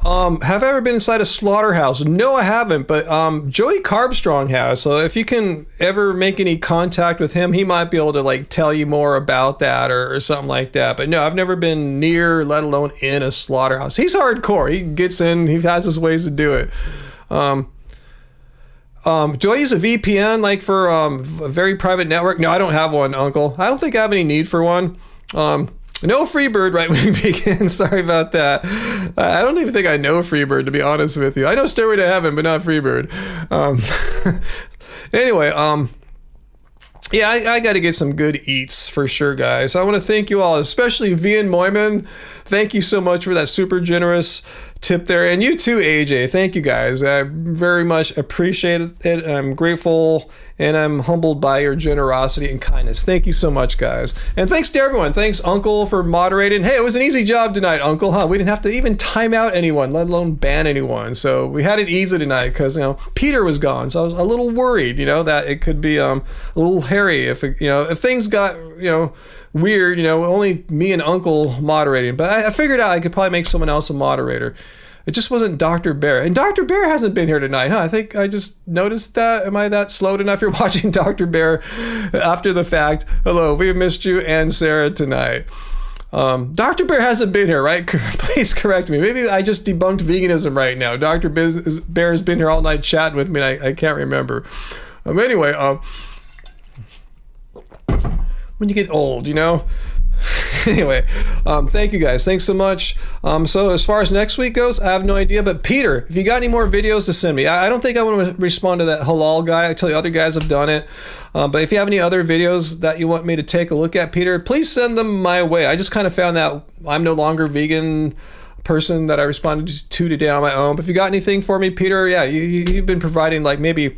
have I ever been inside a slaughterhouse? No, I haven't, but Joey Carbstrong has. So if you can ever make any contact with him, he might be able to like tell you more about that or something like that. But no, I've never been near, let alone in a slaughterhouse. He's hardcore. He gets in. He has his ways to do it. Do I use a VPN like for a very private network? No, I don't have one, Uncle. I don't think I have any need for one. No Freebird right when we begin. Sorry about that. I don't even think I know Freebird, to be honest with you. I know Stairway to Heaven, but not Freebird. Anyway, yeah, I got to get some good eats for sure, guys. So I want to thank you all, especially Vian Moyman. Thank you so much for that super generous tip there. And you too, AJ. Thank you, guys. I very much appreciate it. I'm grateful and I'm humbled by your generosity and kindness. Thank you so much, guys. And thanks to everyone. Thanks, Uncle, for moderating. Hey, it was an easy job tonight, Uncle, huh? We didn't have to even time out anyone, let alone ban anyone. So we had it easy tonight because, Peter was gone. So I was a little worried, that it could be a little hairy if things got, weird, only me and Uncle moderating. But I figured out I could probably make someone else a moderator. It just wasn't Dr. Bear. And Dr. Bear hasn't been here tonight, huh? I think I just noticed that. Am I that slow enough? You're watching Dr. Bear after the fact. Hello, we missed you and Sarah tonight. Dr. Bear hasn't been here, right? Please correct me. Maybe I just debunked veganism right now. Dr. Bear has been here all night chatting with me, and I can't remember. Anyway, when you get old, Anyway, thank you guys. Thanks so much. So as far as next week goes, I have no idea. But Peter, if you got any more videos to send me, I don't think I want to respond to that halal guy. I tell you, other guys have done it. But if you have any other videos that you want me to take a look at, Peter, please send them my way. I just kind of found that I'm no longer vegan person that I responded to today on my own. But if you got anything for me, Peter, yeah, you've been providing like maybe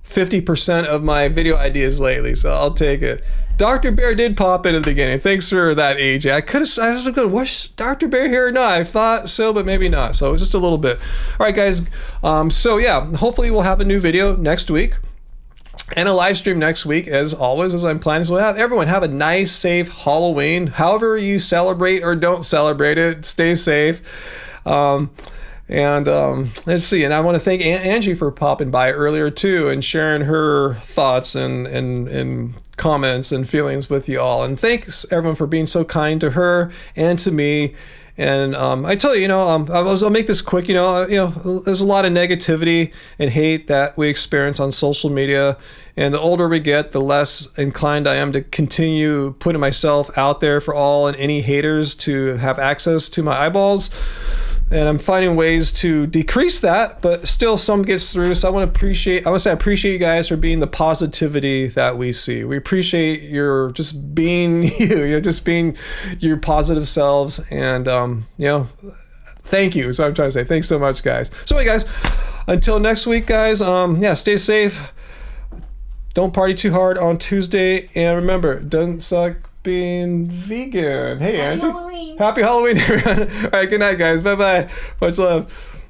50% of my video ideas lately. So I'll take it. Dr. Bear did pop in at the beginning. Thanks for that, AJ. I was going, was Dr. Bear here or not? I thought so, but maybe not. So just a little bit. All right, guys. So yeah, hopefully we'll have a new video next week and a live stream next week, as always, as I'm planning. So everyone have a nice, safe Halloween. However you celebrate or don't celebrate it, stay safe. And let's see. And I want to thank Angie for popping by earlier too and sharing her thoughts and comments and feelings with you all. And thanks everyone for being so kind to her and to me. And I tell you, I'll make this quick. There's a lot of negativity and hate that we experience on social media. And the older we get, the less inclined I am to continue putting myself out there for all and any haters to have access to my eyeballs. And I'm finding ways to decrease that, but still some gets through. So I appreciate you guys for being the positivity that we see. We appreciate your just being you, just being your positive selves. And, thank you is what I'm trying to say. Thanks so much, guys. So anyway, guys, until next week, guys, stay safe. Don't party too hard on Tuesday. And remember, doesn't suck being vegan. Hey, Angie. Happy Halloween, everyone. All right, good night, guys. Bye-bye. Much love.